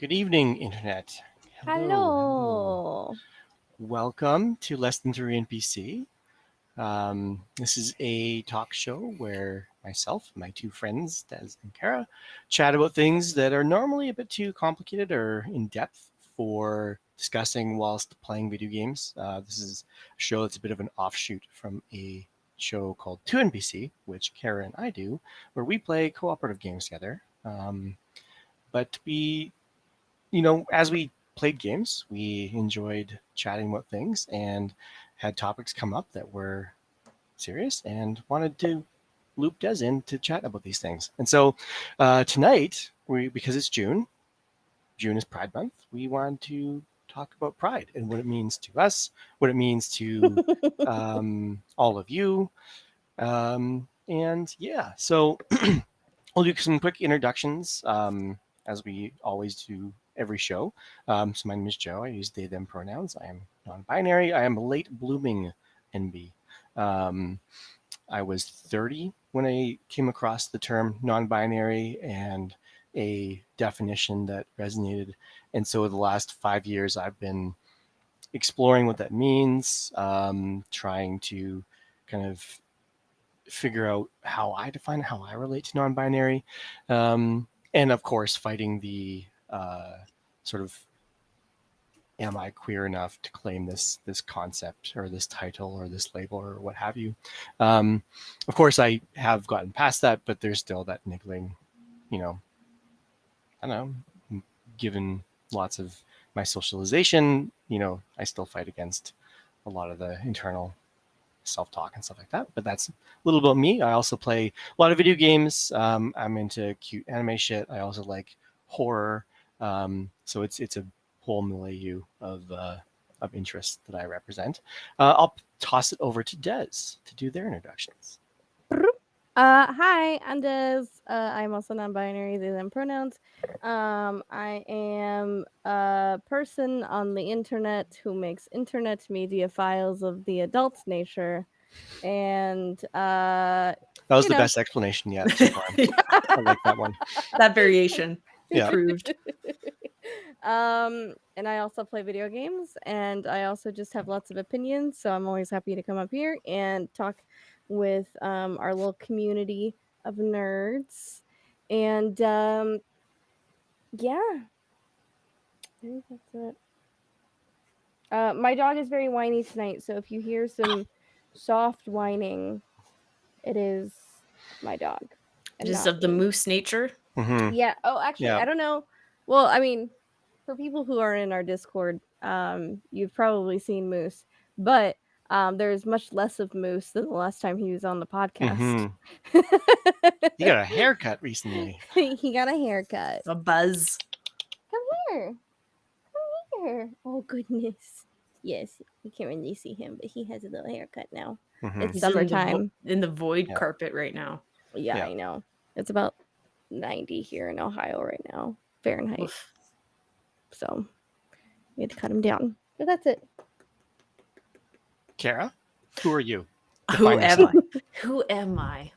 Good evening, Internet. Hello. Hello. Welcome to Less Than 3NPC. This is a talk show where myself and my two friends, Des and Kara, chat about things that are normally a bit too complicated or in depth for discussing whilst playing video games. This is a show that's a bit of an offshoot from a show called 2NPC, which Kara and I do, where we play cooperative games together. But as we played games, we enjoyed chatting about things and had topics come up that were serious and wanted to loop Des in to chat about these things. And so tonight, because it's June is Pride Month, we wanted to talk about Pride and what it means to us, what it means to all of you. So we'll do some quick introductions as we always do every show. So my name is Joe. I use they, them pronouns. I am non-binary. I am a late blooming NB. I was 30 when I came across the term non-binary and a definition that resonated. And so the last 5 years, I've been exploring what that means, trying to kind of figure out how I define how I relate to non-binary, and of course fighting the sort of am I queer enough to claim this concept or this title or this label or what have you. Of course, I have gotten past that, but there's still that niggling, I don't know, given lots of my socialization, I still fight against a lot of the internal self-talk and stuff like that, but that's a little about me. I also play a lot of video games. I'm into cute anime shit. I also like horror. So it's a whole milieu of interests that I represent. I'll toss it over to Des to do their introductions. Hi, I'm Des. I'm also non-binary, they, them pronouns. I am a person on the internet who makes internet media files of the adult nature. And that was the best explanation yet so far. I like that one. That variation. Yeah. Approved. And I also play video games, and I also just have lots of opinions, so I'm always happy to come up here and talk with our little community of nerds. And yeah, I think that's it. My dog is very whiny tonight, so if you hear some soft whining, it is my dog. Just of the moose nature. Mm-hmm. Yeah. Oh, actually, I don't know. Well, I mean, for people who are in our Discord, you've probably seen Moose, but there's much less of Moose than the last time he was on the podcast. Mm-hmm. He got a haircut recently. He got a haircut. A buzz. Come here. Come here. Oh, goodness. Yes, you can't really see him, but he has a little haircut now. Mm-hmm. It's summertime. In the void carpet right now. Yeah, I know. It's about 90 here in Ohio right now, Fahrenheit. Oof. So we had to cut him down. But that's it. Kara, who are you? Who am I?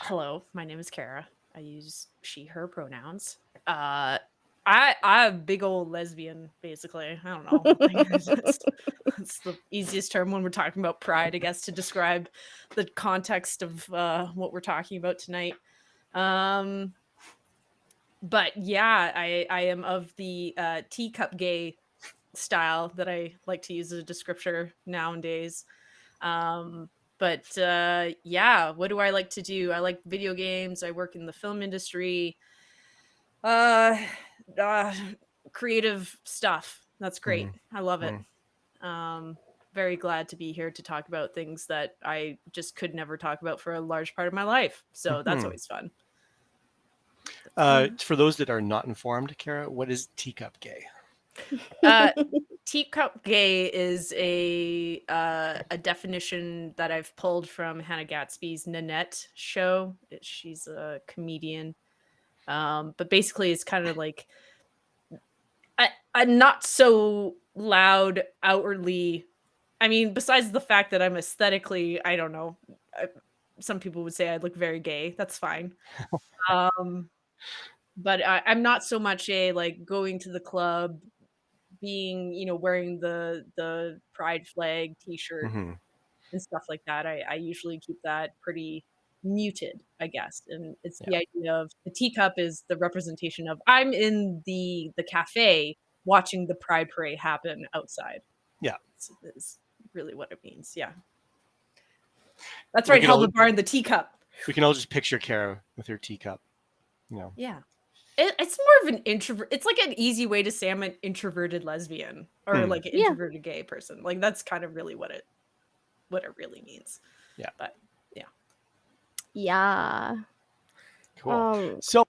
Hello, my name is Kara. I use she, her pronouns. I'm a big old lesbian, basically. I don't know. That's the easiest term when we're talking about pride, I guess, to describe the context of what we're talking about tonight. But yeah, I am of the teacup gay style that I like to use as a descriptor nowadays. But yeah, what do I like to do? I like video games. I work in the film industry. Creative stuff. That's great. I love it. Very glad to be here to talk about things that I just could never talk about for a large part of my life. So that's always fun. For those that are not informed, Kara, what is Teacup Gay? Teacup Gay is a definition that I've pulled from Hannah Gatsby's Nanette show. She's a comedian, but basically it's kind of like I'm not so loud outwardly. I mean, besides the fact that I'm aesthetically, I don't know. Some people would say I look very gay. That's fine. But I'm not so much a like going to the club, being wearing the pride flag T-shirt Hmm. and stuff like that. I usually keep that pretty muted, I guess. And it's Yeah. the idea of the teacup is the representation of I'm in the cafe watching the pride parade happen outside. Yeah. Is really what it means. Yeah. That's We right, can all Helva Bar in the teacup. just picture Kara with her teacup. Yeah. It's more of an introvert. It's like an easy way to say I'm an introverted lesbian or like an Yeah. introverted gay person. Like that's kind of really what it really means. Yeah. But yeah. Yeah. Cool. So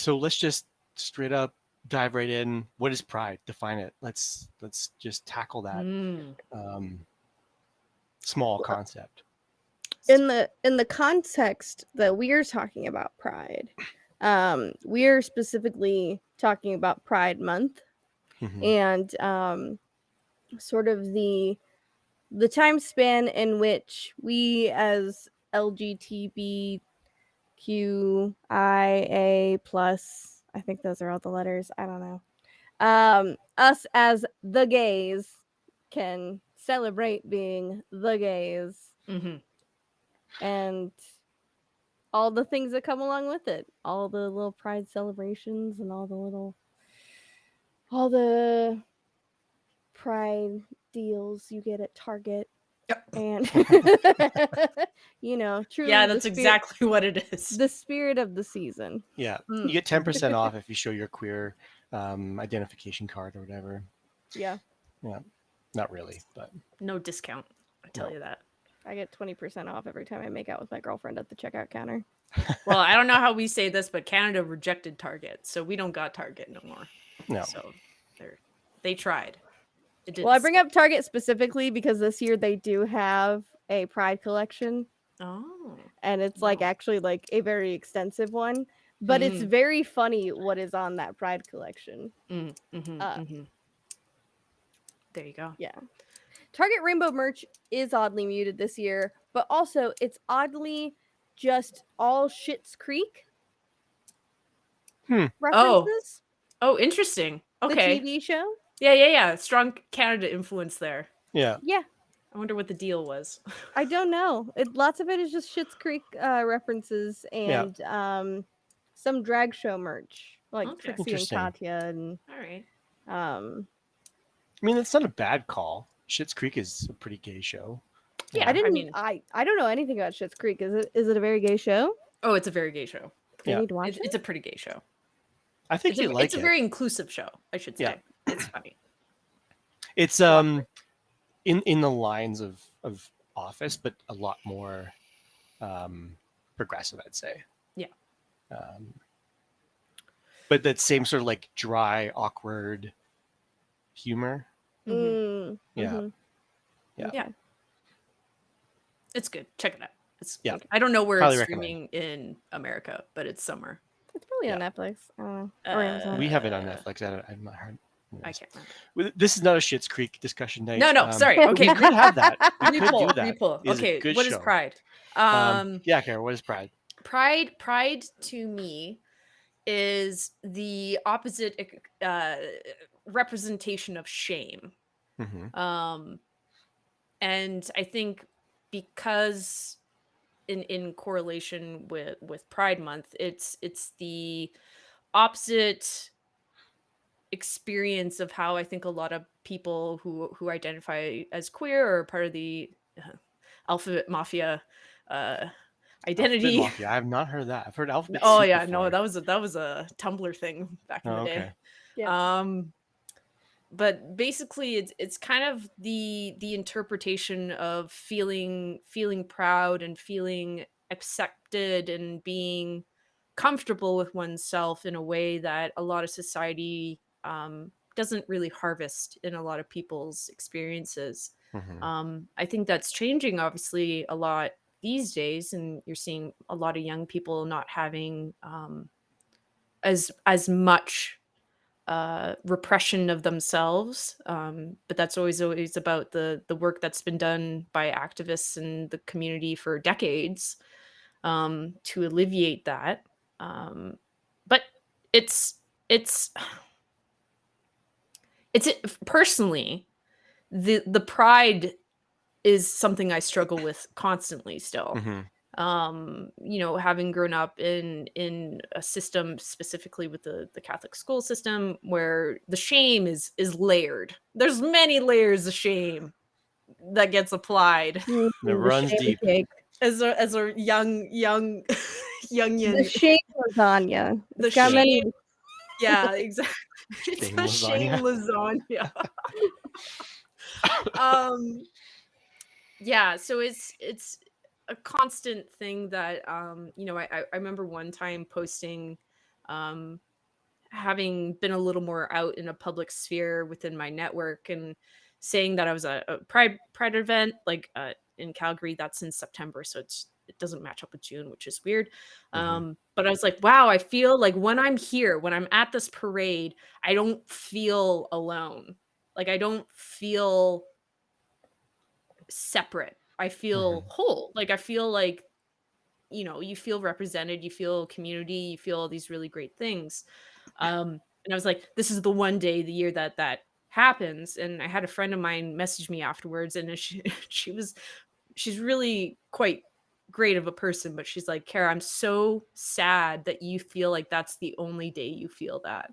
let's just straight up dive right in. What is pride? Define it. Let's just tackle that small concept. In the context that we're talking about pride, we're specifically talking about Pride Month Mhm. and sort of the time span in which we as LGBTQIA plus, I think those are all the letters, I don't know, us as the gays can celebrate being the gays Mm-hmm. and all the things that come along with it, all the little pride celebrations and all the pride deals you get at Target. And truly Yeah, that's exactly what it is. the spirit of the season. Yeah, you get 10% off if you show your queer identification card or whatever. Yeah. Yeah, not really, but no discount. I tell you that. I get 20% off every time I make out with my girlfriend at the checkout counter. Well, I don't know how we say this, but Canada rejected Target, so we don't got Target no more. No. So they tried. It didn't Well, I bring up Target specifically because this year they do have a Pride collection. Oh. And it's like actually like a very extensive one, but it's Mm. very funny what is on that Pride collection. There you go. Yeah. Target Rainbow merch is oddly muted this year, but also it's oddly just all Schitt's Creek references. Oh, interesting. Okay. The TV show. Yeah. Strong Canada influence there. Yeah. I wonder what the deal was. I don't know. Lots of it is just Schitt's Creek references and some drag show merch like Trixie and Katya and. All right. I mean, that's not a bad call. Schitt's Creek is a pretty gay show. Yeah, I don't know anything about Schitt's Creek. Is it a very gay show? Oh, it's a very gay show. I need to watch it. It's a pretty gay show. I think you like it. It's a very inclusive show, I should say. Yeah. It's funny. It's in the lines of Office, but a lot more progressive, I'd say. Yeah. But that same sort of like dry, awkward humor. Mm-hmm. Yeah. It's good. Check it out. It's yeah. I don't know where Highly it's streaming in America, but it's somewhere. It's probably on Netflix. I don't know. We have it on Netflix. I've not heard. I can't remember. This is not a Schitt's Creek discussion night. No, sorry. Okay, we could have that. We could do that. Repull. Okay, what is Pride? Yeah, Kara, what is Pride? Pride to me is the opposite representation of shame. Mm-hmm. And I think because in correlation with Pride Month, it's the opposite experience of how I think a lot of people who identify as queer or part of the Alphabet Mafia identity. Alphabet Mafia. I have not heard that. I've heard Alphabet. Oh Soup yeah, before. no, that was a Tumblr thing back in the day. Okay. Yeah. But basically it's kind of the interpretation of feeling proud and feeling accepted and being comfortable with oneself in a way that a lot of society doesn't really harvest in a lot of people's experiences. Mm-hmm. I think that's changing obviously a lot these days, and you're seeing a lot of young people not having as much repression of themselves, but that's always about the work that's been done by activists in the community for decades to alleviate that. But it's it's personally, the pride is something I struggle with constantly still. Mm-hmm. Having grown up in a system, specifically with the Catholic school system, where the shame is layered. There's many layers of shame that gets applied It The runs shame deep. cake. as a young The youngin. shame lasagna. The It's got shame, many. yeah, exactly. It's Shame the shame lasagna. lasagna. um yeah, so it's a constant thing that I remember one time posting, um having been a little more out in a public sphere within my network, and saying that I was a pride event, like, in Calgary. That's in September, so it doesn't match up with June, which is weird. Mm-hmm. But I was like, wow, I feel like when I'm here, when I'm at this parade, I don't feel alone. Like, I don't feel separate. I Mm-hmm. feel whole. Like, I feel like, you feel represented, you feel community, you feel all these really great things. And I was like, this is the one day of the year that happens. And I had a friend of mine message me afterwards, and she's really quite great of a person, but she's like, Kara, I'm so sad that you feel like that's the only day you feel that.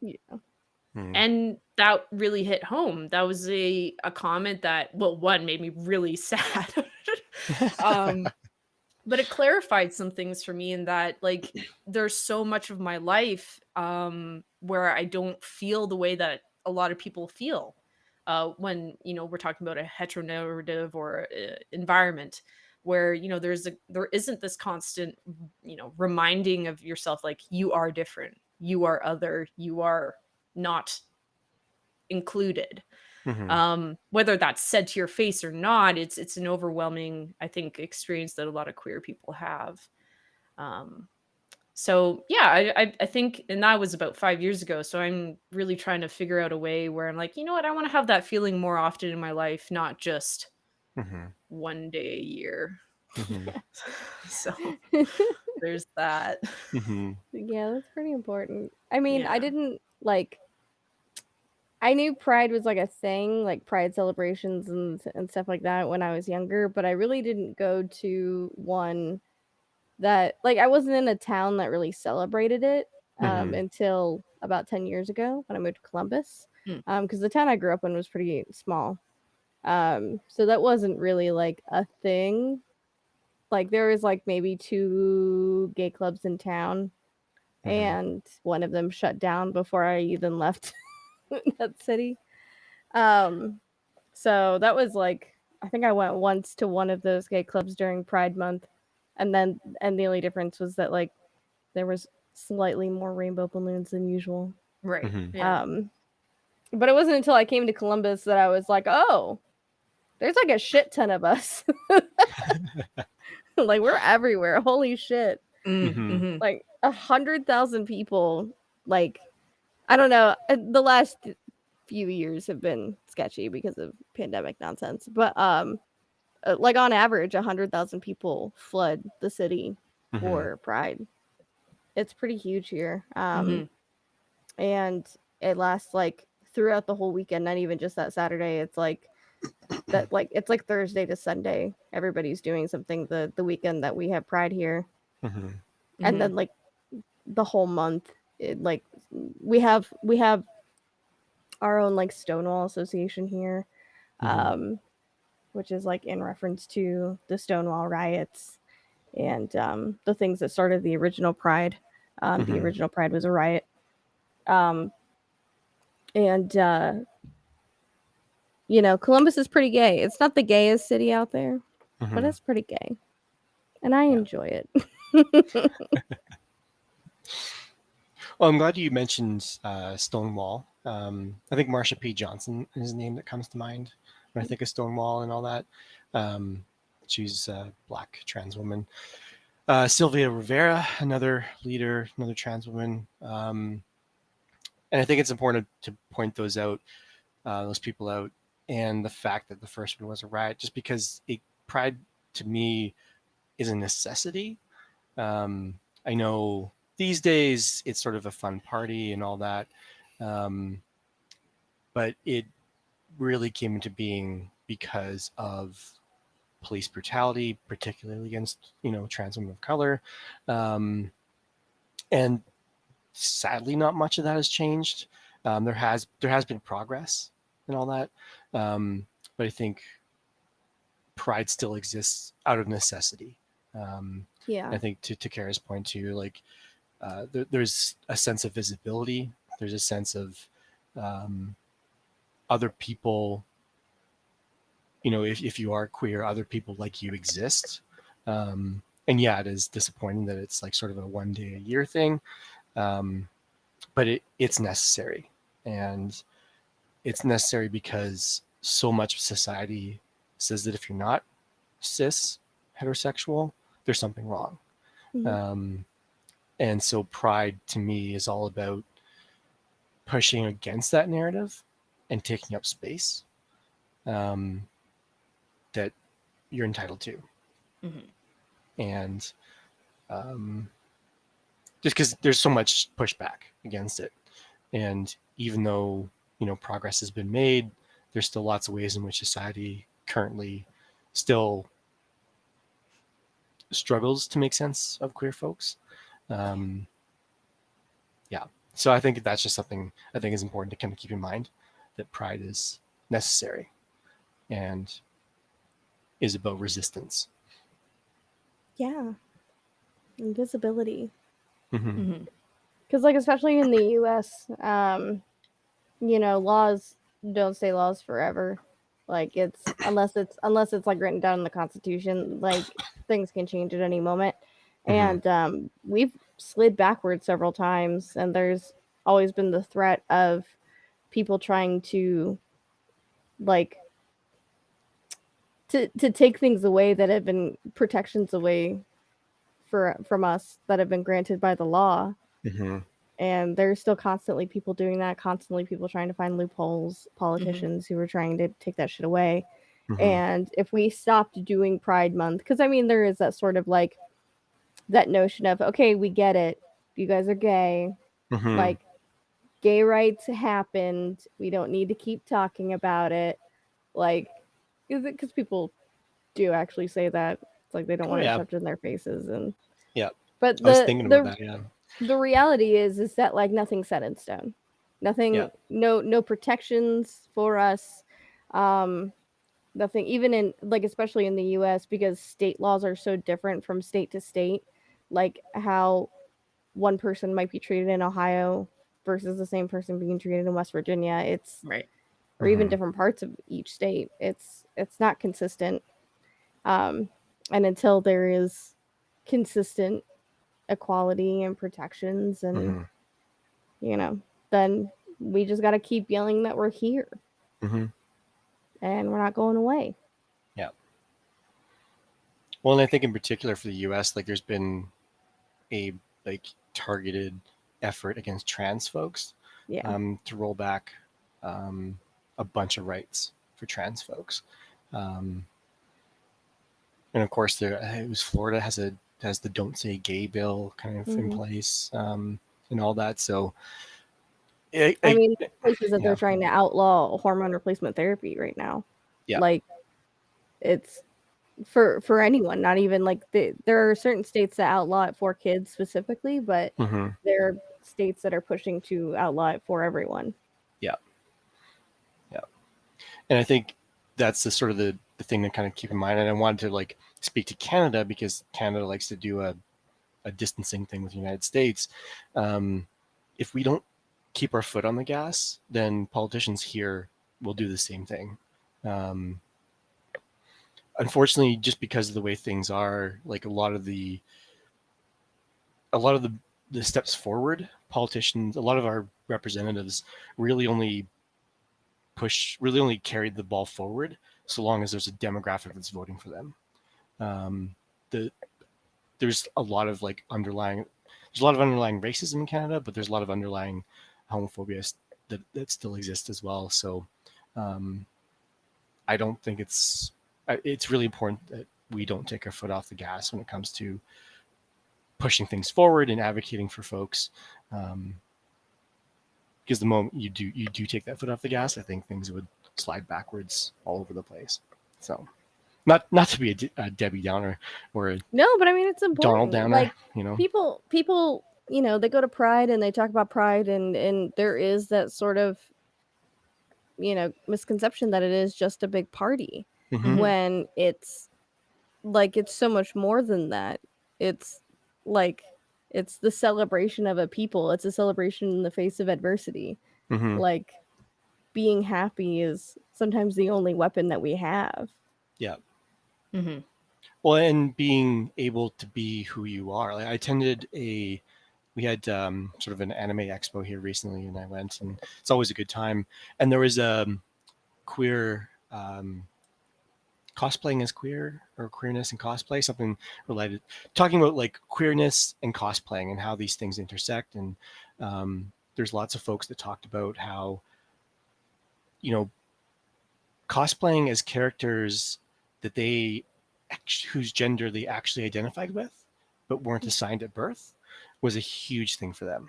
Yeah. And that really hit home. That was a comment that, well, one, made me really sad. um but it clarified some things for me, in that, like, there's so much of my life where I don't feel the way that a lot of people feel, when we're talking about a heteronormative or environment, where there isn't this constant reminding of yourself, like, you are different, you are other, you are not included. Mm-hmm. Whether that's said to your face or not, it's an overwhelming, I think, experience that a lot of queer people have. um so yeah, I think, and that was about 5 years ago, so I'm really trying to figure out a way where I'm like, you know what, I want to have that feeling more often in my life, not just Mm-hmm. one day a year. Mm-hmm. So there's that. Mm-hmm. Yeah, that's pretty important. I mean, I Yeah. didn't like. I knew Pride was like a thing, like Pride celebrations and stuff like that when I was younger, but I really didn't go to one that like I wasn't in a town that really celebrated it Mm-hmm. until about 10 years ago when I moved to Columbus. Mm. Because the town I grew up in was pretty small. So that wasn't really like a thing. Like there was like maybe 2 gay clubs in town, Mm-hmm. and one of them shut down before I even left that city. Um, so that was like I think I went once to one of those gay clubs during Pride Month, and the only difference was that like there was slightly more rainbow balloons than usual. Right. Mm-hmm. Yeah. But it wasn't until I came to Columbus that I was like, oh, there's like a shit ton of us. Like we're everywhere. Holy shit. Mm-hmm. Mm-hmm. Like 100,000 people. Like I don't know. The last few years have been sketchy because of pandemic nonsense. But like on average, 100,000 people flood the city Mm-hmm. for Pride. It's pretty huge here. Mm-hmm. And it lasts like throughout the whole weekend, not even just that Saturday. It's like Thursday to Sunday. Everybody's doing something the weekend that we have Pride here. Mm-hmm. And then like the whole month like we have our own like Stonewall Association here, Mm-hmm. which is like in reference to the Stonewall riots and the things that started the original Pride. The Mm-hmm. original Pride was a riot. um, and Columbus is pretty gay. It's not the gayest city out there, but Mm-hmm. it's pretty gay, and I Yeah. enjoy it. Well, I'm glad you mentioned Stonewall. I think Marsha P. Johnson is the name that comes to mind when I think of Stonewall and all that. Um, she's a black trans woman. Sylvia Rivera, another leader, another trans woman. And I think it's important to point those people out, and the fact that the first one was a riot, just because Pride to me is a necessity. I know these days it's sort of a fun party and all that, um, but it really came into being because of police brutality, particularly against trans women of color, um, and sadly, not much of that has changed. There has been progress and all that, but I think pride still exists out of necessity. Yeah. I think to Kara's point too, like there's a sense of visibility. There's a sense of um, other people. If you are queer, other people like you exist. And yeah, it is disappointing that it's like sort of a 1 day a year thing, um, but it's necessary, and it's necessary because so much of society says that if you're not cis heterosexual, there's something wrong. Mhm. Um, and so pride to me is all about pushing against that narrative and taking up space um, that you're entitled to. Mhm. And um, just because there's so much pushback against it. And even though, progress has been made, there's still lots of ways in which society currently still struggles to make sense of queer folks. Um, yeah. So I think that's just something I think is important to kind of keep in mind, that pride is necessary and is about resistance. Yeah. Invisibility. Mm-hmm. Mhm. Because, like, especially in the US, laws don't stay laws forever. Like, it's unless it's like written down in the Constitution, like things can change at any moment. Mm-hmm. And we've slid backwards several times, and there's always been the threat of people trying to like to take things away that have been protections away from us that have been granted by the law. Mm-hmm. And there's still constantly people doing that, constantly people trying to find loopholes, Mhm. politicians who are trying to take that shit away. Mm-hmm. And if we stopped doing Pride Month, because I mean, there is that sort of like that notion of, okay, we get it. You guys are gay. Mm-hmm. Like, gay rights happened. We don't need to keep talking about it. Like, is it because people do actually say that? It's like they don't Oh want it yeah. shoved in their faces. And Yeah. but I was thinking about that. Yeah. the reality is that like nothing's set in stone. Yeah. Nothing, no protections for us. Um, nothing, even in like especially in the US, because state laws are so different from state to state, like how one person might be treated in Ohio versus the same person being treated in West Virginia. It's Right. or even Mm-hmm. different parts of each state. It's not consistent. Um, and until there is consistent equality and protections and Mm-hmm. you know, then we just got to keep yelling that we're here Mm-hmm. and we're not going away. Yeah. Well, and I think in particular for the U.S., like there's been a like targeted effort against trans folks, Yeah. to roll back um, a bunch of rights for trans folks. Um, and of course, it was Florida has the "Don't Say Gay" bill kind of in Hmm. place, and all that. So, I mean, places that they're yeah, trying to outlaw hormone replacement therapy right now. yeah, Like it's for anyone, not even like there are certain states that outlaw it for kids specifically, but hmm, there are states that are pushing to outlaw it for everyone. yeah, yeah. And I think that's the sort of the thing to kind of keep in mind. And I wanted to like speak to Canada because Canada likes to do a distancing thing with the United States. Um, if we don't keep our foot on the gas, then politicians here will do the same thing. Um, Unfortunately, just because of the way things are, like a lot of the steps forward, politicians, a lot of our representatives really only really only carried the ball forward so long as there's a demographic that's voting for them. Um, the there's a lot of like underlying there's a lot of underlying racism in Canada, but there's a lot of underlying homophobia that still exists as well. So um, I don't think it's really important that we don't take our foot off the gas when it comes to pushing things forward and advocating for folks. Because the moment you do take that foot off the gas, I think things would slide backwards all over the place. So, not to be a Debbie Downer or a No, but I mean it's important. Donald Downer, Like you know. people, you know, they go to Pride and they talk about Pride, and there is that sort of, you know, misconception that it is just a big party Mm-hmm. when it's like it's so much more than that. It's like it's the celebration of a people. It's a celebration in the face of adversity. Mm-hmm. Like being happy is sometimes the only weapon that we have. Yeah. Mm-hmm. Well, and being able to be who you are. Like I attended we had sort of an anime expo here recently, and I went, and it's always a good time. And there was a queer cosplaying as queer, or queerness and cosplay, something related, talking about like queerness and cosplaying and how these things intersect. And there's lots of folks that talked about how, you know, cosplaying as characters that whose gender they actually identified with but weren't assigned at birth was a huge thing for them.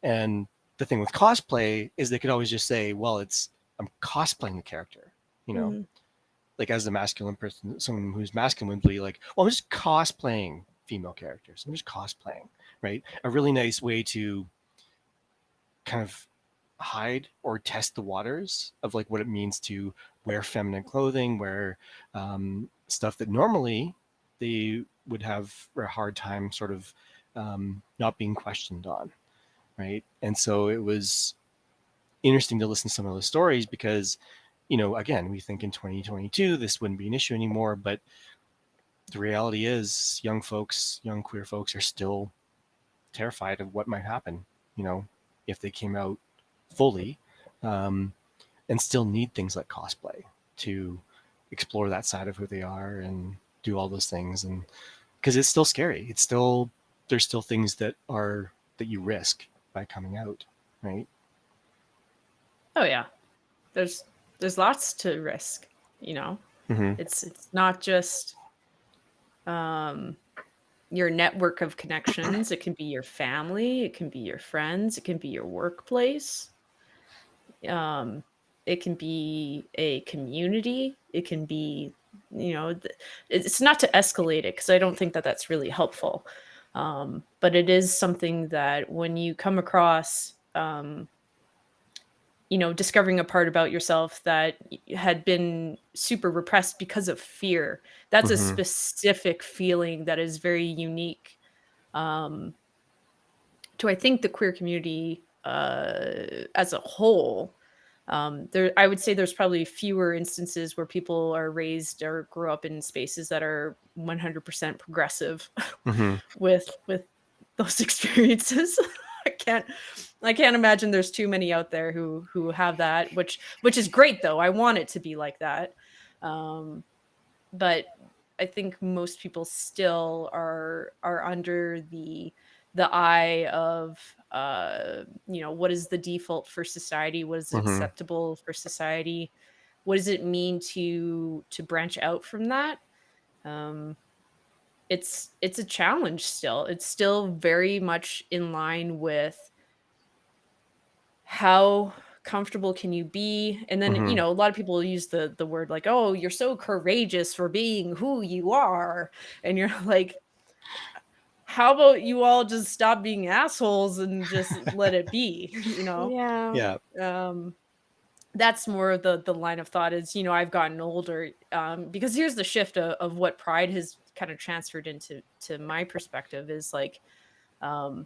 And the thing with cosplay is they could always just say, well, I'm cosplaying a character, you know. Like as a masculine person, someone who's masculine would be like, well, I'm just cosplaying female characters. I'm just cosplaying, right? A really nice way to kind of hide or test the waters of like what it means to wear feminine clothing, wear stuff that normally they would have a hard time sort of not being questioned on, right? And so it was interesting to listen to some of those stories because, you know, again, we think in 2022 this wouldn't be an issue anymore, but the reality is young queer folks are still terrified of what might happen, you know, if they came out fully, and still need things like cosplay to explore that side of who they are and do all those things. And because it's still scary, there's still things that you risk by coming out, right? Oh yeah, there's lots to risk. You know, Mm-hmm. it's not just your network of connections. It can be your family, it can be your friends, it can be your workplace. It can be a community. It can be, you know, it's not to escalate it because I don't think that that's really helpful. But it is something that when you come across, you know, discovering a part about yourself that had been super repressed because of fear, that's a Mm-hmm. specific feeling that is very unique to, I think, the queer community as a whole. I would say there's probably fewer instances where people are raised or grow up in spaces that are 100% progressive Mm-hmm. with those experiences. I can't imagine there's too many out there who have that, which is great though. I want it to be like that. But I think most people still are under the eye of you know, what is the default for society, what is Mm-hmm. acceptable for society, what does it mean to branch out from that. It's a challenge still. It's still very much in line with how comfortable can you be. And then, you Mm-hmm. know, a lot of people use the word like, oh, you're so courageous for being who you are, and you're like, how about you all just stop being assholes and just let it be, you know. Yeah. Yeah. That's more of the line of thought is, you know, I've gotten older, because here's the shift of what pride has kind of transferred into my perspective is like, I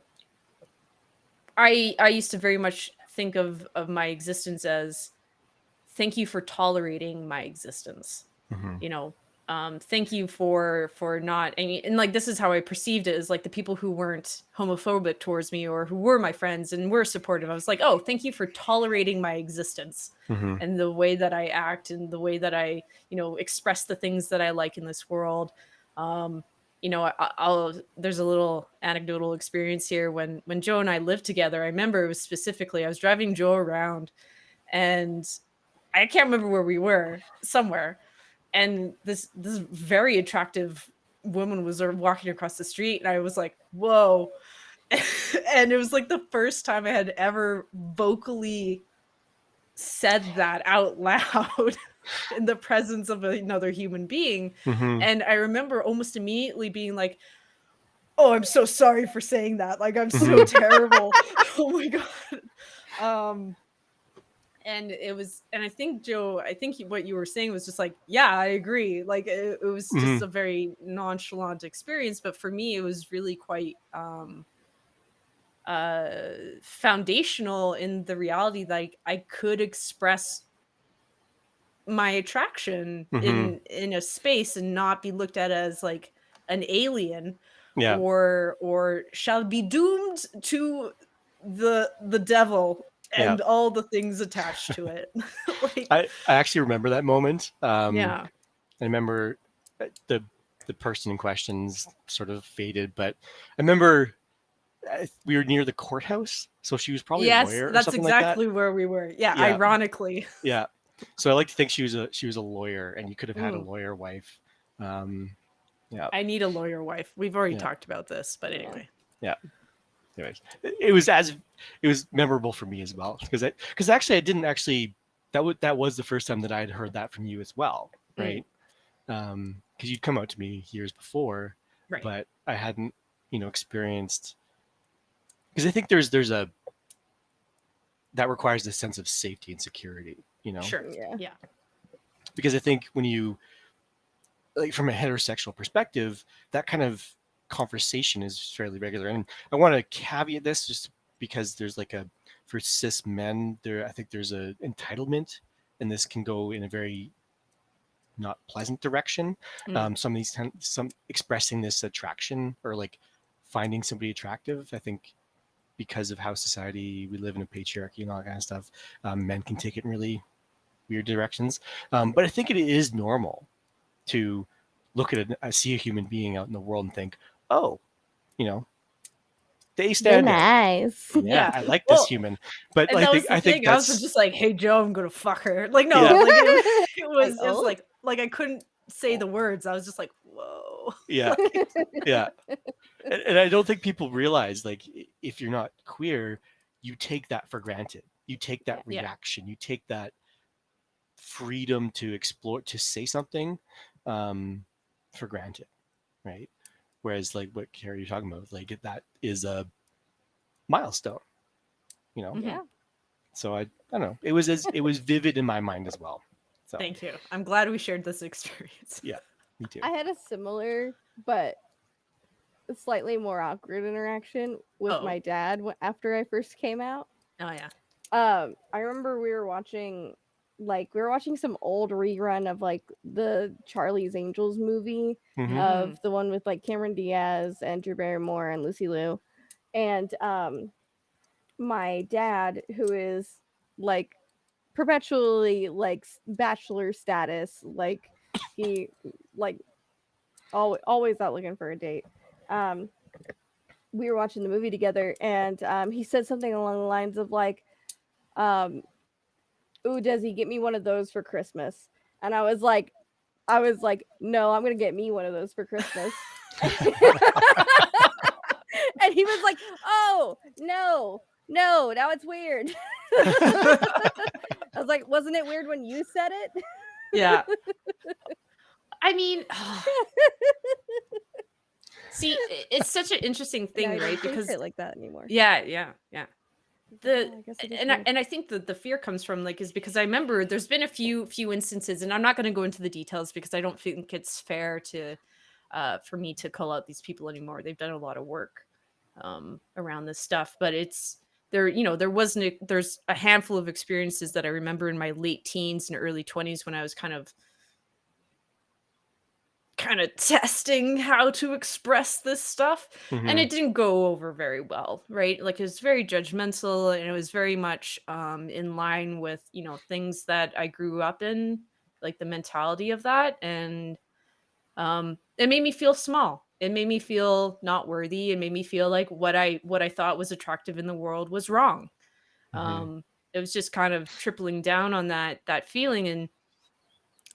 used to very much think of my existence as thank you for tolerating my existence. Mm-hmm. You know, thank you for not, and like this is how I perceived it, is like the people who weren't homophobic towards me or who were my friends and were supportive. I was like, oh, thank you for tolerating my existence Mm-hmm. and the way that I act and the way that I, you know, express the things that I like in this world. You know, I'll there's a little anecdotal experience here. When Joe and I lived together, I remember it was specifically I was driving Joe around, and I can't remember where we were, somewhere, and this very attractive woman was walking across the street, and I was like, whoa. And it was like the first time I had ever vocally said that out loud in the presence of another human being. Mm-hmm. And I remember almost immediately being like, oh, I'm so sorry for saying that. Like, I'm so terrible. Oh my God. And it was, and I think, Joe, what you were saying was just like, yeah, I agree. Like, it was just Mm-hmm. a very nonchalant experience. But for me, it was really quite foundational in the reality that I could express my attraction Mm-hmm. in a space and not be looked at as like an alien, Yeah. or shall be doomed to the devil Yeah. and all the things attached to it. Like, I actually remember that moment. yeah. I remember the person in questions sort of faded, but I remember we were near the courthouse, so she was probably a Yes, lawyer or that's something like that. exactly where we were. Yeah, Yeah, ironically. yeah. So I like to think she was a lawyer, and you could have had a Mm. lawyer wife. Yeah, I need a lawyer wife. We've already yeah, talked about this, but Yeah. anyway. yeah. Anyways, it was memorable for me as well because actually I didn't actually that was the first time that I had heard that from you as well, right? Because you'd come out to me years before, Right. but I hadn't experienced, because I think there's a that requires a sense of safety and security, Sure. Yeah. Yeah. because I think when you, like, from a heterosexual perspective, that kind of conversation is fairly regular. And I want to caveat this just because there's like for cis men, I think there's a entitlement, and this can go in a very not pleasant direction. Some expressing this attraction or like finding somebody attractive, I think, because of how society we live in, a patriarchy and all that kind of stuff, men can take it in really weird directions. But I think it is normal to look at see a human being out in the world and think, oh, they They're stand out. nice. Yeah, Yeah. I like Well, this human. But and I that was think the I think thing. I was that's just like, "Hey, Joe, I'm gonna fuck her." Like, no, Yeah. like it was oh. like I couldn't say the words. I was just like, "Whoa." yeah, yeah. And I don't think people realize, like, if you're not queer, you take that for granted. You take that Yeah. reaction. You take that freedom to explore, to say something, for granted, right? Whereas, like what Carrie you're talking about, like that is a milestone, you know. Mhm. Yeah. So I don't know. It was vivid in my mind as well. So Thank you. I'm glad we shared this experience. yeah, me too. I had a similar but slightly more awkward interaction with Oh. my dad after I first came out. Oh yeah. I remember we were watching some old rerun of like the Charlie's Angels movie, Mhm. of the one with like Cameron Diaz and Drew Barrymore and Lucy Liu. And my dad, who is like perpetually like bachelor status, like he like always out looking for a date. We were watching the movie together, and he said something along the lines of like, "Ooh, does he get me one of those for Christmas?" And I was like, "No, I'm gonna get me one of those for Christmas." And he was like, "Oh, no, now it's weird." I was like, "Wasn't it weird when you said it?" Yeah. I mean, see, it's such an interesting thing, Yeah, I don't right? think Because shit like that anymore. yeah. Yeah, I guess it is And weird. I think that the fear comes from like is because I remember there's been a few instances, and I'm not going to go into the details because I don't think it's fair to for me to call out these people anymore. They've done a lot of work around this stuff, but it's there. There's a handful of experiences that I remember in my late teens and early 20s when I was kind of testing how to express this stuff, and Mhm. it didn't go over very well, right? Like, it was very judgmental, and it was very much in line with things that I grew up in, like the mentality of that. And it made me feel small. It made me feel not worthy. It made me feel like what I thought was attractive in the world was wrong. Mhm. It was just kind of tripling down on that feeling. And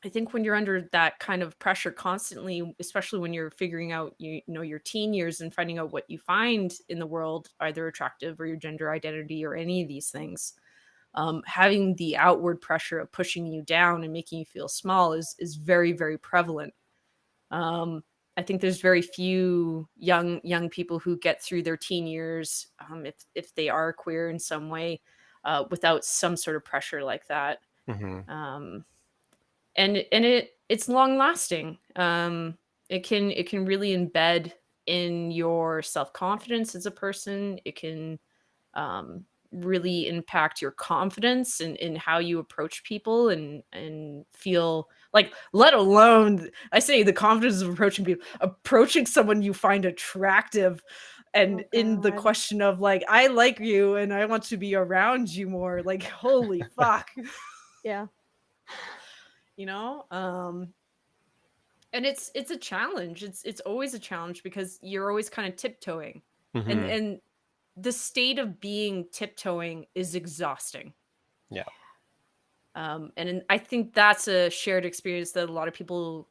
I think when you're under that kind of pressure constantly, especially when you're figuring out, you know, your teen years and finding out what you find in the world, either attractive or your gender identity or any of these things, having the outward pressure of pushing you down and making you feel small is very, very prevalent. Um, I think there's very few young people who get through their teen years, if they are queer in some way, without some sort of pressure like that. Mm-hmm. Um, and it's long lasting. It can really embed in your self-confidence as a person. It can really impact your confidence in how you approach people and feel like, let alone, I say, the confidence of approaching someone you find attractive, and Oh in the God. question of like, I like you and I want to be around you more, like, holy fuck. Yeah. You know, and it's a challenge. It's always a challenge because you're always kind of tiptoeing, and Mm-hmm. the state of being tiptoeing is exhausting. Yeah. I think that's a shared experience that a lot of people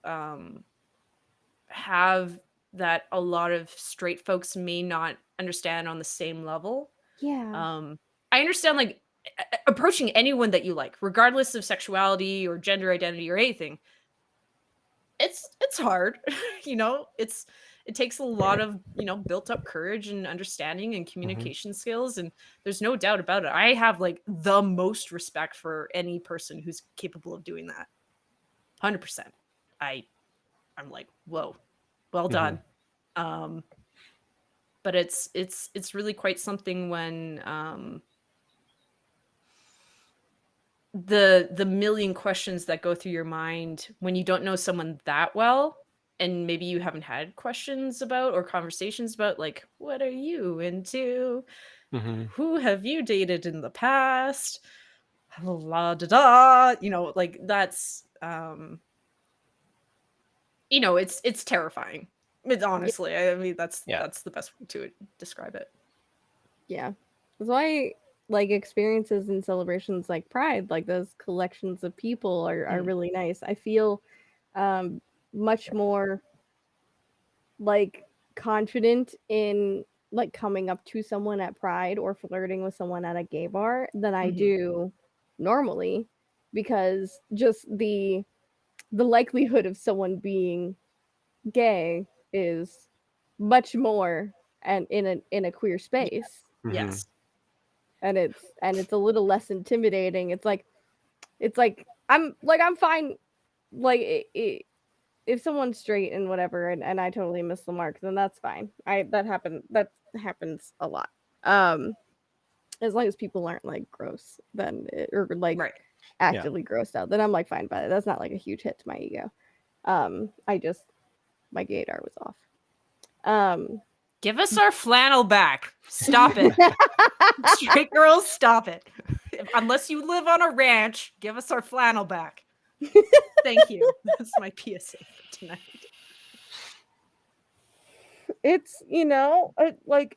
have, that a lot of straight folks may not understand on the same level. Yeah. I understand, like, approaching anyone that you like, regardless of sexuality or gender identity or anything, it's hard. You know, it takes a lot of, you know, built up courage and understanding and Mm-hmm. communication skills, and there's no doubt about it. I have like the most respect for any person who's capable of doing that. 100%. I'm like, whoa, well Mm-hmm. done. um but it's really quite something when the million questions that go through your mind when you don't know someone that well, and maybe you haven't had questions about or conversations about, like, what are you into, Mm-hmm. who have you dated in the past, la da da, you know, like, that's you know, it's terrifying. It's Yeah. honestly, I mean, that's Yeah. the best way to describe it. Yeah. That's why like experiences and celebrations like Pride, like those collections of people are Mm. really nice. I feel um much more like confident in like coming up to someone at Pride or flirting with someone at a gay bar than I Mhm. do normally, because just the likelihood of someone being gay is much more and in a queer Yeah. space, Mm-hmm. Yes. and it's a little less intimidating. It's like I'm fine, like if someone's straight and whatever, and I totally miss the mark, then that's fine. That happens a lot. Um, as long as people aren't like gross, or like Right. Yeah. actively grossed out, then I'm like fine by it. That's not like a huge hit to my ego. I just my gaydar was off. Um, Give us our flannel back. Stop it. Straight girls, stop it. Unless you live on a ranch, give us our flannel back. Thank you. That's my PSA for tonight. it's like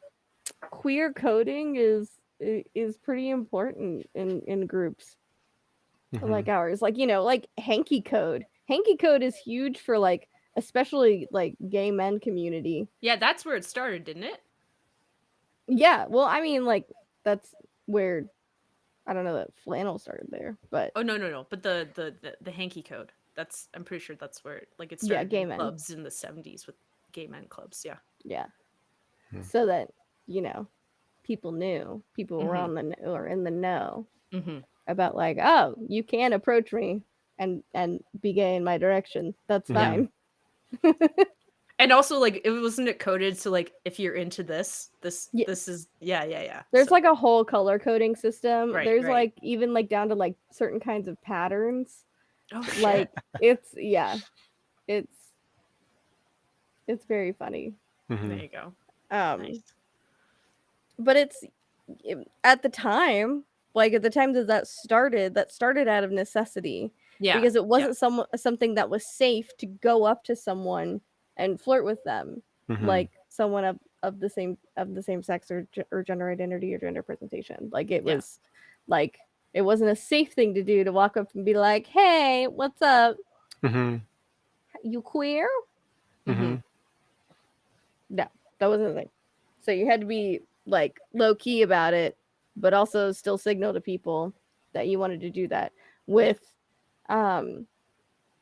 queer coding is pretty important in groups Mm-hmm. like ours. Like like hanky code. Hanky code is huge for like especially like gay men community. Yeah, that's where it started, didn't it? Yeah, well, I mean, like that's where I don't know that flannel started there, but Oh, no. But the hanky code. That's, I'm pretty sure that's where it yeah, started gay in men. clubs in the 70s with gay men clubs. Yeah. Yeah, Hmm. so that people knew, people were Mhm. on the or in the know Mhm. about like, oh, you can approach me and be gay in my direction. That's Yeah. fine. And also, like, it wasn't it coded to, like, if you're into this Yeah, is, yeah. there's So like a whole color coding system. right, There's right. like even like down to like certain kinds of patterns. Oh shit. Like yeah, it's it's very funny. Mm-hmm. There you go. Um, Nice. but at the time, like at the time that started out of necessity, Yeah. because it Yeah. wasn't something that was safe to go up to someone and flirt with them, Mm-hmm. like someone of the same sex or gender identity or gender presentation. Like it Yeah. was like it wasn't a safe thing to do to walk up and be like, "Hey, what's up?" Mm-hmm. You queer? Mm-hmm. No, that wasn't a thing. So you had to be like low key about it, but also still signal to people that you wanted to do that. With, um,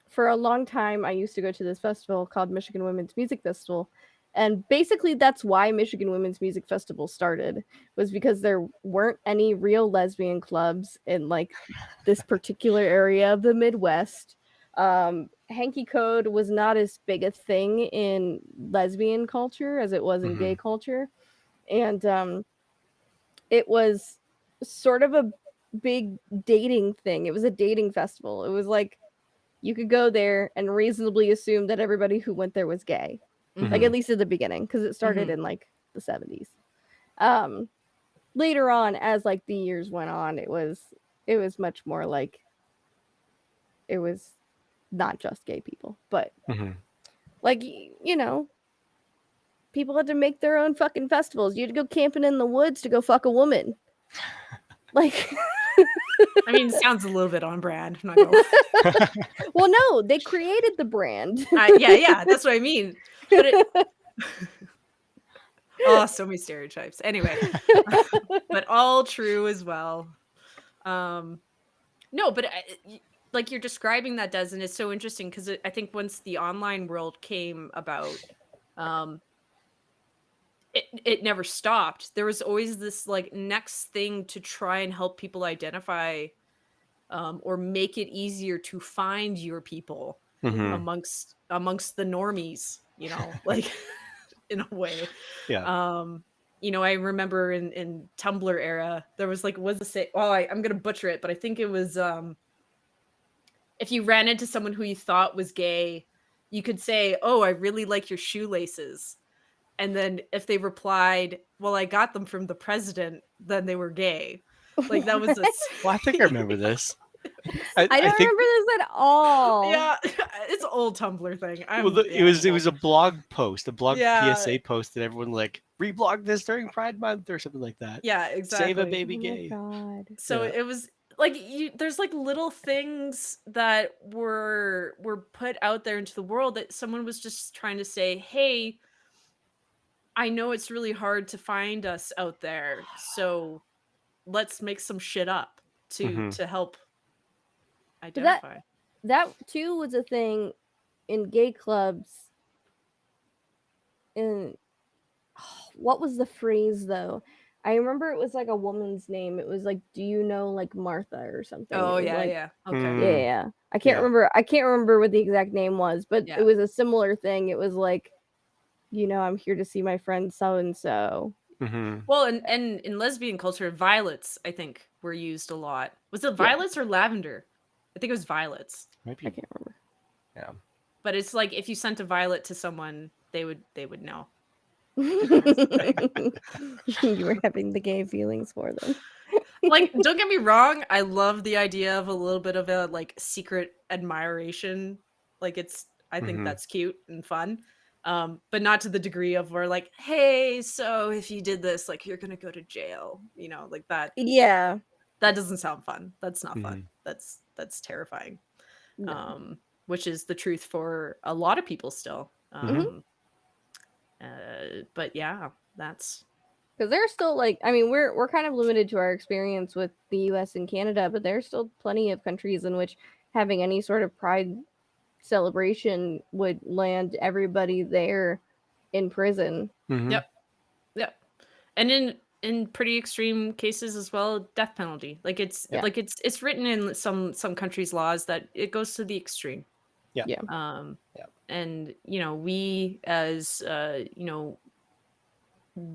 for a long time, I used to go to this festival called Michigan Women's Music Festival. And basically, that's why Michigan Women's Music Festival started, was because there weren't any real lesbian clubs in like this particular area of the Midwest. Hanky code was not as big a thing in lesbian culture as it was in Mm-hmm. gay culture. And it was sort of a big dating thing. It was a dating festival. It was like you could go there and reasonably assume that everybody who went there was gay. Like Mm-hmm. at least at the beginning, because it started in like the 70s. Um, Later on, as like the years went on, it was much more like it was not just gay people, but Mm-hmm. like people had to make their own fucking festivals. You had to go camping in the woods to go fuck a woman. Like, I mean, it sounds a little bit on brand. I'm not gonna well, no, they created the brand. yeah, that's what I mean. But it oh, so many stereotypes. Anyway, but all true as well. No, but like you're describing that, Des, and it's so interesting because I think once the online world came about, um, it never stopped. There was always this like next thing to try and help people identify, or make it easier to find your people Mm-hmm. amongst the normies, like in a way. Yeah. I remember in Tumblr era, there was like, what's the say? Oh, I'm gonna butcher it, but I think it was if you ran into someone who you thought was gay, you could say, "Oh, I really like your shoelaces." And then if they replied, "Well, I got them from the president," then they were gay. Like that was a Well, I think I remember this. I I don't think remember this at all. yeah, it's an old Tumblr thing. it was a blog post, a blog Yeah. PSA post that everyone like reblog this during Pride Month or something like that. Yeah, Save a exactly. baby Oh my gay. god. So Yeah. it was like there's like little things that were put out there into the world that someone was just trying to say, "Hey, I know it's really hard to find us out there, so let's make some shit up Mm-hmm. to help But identify." that too was a thing in gay clubs. In what was the phrase though? I remember it was like a woman's name. It was like, "Do you know like Martha or something?" Oh, It was yeah, like, yeah. Okay. yeah, yeah. I can't Yeah. remember. I can't remember what the exact name was, but Yeah. it was a similar thing. It was like, I'm here to see my friend so and so. Mm-hmm. Well, and in lesbian culture, violets, I think, were used a lot. Was it Yeah. violets or lavender? I think it was violets. Might I be. can't remember. Yeah. But it's like if you sent a violet to someone, they would know. You were having the gay feelings for them. Like, don't get me wrong, I love the idea of a little bit of a like secret admiration. Like I think Mhm. that's cute and fun. But not to the degree of where like, hey, so if you did this, like you're gonna go to jail, like that. Yeah. That doesn't sound fun. That's not fun. Mhm. That's terrifying. No. Which is the truth for a lot of people still. But yeah, that's Because there's still like, I mean, we're kind of limited to our experience with the U.S. and Canada, but there's still plenty of countries in which having any sort of pride celebration would land everybody there in prison. Mhm. Yep. And in pretty extreme cases as well, death penalty. Like it's Yeah. like it's written in some countries' laws that it goes to the extreme. Yeah. Yeah. Yeah. And we as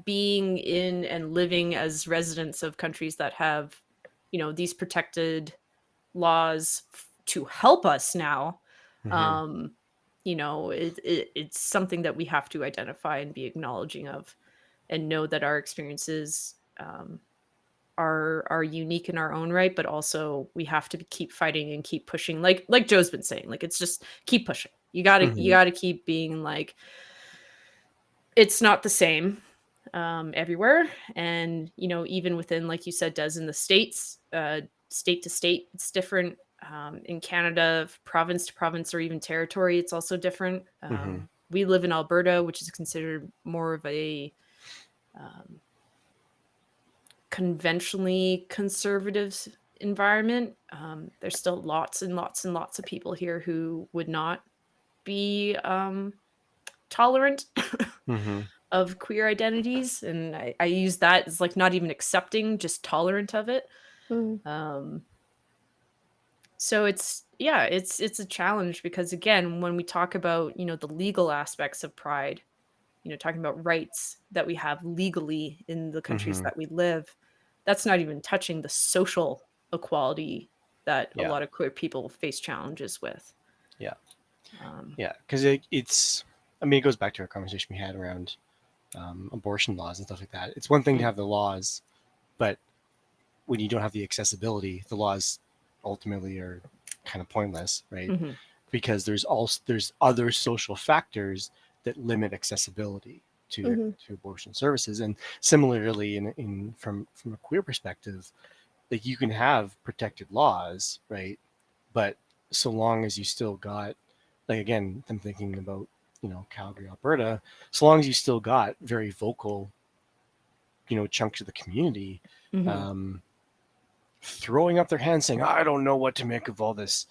being in and living as residents of countries that have these protected laws to help us now, Mhm. it's something that we have to identify and be acknowledging of, and know that our experiences are unique in our own right, but also we have to keep fighting and keep pushing, like Joe's been saying, like it's just keep pushing. You Mhm. gotta keep being like, it's not the same everywhere, and even within, like you said, Des, in the states, state to state, it's different. In Canada, province to province or even territory, it's also different. Mhm. We live in Alberta, which is considered more of a conventionally conservative environment. There's still lots and lots and lots of people here who would not be tolerant Mhm. of queer identities, and I use that as like not even accepting, just tolerant of it. Mm. So it's a challenge because again, when we talk about the legal aspects of pride, talking about rights that we have legally in the countries Mhm. that we live, that's not even touching the social equality that a Yeah. lot of queer people face challenges with. Yeah. Um, Yeah. Because it's. I mean, it goes back to our conversation we had around abortion laws and stuff like that. It's one thing to have the laws, but when you don't have the accessibility, the laws ultimately are kind of pointless, right? mhm, Because there's other social factors that limit accessibility Mhm. to abortion services, and similarly, in from a queer perspective, like you can have protected laws, right? But so long as you still got, like again, I'm thinking about Calgary, Alberta. So long as you still got very vocal, chunks of the community, mhm, um, throwing up their hands saying, I don't know what to make of all this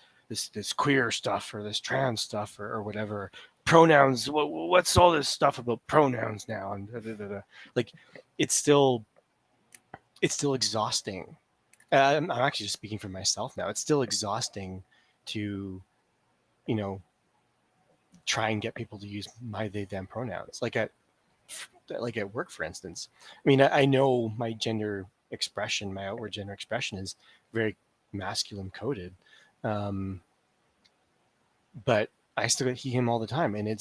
queer stuff or this trans stuff or whatever. Pronouns, what's all this stuff about pronouns now? And da, da, da, da. Like it's still exhausting. I'm actually just speaking for myself now. It's still exhausting to, you know, try and get people to use my they them pronouns. Like at work, for instance. I mean, I know my gender expression, my outward gender expression is very masculine coded, um, but I still get he him all the time, and it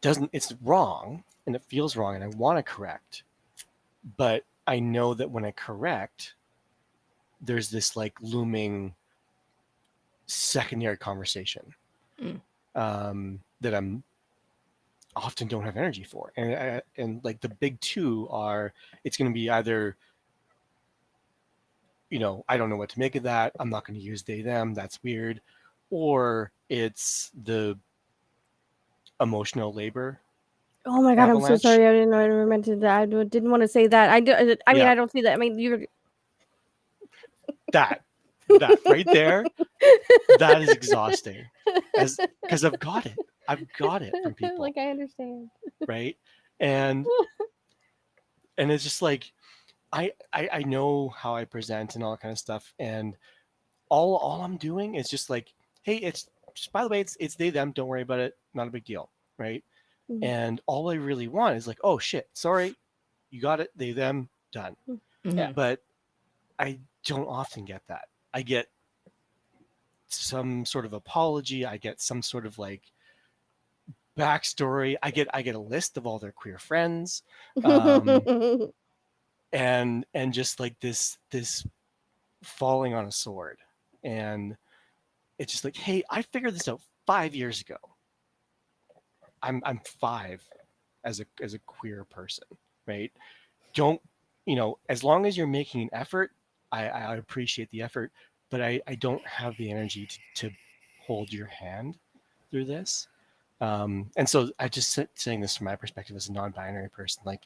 doesn't. It's wrong, and it feels wrong, and I want to correct, but I know that when I correct, there's this like looming secondary conversation mm, that I'm often don't have energy for, and like the big two are it's going to be either I don't know what to make of that. I'm not going to use they, them. That's weird. Or it's the emotional labor Oh my god, I'm so avalanche. sorry. I didn't know I never meant to that. Didn't want to say that. I mean, Yeah, I don't see that. I mean, you're that right there, that is exhausting. As because I've got it. I've got it from people, like I understand. right? And it's just like I know how I present and all that kind of stuff. And all I'm doing is just like, hey, it's just by the way, it's they, them, don't worry about it. Not a big deal, right? Mhm. And all I really want is like, oh shit, sorry, you got it, they, them, done. Yeah. mhm, But I don't often get that. I get some sort of apology. I get some sort of like backstory. I get a list of all their queer friends, um, and just like this falling on a sword. And it's just like, hey, I figured this out 5 years ago. I'm 5 as a queer person, right? Don't as long as you're making an effort, I appreciate the effort, but I don't have the energy to hold your hand through this. And so I just saying this from my perspective as a non-binary person, like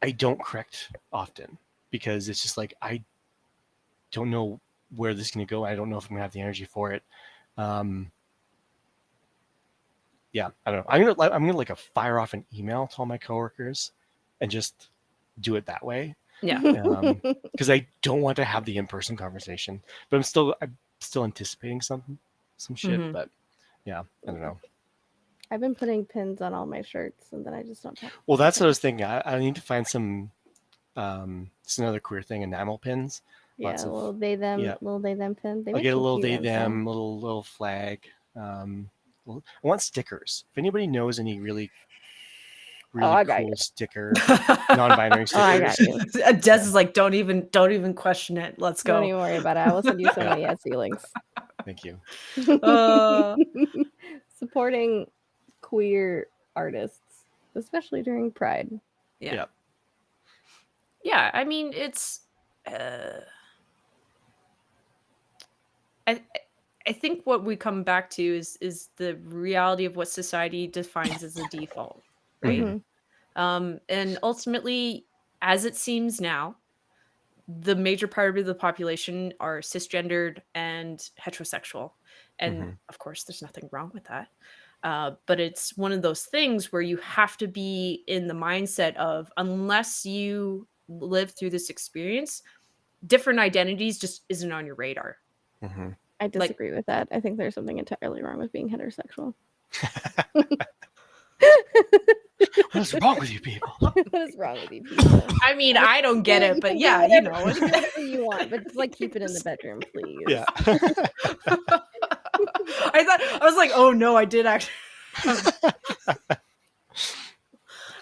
I don't correct often because it's just like I don't know where this is going to go. I don't know if I'm going to have the energy for it. Um, yeah, I don't know. I'm gonna like a fire off an email to all my coworkers and just do it that way yeah. because I don't want to have the in-person conversation. But I'm still anticipating some shit. Mhm. But yeah, I don't know. I've been putting pins on all my shirts, and then I just don't talk Well, about that's what I them. was thinking. I need to find some. It's another queer thing, enamel pins. Yeah, Lots of yeah. little they them pin. They I'll make get a so little cute they on sale. them little flag. Well, I want stickers. If anybody knows any Oh, really I got you. cool non-binary Oh, I got stickers. you. Des is like, don't even question it. Let's Don't go. even worry about it. I will send you so Yeah, many Etsy links. thank you. Uh, Supporting queer artists, especially during Pride. yeah. Yeah. Yeah, I mean, it's uh I I think what we come back to is the reality of what society defines as a default, right? Mhm. Hmm. And ultimately, as it seems now, the major part of the population are cisgendered and heterosexual. And Mhm. of course, there's nothing wrong with that. But it's one of those things where you have to be in the mindset of, unless you live through this experience, different identities just isn't on your radar. Mhm. I Like, disagree with that. I think there's something entirely wrong with being heterosexual. What is wrong with you people? What is wrong with you people? I mean, I don't get it, You but can yeah, do it's whatever you want, but just like keep it in the bedroom, please. Yeah. I was like, oh no, I did actually.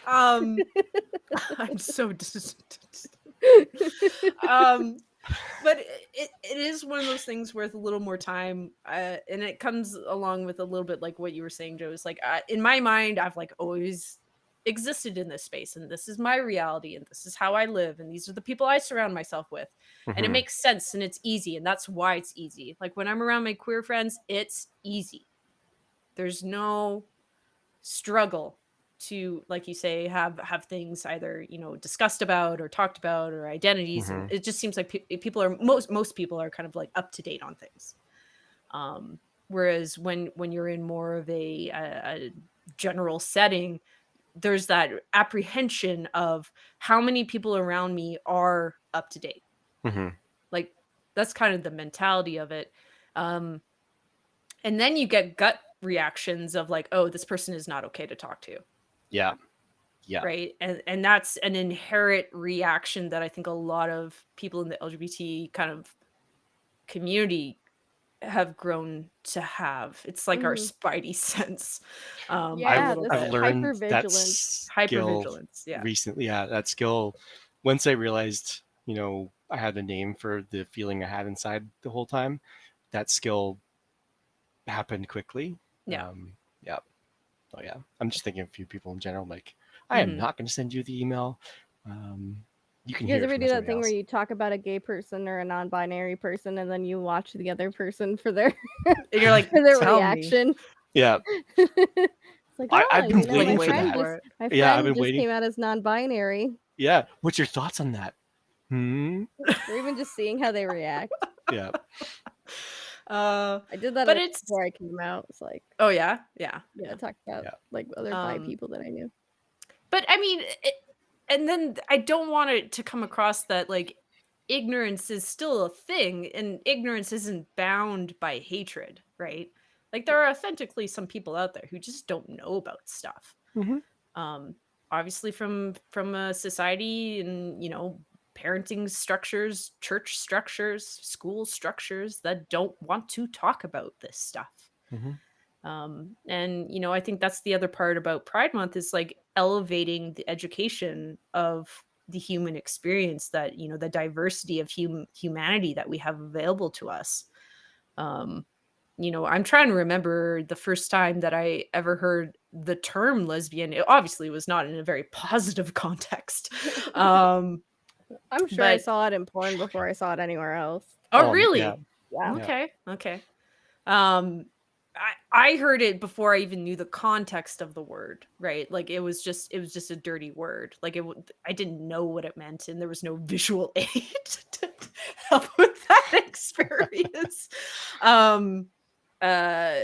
Um, I'm so but it is one of those things worth a little more time, and it comes along with a little bit like what you were saying, Joe. It's like, in my mind, I've like always existed in this space, and this is my reality, and this is how I live, and these are the people I surround myself with, and it Mhm. makes sense, and it's easy, and that's why it's easy. Like when I'm around my queer friends, it's easy. There's no struggle to, like you say, have things either discussed about or talked about, or identities, and Mhm. it just seems like people are, most people are kind of like up to date on things. Whereas when you're in more of a general setting, there's that apprehension of how many people around me are up to date. Mhm. Like that's kind of the mentality of it. um and then you get gut reactions of like, oh, this person is not okay to talk to. Yeah. Yeah. Right. And that's an inherent reaction that I think a lot of people in the LGBT kind of community have grown to have. It's like our Hmm. spidey sense, a Yeah, I've little this I've bit. learned that hypervigilance. skill Hypervigilance. Yeah. recently. Yeah, that skill. Once I realized, I had a name for the feeling I had inside the whole time. That skill happened quickly. Yeah. Yeah. Oh yeah. I'm just thinking of a few people in general. Like, I am Hmm. not going to send you the email. Um, you can You guys hear it ever from do that somebody thing where else. you talk about a gay person or a non-binary person and then you watch the other person for their And you're like, for their tell me. reaction? Yeah, It's like, I've been Just like waiting my for waiting friend that. just for it. my Yeah, I've friend been just waiting. came out as non-binary, Yeah, what's your thoughts on that? Hmm. or even just seeing how they react. Yeah. uh I did that a but lot it's before I came out. It's like, oh yeah, yeah, yeah, yeah. talk about Yeah. like other bi um people that I knew. But I mean, and then I don't want it to come across that like ignorance is still a thing, and ignorance isn't bound by hatred, right? Like there are authentically some people out there who just don't know about stuff. Hmm. Um, Obviously from a society and parenting structures, church structures, school structures that don't want to talk about this stuff. Hmm. And I think that's the other part about Pride Month is like elevating the education of the human experience, that the diversity of humanity that we have available to us. um I'm trying to remember the first time that I ever heard the term lesbian. It obviously was not in a very positive context. um I'm sure I but saw it in porn before I saw it anywhere else. oh, Yeah. really? Yeah. Yeah. Okay, okay. Um, I heard it before I even knew the context of the word, right? Like it was just a dirty word. Like I didn't know what it meant, and there was no visual aid to help with that experience. Um, uh,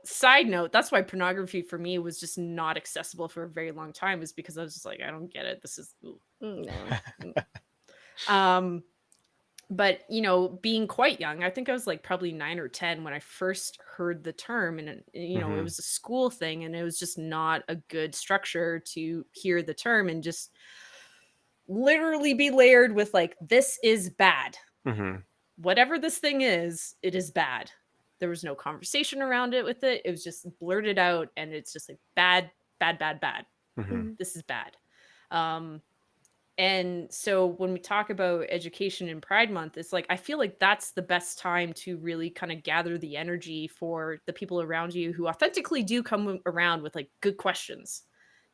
Side note, that's why pornography for me was just not accessible for a very long time, is because I was just like, I don't get it. This is ooh. No. um but being quite young, I think I was like probably 9 or 10 when I first heard the term, and it Hmm. was a school thing, and it was just not a good structure to hear the term and just literally be layered with like, this is bad. Hmm. Whatever this thing is, it is bad. There was no conversation around it with it. It was just blurted out, and it's just like bad, bad, bad, bad. Hmm. Mhm. This is bad. um and so when we talk about education in Pride Month, it's like I feel like that's the best time to really kind of gather the energy for the people around you who authentically do come around with like good questions,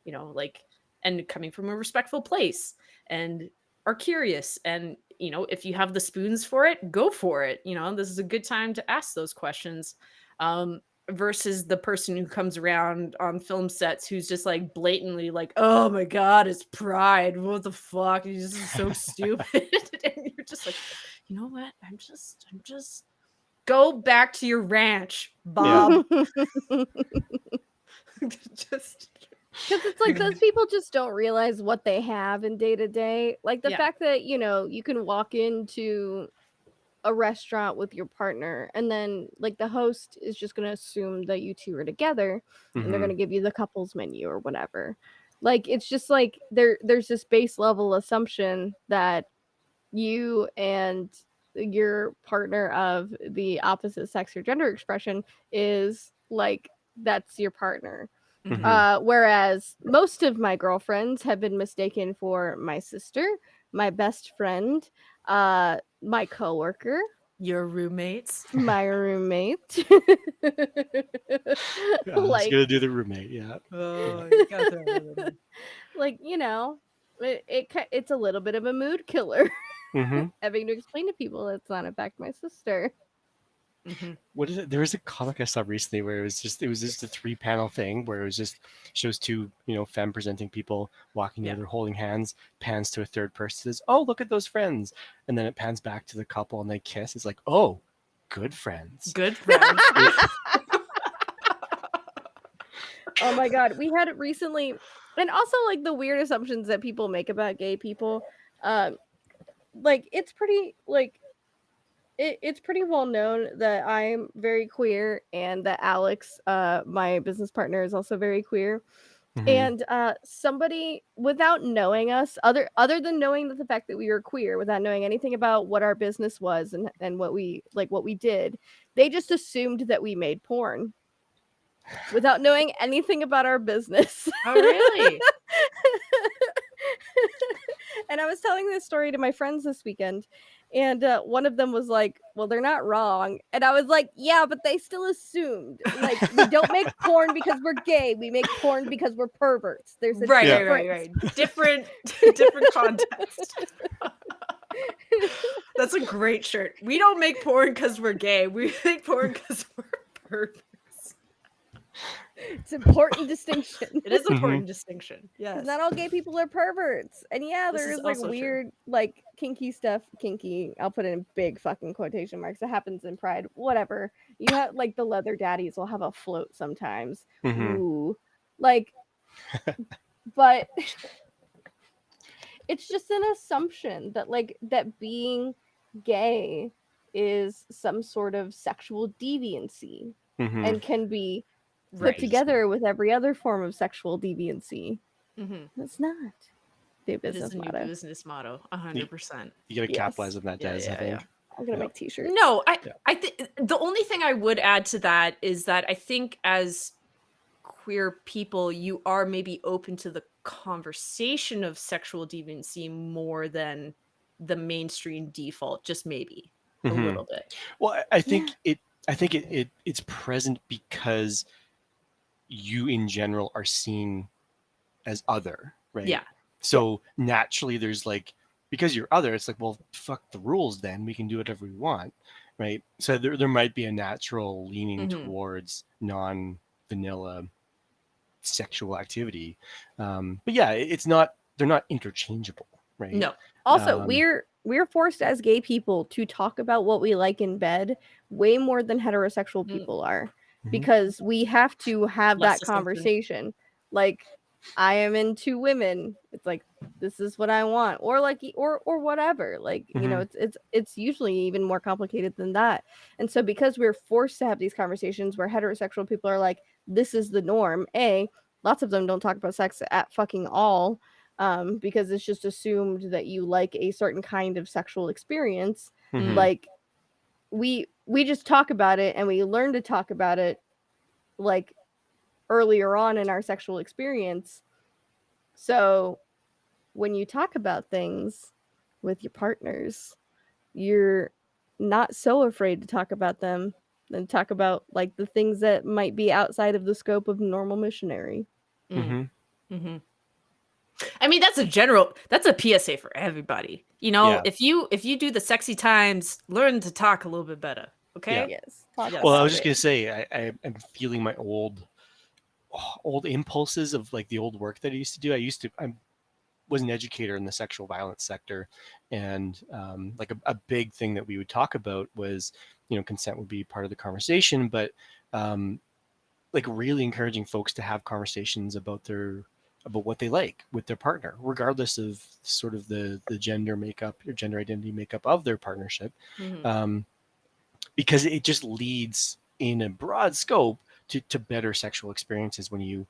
like, and coming from a respectful place, and are curious, and you know, if you have the spoons for it, go for it. You know, this is a good time to ask those questions. Versus the person who comes around on film sets who's just like blatantly like, oh my god, it's pride. What the fuck? This is so stupid. And you're just like, you know what? I'm just go back to your ranch, Bob. Just Because it's like those people just don't realize what they have in day to day. Like the Yeah. fact that, you know, you can walk into a restaurant with your partner and then like the host is just going to assume that you two are together and they're going to give you the couples menu or whatever. Like it's just like there's this base level assumption that you and your partner of the opposite sex or gender expression is like that's your partner. Whereas most of my girlfriends have been mistaken for my sister, my best friend, my coworker, your roommates, my roommate. Yeah, like, gonna do the roommate. Yeah. Oh, you gotta throw it in. Like, you know, it's a little bit of a mood killer. Having to explain to people it's not in fact my sister. What is it? There was a comic I saw recently where it was just a 3-panel thing where it was just shows two, you know, femme presenting people walking together holding hands, pans to a third person, says, oh, look at those friends, and then it pans back to the couple and they kiss. It's like, oh, good friends. Good friends. Oh my god, we had it recently, and also like the weird assumptions that people make about gay people. Like it's pretty like it's pretty well known that I'm very queer and that Alex, my business partner, is also very queer. And somebody, without knowing us, other than knowing the fact that we were queer, without knowing anything about what our business was and what we did, they just assumed that we made porn without knowing anything about our business. Oh, really? And I was telling this story to my friends this weekend, and one of them was like, well, they're not wrong. And I was like, yeah, but they still assumed. Like, we don't make porn because we're gay. We make porn because we're perverts. There's a right. Different context. That's a great shirt. We don't make porn because we're gay. We make porn because we're perverts. It's an important distinction. It is an important distinction. Yes. Not all gay people are perverts. And yeah, there's like weird, like kinky stuff. Kinky, I'll put it in big fucking quotation marks. It happens in Pride. Whatever. You have like the leather daddies will have a float sometimes. Ooh. Like, but it's just an assumption that like that being gay is some sort of sexual deviancy and can be put together with every other form of sexual deviancy. It's not. The business motto. New business motto, 100%. You gotta capitalize on that, Des. I think. I'm gonna make t-shirts. No, I think the only thing I would add to that is that I think as queer people, you are maybe open to the conversation of sexual deviancy more than the mainstream default. Just maybe a little bit. Well, I think it's present because you in general are seen as other, right? Yeah. So naturally there's like, because you're other, it's like, well, fuck the rules then. We can do whatever we want, right? So there might be a natural leaning towards non-vanilla sexual activity. But yeah, they're not interchangeable, right? No. Also, we're forced as gay people to talk about what we like in bed way more than heterosexual people are. Because we have to have that conversation. Like, I am into women. It's like, this is what I want, or like, or whatever. Like, you know, it's usually even more complicated than that. And so, because we're forced to have these conversations where heterosexual people are like, this is the norm. Lots of them don't talk about sex at fucking all, because it's just assumed that you like a certain kind of sexual experience. Like, we just talk about it and we learn to talk about it like earlier on in our sexual experience. So when you talk about things with your partners, you're not so afraid to talk about them and talk about like the things that might be outside of the scope of normal missionary. I mean, that's a PSA for everybody. You know, Yeah. if you do the sexy times, learn to talk a little bit better. Okay. Yes. Talk Yes. Well, I about was just it. gonna say I'm feeling my old impulses of like the old work that I used to do. I was an educator in the sexual violence sector, and like a big thing that we would talk about was, consent would be part of the conversation, but like really encouraging folks to have conversations about what they like with their partner, regardless of sort of the gender makeup or gender identity makeup of their partnership, Mhm. because it just leads in a broad scope to better sexual experiences when you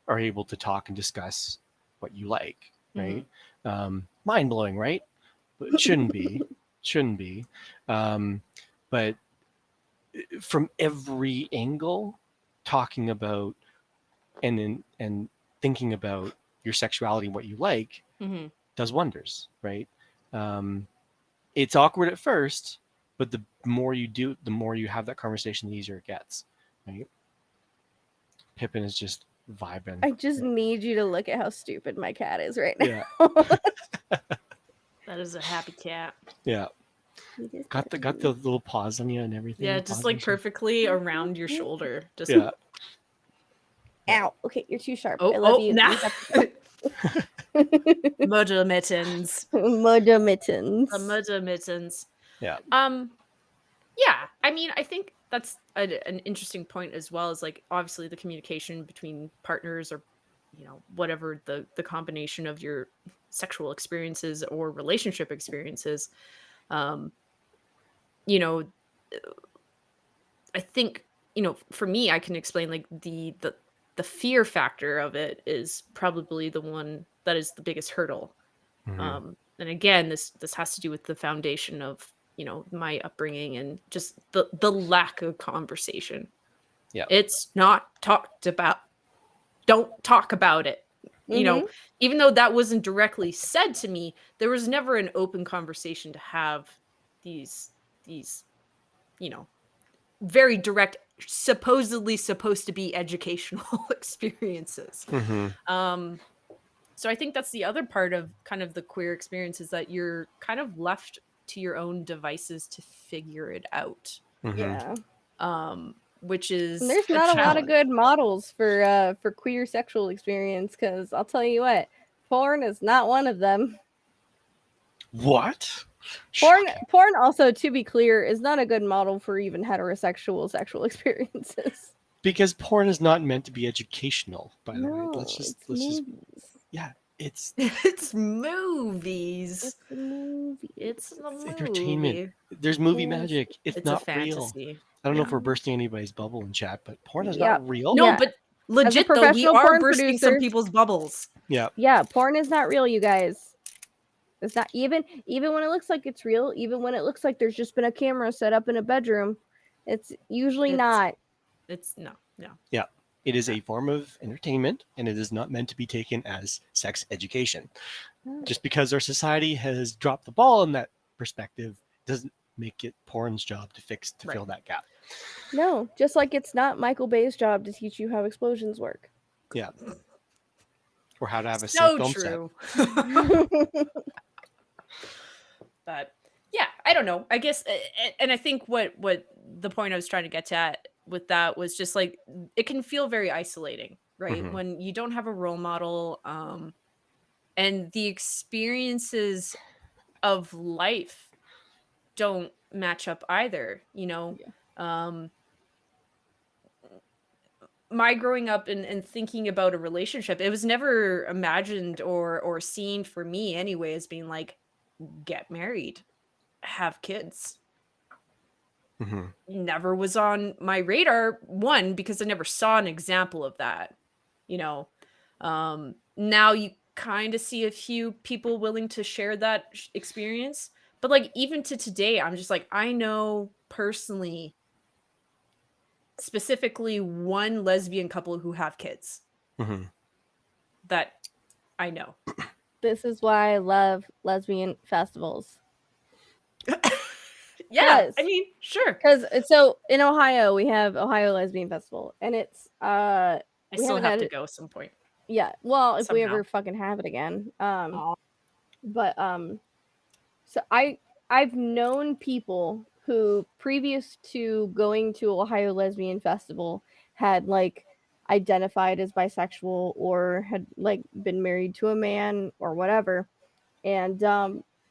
are able to talk and discuss what you like, right? Mind blowing, right? But it shouldn't be. But from every angle, talking about and thinking about your sexuality and what you like Mhm. does wonders, right? It's awkward at first, but the more you do, the more you have that conversation, the easier it gets, right? Pippin is just vibing. I just need you to look at how stupid my cat is right Yeah, now. That is a happy cat. yeah. He just Got the does. little paws on you and everything. Yeah, just like perfectly around your shoulder. Just Yeah. Ow. Okay, you're too sharp. I oh love oh you. now You have murder mittens. Murder mittens. The murder mittens. Yeah. Yeah, I mean, I think that's an interesting point as well, as like obviously the communication between partners, or whatever the combination of your sexual experiences or relationship experiences. um you know I think, for me, I can explain like the fear factor of it is probably the one that is the biggest hurdle. Mhm. And again, this has to do with the foundation of my upbringing and just the lack of conversation. Yeah. It's not talked about. Don't talk about it. you Mm-hmm. know Even though that wasn't directly said to me, there was never an open conversation to have these you know very direct, supposedly supposed to be educational experiences. Mhm. um so I think that's the other part of kind of the queer experience, is that you're kind of left to your own devices to figure it out. Mhm. Yeah. Which And is there's a not a lot of challenge. good models for queer sexual experience, because I'll tell you what, porn is not one of them. What? Porn Shocking. porn also, to be clear, is not a good model for even heterosexual sexual experiences. Because porn is not meant to be educational, by the way. No, Let's just it's movies. yeah, it's It's movies. It's a movie. It's a entertainment. movie. There's movie Yes. magic. It's It's a not real. fantasy. I don't know Yeah. if we're bursting anybody's bubble in chat, but porn is Yeah. not real. No, Yeah. but As a legit though, we professional are porn bursting some producer, people's bubbles. Yeah. yeah, porn is not real, you guys. It's not even when it looks like it's real, even when it looks like there's just been a camera set up in a bedroom, it's usually It's not. it's no. Yeah. It is a form of entertainment, and it is not meant to be taken as sex education. No. Just because our society has dropped the ball in that perspective doesn't make it porn's job to Right. fill that gap. No, just like it's not Michael Bay's job to teach you how explosions work. Yeah. Or how to have a safe So film true. Mm-hmm. But yeah, I don't know. I guess, and I think what the point I was trying to get at with that was just like, it can feel very isolating, right? Mhm. When you don't have a role model, and the experiences of life don't match up either. Yeah. My growing up and thinking about a relationship, it was never imagined or seen for me anyway as being like, get married, have kids. Mhm. Never was on my radar, one, because I never saw an example of that. Now you kind of see a few people willing to share that experience, but like even to today, I'm just like, I know personally, specifically one lesbian couple who have kids Mhm. that I know. This is why I love lesbian festivals. Yeah, Yes. I mean, sure. Because so in Ohio, we have Ohio Lesbian Festival, and it's I we still haven't have had to it. go at some point. Yeah. Well, if we Somehow. ever fucking have it again. Aw. But so I've known people who previous to going to Ohio Lesbian Festival had like identified as bisexual or had like been married to a man or whatever, and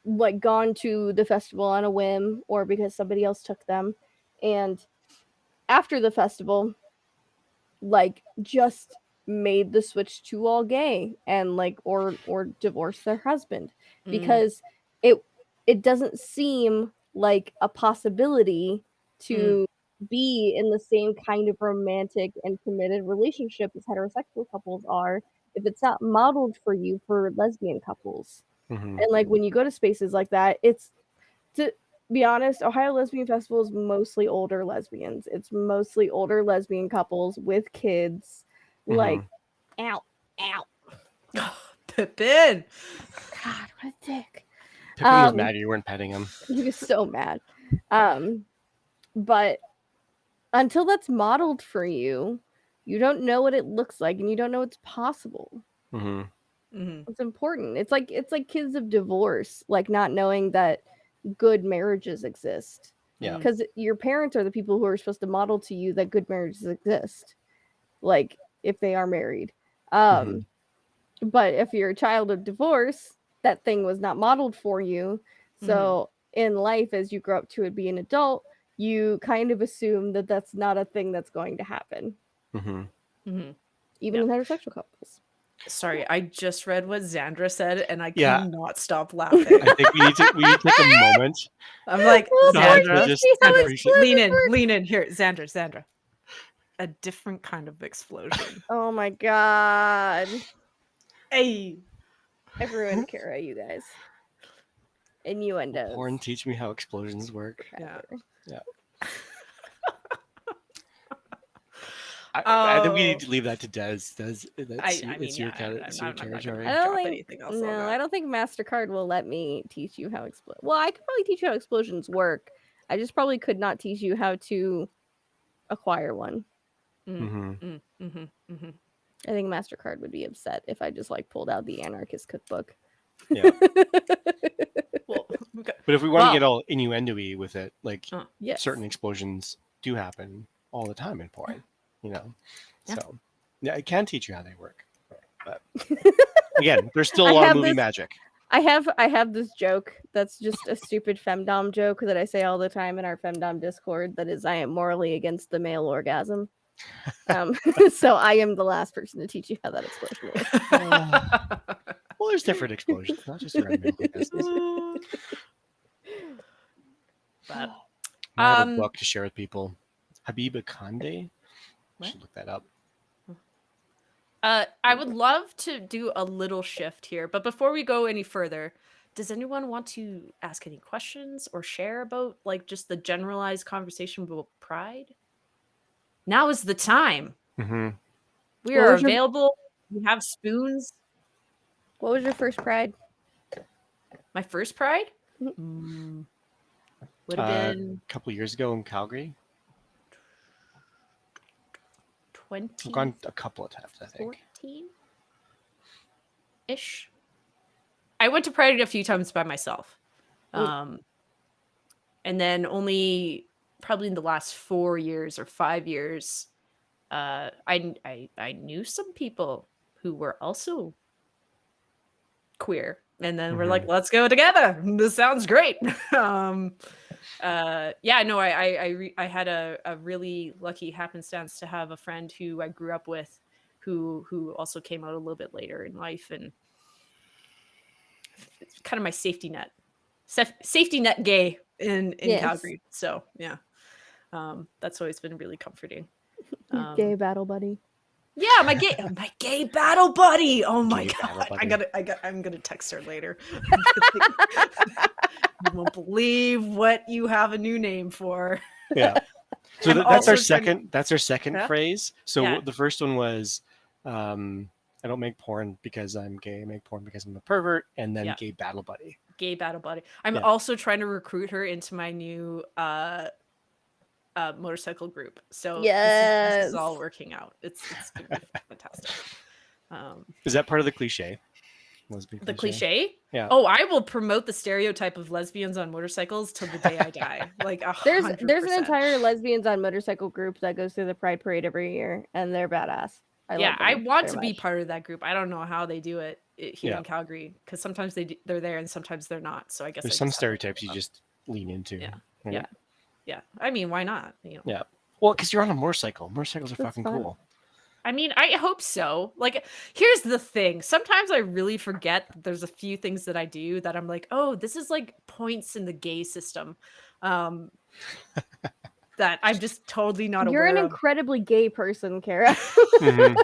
like gone to the festival on a whim or because somebody else took them, and after the festival like just made the switch to all gay and like or divorce their husband Mm. because it it doesn't seem like a possibility to be in the same kind of romantic and committed relationship as heterosexual couples are if it's not modeled for you for lesbian couples. Mhm. And like when you go to spaces like that, it's, to be honest, Ohio Lesbian Festival is mostly older lesbians. It's mostly older lesbian couples with kids. Like, ow, ow. Pippin. God, what a dick. Pippin was mad you weren't petting him. He was so mad. But until that's modeled for you, you don't know what it looks like and you don't know it's possible. Mm-hmm. Mm-hmm. It's important. It's like kids of divorce, like not knowing that good marriages exist. Yeah. Because your parents are the people who are supposed to model to you that good marriages exist, like if they are married. Mhm. But if you're a child of divorce, that thing was not modeled for you. So in life, as you grow up to be an adult, you kind of assume that that's not a thing that's going to happen, Mm-hmm. Mm-hmm. even in heterosexual couples. Sorry, I just read what Xandra said, and I Yeah. cannot stop laughing. I think we need to take a moment. I'm like, Well, Not to Xandra, just see how appreciate. lean in. Here, Xandra. A different kind of explosion. Oh my god. Hey. I've ruined Kara, you guys. Innuendos. Porn, teach me how explosions work. Yeah. Yeah. I think we need Oh. to leave that to Des. Des, it's your I'm not gonna territory. I don't drop think anything else on no, that. I don't think MasterCard will let me teach you how well, I could probably teach you how explosions work. I just probably could not teach you how to acquire one. Mm-hmm. I think MasterCard would be upset if I just like pulled out the anarchist cookbook. Yeah. Well, okay. But if we want to get all innuendo-y with it, like yes. certain explosions do happen all the time in porn, you know. Yeah. So yeah, I can teach you how they work. But again, there's still a lot of movie magic. I have this joke that's just a stupid femdom joke that I say all the time in our femdom Discord. That is, I am morally against the male orgasm. So I am the last person to teach you how that explosion works. Well, there's different explosions, not just around male orgasms. But I have a book to share with people. Habiba Kande. I should look that up. I would love to do a little shift here, but before we go any further, does anyone want to ask any questions or share about like just the generalized conversation about pride? Now is the time. Mm-hmm. We are available. We have spoons. What was your first pride? My first pride? Mm-hmm. Would have been a couple years ago in Calgary. 20. I've gone a couple of times, I think. 14-ish. I went to Pride a few times by myself. And then only probably in the last 4 years or 5 years, I knew some people who were also queer. And then we're like, let's go together. This sounds great. I had a really lucky happenstance to have a friend who I grew up with who also came out a little bit later in life, and it's kind of my safety net gay in Calgary. So yeah, that's always been really comforting. Your gay battle buddy. Yeah, my gay battle buddy. Oh my god, I'm gonna text her later. You won't believe what you have a new name for. Yeah. So that's our second. That's our second phrase. So the first one was, I don't make porn because I'm gay. I make porn because I'm a pervert. And then gay battle buddy. Gay battle buddy. I'm also trying to recruit her into my new motorcycle group. So this is all working out. It's gonna be fantastic. Is that part of the cliche? Lesbian The cliche? Yeah. Oh, I will promote the stereotype of lesbians on motorcycles till the day I die. Like 100%. There's an entire lesbians on motorcycle group that goes through the Pride Parade every year, and they're badass. Yeah, I love them want very to be much. part of that group. I don't know how they do it here Yeah. in Calgary, because sometimes they're there and sometimes they're not. So I guess There's I some just have to stereotypes you follow. just lean into. Yeah. right? Yeah. Yeah. I mean, why not? You know. Yeah. Well, because you're on a motorcycle. Motorcycles are That's fucking fun. cool. I mean, I hope so. Like, here's the thing. Sometimes I really forget that there's a few things that I do that I'm like, oh, this is like points in the gay system. That I'm just totally not You're aware an of. incredibly gay person, Kara. Mhm.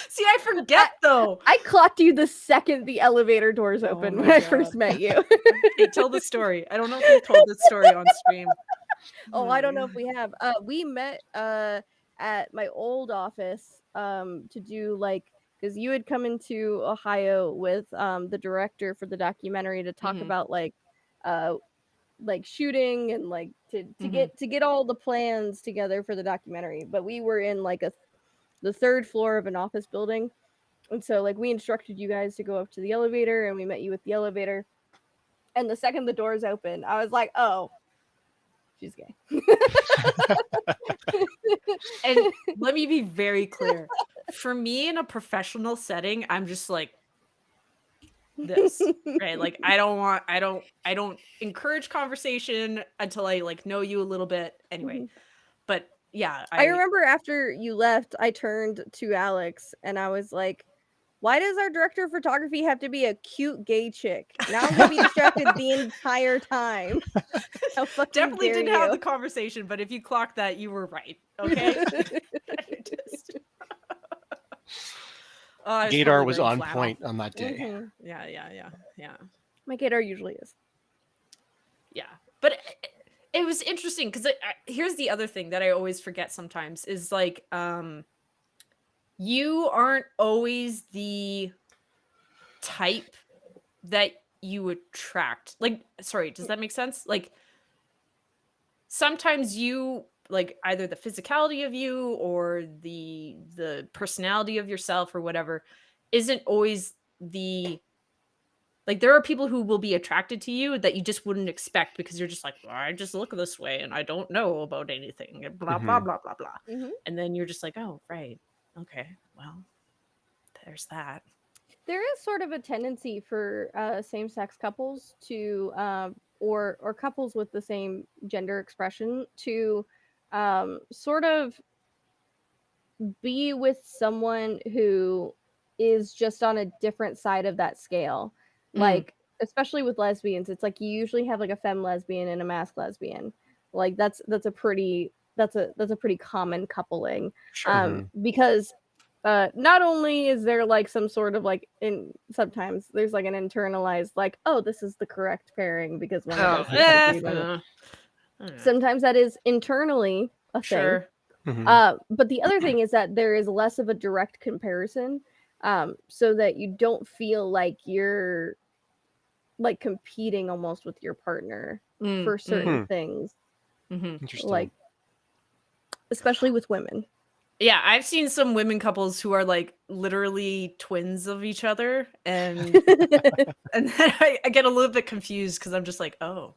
See, I forget though. I clocked you the second the elevator doors Oh opened my when I God. first met you. Hey, tell the story. I don't know if you've told this story on stream. Oh, I don't know if we have. We met at my old office to do like, because you had come into Ohio with the director for the documentary to talk Mhm. about like shooting and like to Mhm. get all the plans together for the documentary. But we were in like the third floor of an office building, and so like we instructed you guys to go up to the elevator, and we met you at the elevator. And the second the doors open, I was like, oh, she's gay. And let me be very clear. For me, in a professional setting, I'm just like this, right? Like I don't encourage conversation until I like know you a little bit anyway. Mhm. But yeah, I remember after you left, I turned to Alex and I was like, why does our director of photography have to be a cute gay chick? Now I'm gonna be distracted the entire time. How fucking definitely dare didn't have the you? conversation, but if you clocked that, you were right. Okay. I was Gaydar probably was wearing on flannel. point on that day. Mhm. Yeah. My gaydar usually is. Yeah, but it was interesting because here's the other thing that I always forget sometimes is like you aren't always the type that you attract. Like, sorry, does that make sense? Like sometimes you like either the physicality of you or the personality of yourself or whatever isn't always the like there are people who will be attracted to you that you just wouldn't expect because you're just like, well, I just look this way and I don't know about anything and blah blah Mhm. blah blah blah. Mhm. And then you're just like, oh right, okay, well, there's that. There is sort of a tendency for same-sex couples to or couples with the same gender expression to sort of be with someone who is just on a different side of that scale. Like especially with lesbians, it's like you usually have like a femme lesbian and a masc lesbian. Like that's a pretty common coupling. Mhm. Because not only is there like some sort of like sometimes there's like an internalized like, oh, this is the correct pairing because one of us is like the other. Sometimes that is internally a thing. Sure. Mhm. But the other thing is that there is less of a direct comparison, so that you don't feel like you're like competing almost with your partner for certain Hmm. things, Interesting. like especially with women. Yeah, I've seen some women couples who are like literally twins of each other, and and then I get a little bit confused because I'm just like, oh,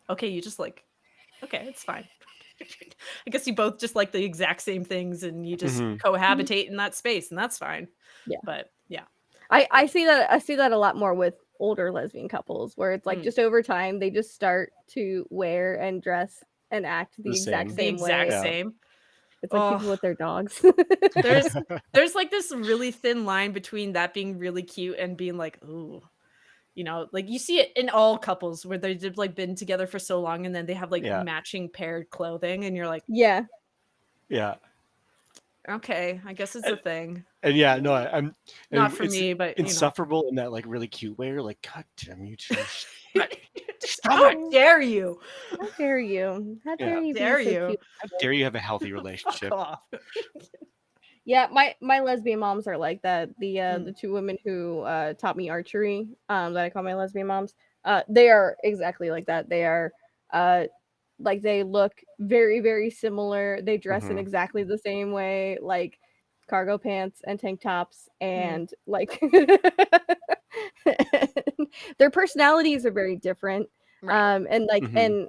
okay, you just like, okay, it's fine. I guess you both just like the exact same things, and you just Mhm. cohabitate in that space, and that's fine. Yeah. But yeah, I see that a lot more with older lesbian couples where it's like Mm. just over time they just start to wear and dress and act the exact same. the same exact way. Yeah. same. It's like Oh, people with their dogs. there's like this really thin line between that being really cute and being like, ooh, you know, like you see it in all couples where they've like been together for so long and then they have like Yeah. matching paired clothing, and you're like, Yeah. Yeah. okay, I guess it's a thing. And yeah, no, I'm Not and for it's me, but you know. insufferable in that like really cute way. You're like, God damn you two. Stop How it. dare you? How dare you? How Yeah. dare you Dare be so you? cute? How dare you have a healthy Fuck relationship? off. Yeah, my lesbian moms are like that. The Mm. the two women who taught me archery, that I call my lesbian moms, they are exactly like that. They are like they look very, very similar. They dress in Mhm. exactly the same way, like cargo pants and tank tops, and like their personalities are very different. Right. And like, Mhm. and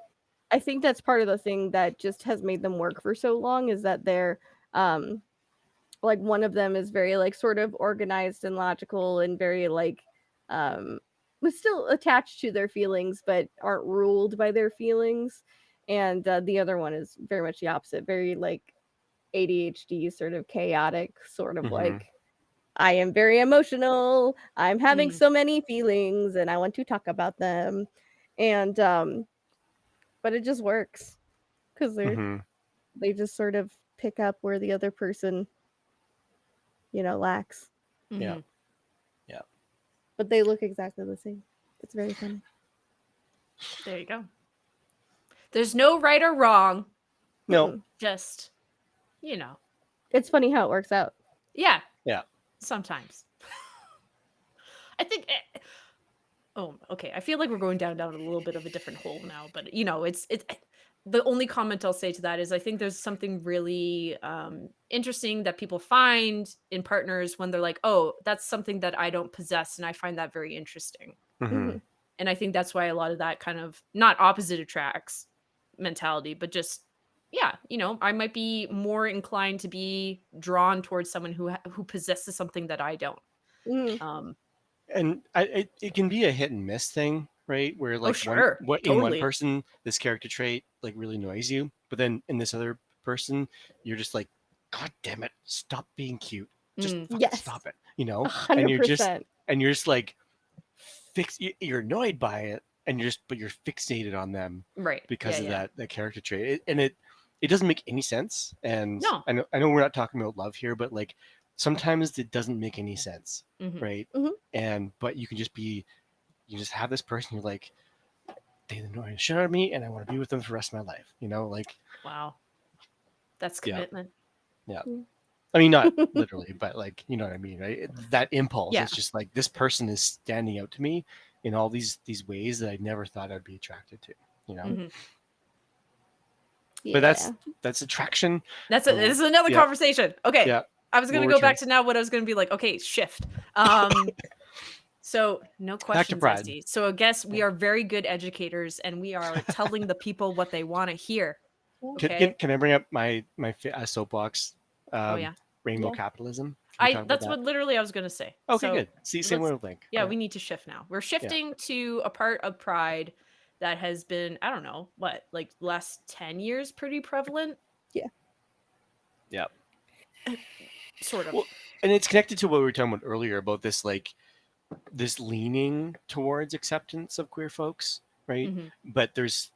I think that's part of the thing that just has made them work for so long is that they're like one of them is very like sort of organized and logical and very like but still attached to their feelings but aren't ruled by their feelings, and the other one is very much the opposite, very like ADHD, sort of chaotic, sort of Mhm. like I am very emotional, I'm having Mm. so many feelings and I want to talk about them, and but it just works because Mhm. they just sort of pick up where the other person, lacks, Yeah. Hmm. Yeah. but they look exactly the same. It's very funny. There you go. There's no right or wrong. No. Mm-mm. Just, you know, It's funny how it works out. yeah, Yeah. sometimes. I think. Oh, okay. I feel like we're going down a little bit of a different hole now, but it's the only comment I'll say to that is I think there's something really interesting that people find in partners when they're like, oh, that's something that I don't possess, and I find that very interesting. Mhm. Hmm. And I think that's why a lot of that kind of not opposite attracts mentality, but just yeah, I might be more inclined to be drawn towards someone who possesses something that I don't. Hmm. Um, And it can be a hit and miss thing, right? Where oh like sure, what in one totally. person this character trait like really annoys you, but then in this other person you're just like, God damn it, stop being cute, just Mm, fucking Yes, stop it, a and hundred percent. you're just like you're annoyed by it, and you're fixated on them right. because Yeah, of yeah. that character trait, it doesn't make any sense. And No. I know we're not talking about love here, but like sometimes it doesn't make any sense, Mhm. right? Hmm. And but you just have this person, you're like, they annoy the shit out of me and I want to be with them for the rest of my life, like, Wow. That's yeah. commitment. Yeah. Yeah. I mean, not literally, but like, you know what I mean, right? That impulse, Yeah. it's just like this person is standing out to me in all these ways that I never thought I'd be attracted to. Mhm. But Yeah. that's attraction. This is another Yeah. conversation. Okay. Yeah. I was We'll gonna go return back to now what I was gonna be like, okay, shift. So no back to questions, I pride. see. So I guess we Yeah. are very good educators and we are telling the people what they want to hear. Can, Okay. can, can I bring up my soapbox? Oh Um, yeah. Rainbow Yeah. capitalism. Can we talk about That's that? what literally I was gonna say. Okay, So good. See, same let's wavelength. yeah, Yeah. we need to shift now. We're Yeah. shifting to a part of pride that has been, I don't know, what, like last 10 years pretty prevalent, Yeah. Yeah. sort of. Well, and it's connected to what we were talking about earlier about this like this leaning towards acceptance of queer folks, right? Mhm. But there's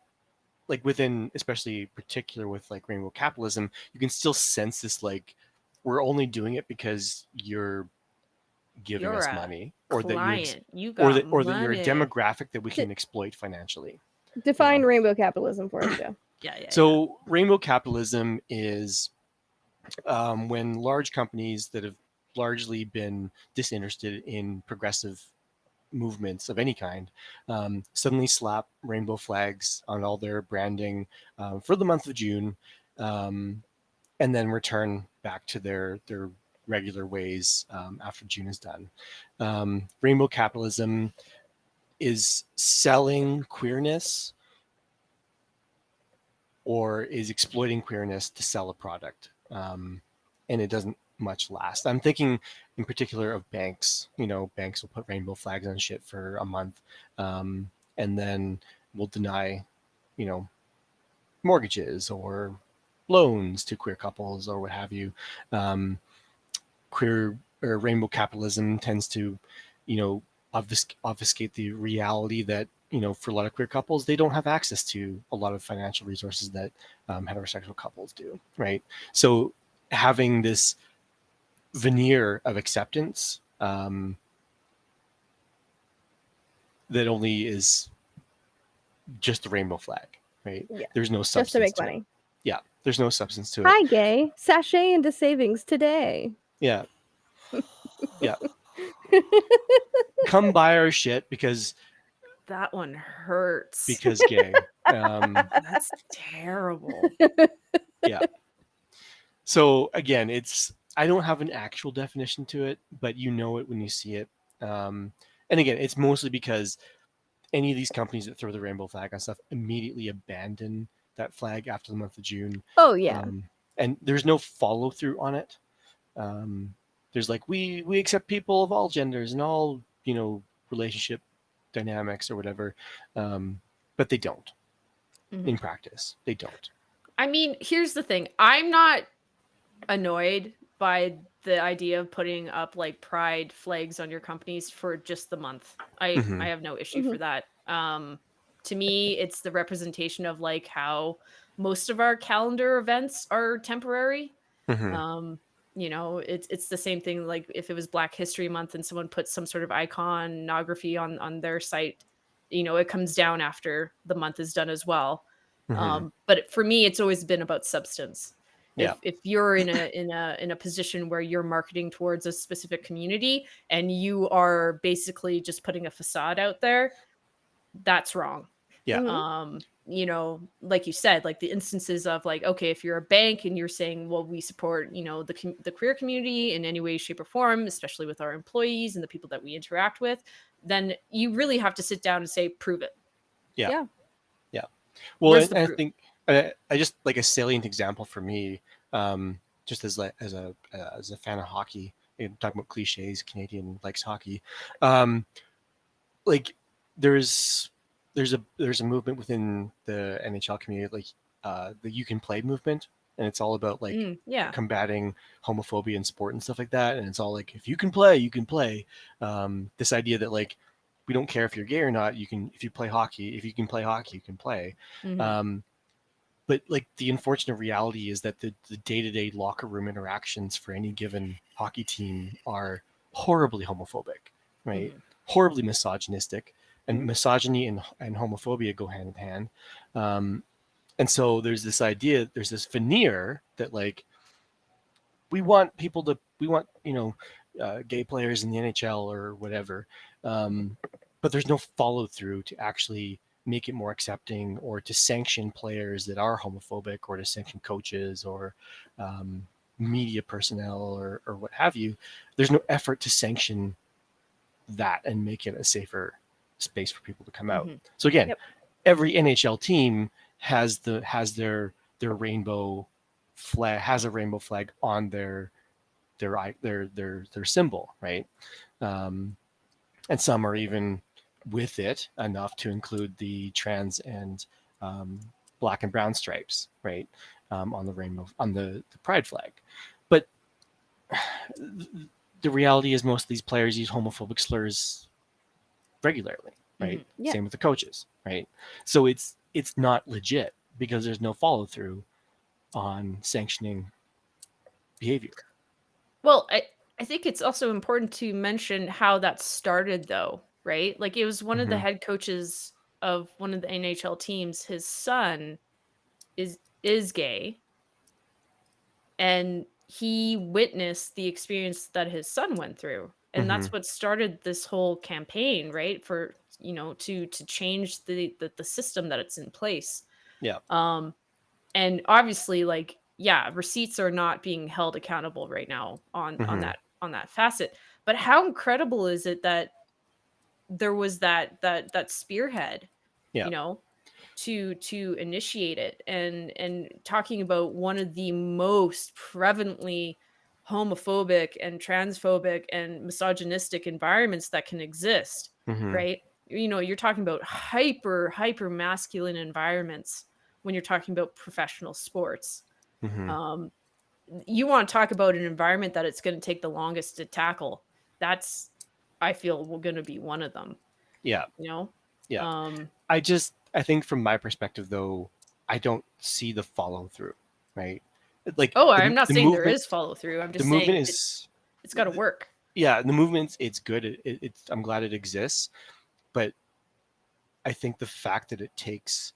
like within, especially particular with like rainbow capitalism, you can still sense this like we're only doing it because you're giving You're us a money, client. You got or that you're a money. demographic that we D- can exploit financially. Define rainbow capitalism for us, Joe. Yeah, yeah, yeah. So rainbow capitalism is when large companies that have largely been disinterested in progressive movements of any kind suddenly slap rainbow flags on all their branding for the month of June, um, and then return back to their regular ways after June is done. Rainbow capitalism is selling queerness or is exploiting queerness to sell a product. And it doesn't much last. I'm thinking in particular of banks. Banks will put rainbow flags on shit for a month, and then will deny, you know, mortgages or loans to queer couples or what have you. Um, Queer or rainbow capitalism tends to, obfuscate the reality that for a lot of queer couples they don't have access to a lot of financial resources that heterosexual couples do, right? So having this veneer of acceptance that only is just the rainbow flag, right? Yeah. There's no Just to substance make to it. money. Yeah, there's no substance to it. Hi, gay. Sashay into savings today. Yeah, yeah. Come buy our shit because That one hurts. because gay. That's terrible. Yeah. So again, I don't have an actual definition to it, but you know it when you see it. And again, it's mostly because any of these companies that throw the rainbow flag on stuff immediately abandon that flag after the month of June. Oh yeah. And there's no follow through on it. There's like we accept people of all genders and all relationship dynamics or whatever, but they don't in practice. They don't. I mean, here's the thing. I'm not annoyed by the idea of putting up like pride flags on your companies for just the month. I have no issue for that. To me, it's the representation of like how most of our calendar events are temporary. It's the same thing like if it was Black History Month and someone puts some sort of iconography on their site, it comes down after the month is done as well. But for me, it's always been about substance. Yeah. If you're in a position where you're marketing towards a specific community and you are basically just putting a facade out there, that's wrong. Yeah. Like you said, like the instances of like, okay, if you're a bank and you're saying, well, we support, the queer community in any way, shape, or form, especially with our employees and the people that we interact with, then you really have to sit down and say, prove it. Yeah. Yeah. Yeah. Well, Where's and the I proof? think I just like a salient example for me, just as a fan of hockey, and talking about cliches, Canadian likes hockey. Like there's there's a movement within the NHL community, like the You Can Play movement, and it's all about like Yeah. combating homophobia in sport and stuff like that. And it's all like, if you can play, you can play. This idea that like we don't care if you're gay or not, you can, if you play hockey, if you can play hockey, you can play. But like the unfortunate reality is that the day-to-day locker room interactions for any given hockey team are horribly homophobic, right? Horribly misogynistic, and misogyny and homophobia go hand in hand. And so there's this idea, there's this veneer that like we want gay players in the NHL or whatever, but there's no follow through to actually make it more accepting or to sanction players that are homophobic or to sanction coaches or media personnel or what have you. There's no effort to sanction that and make it a safer space for people to come out. So again, every NHL team has their rainbow flag, has a rainbow flag on their symbol, right? And some are even with it enough to include the trans and black and brown stripes, right, on the rainbow, on the pride flag. But the reality is most of these players use homophobic slurs regularly, right? Yeah. Same with the coaches, right? So it's not legit because there's no follow through on sanctioning behavior. Well, I think it's also important to mention how that started though, right? Like it was one of the head coaches of one of the NHL teams, his son is gay, and he witnessed the experience that his son went through. And that's what started this whole campaign, right? For to change the system that it's in place. Yeah. And obviously, like, yeah, receipts are not being held accountable right now on that facet. But how incredible is it that there was that spearhead, Yeah. you know, to initiate it, and talking about one of the most prevalently homophobic and transphobic and misogynistic environments that can exist, right? You're talking about hyper masculine environments when you're talking about professional sports. um you want to talk about an environment that it's going to take the longest to tackle. That's, I feel, going to be one of them. Yeah. you know Yeah. um I think from my perspective though, I don't see the follow through, right? Like Oh, I'm not the saying there movement is follow through. I'm the just movement saying is it's got to work. yeah, the movement, it's good. It's I'm glad it exists, but I think the fact that it takes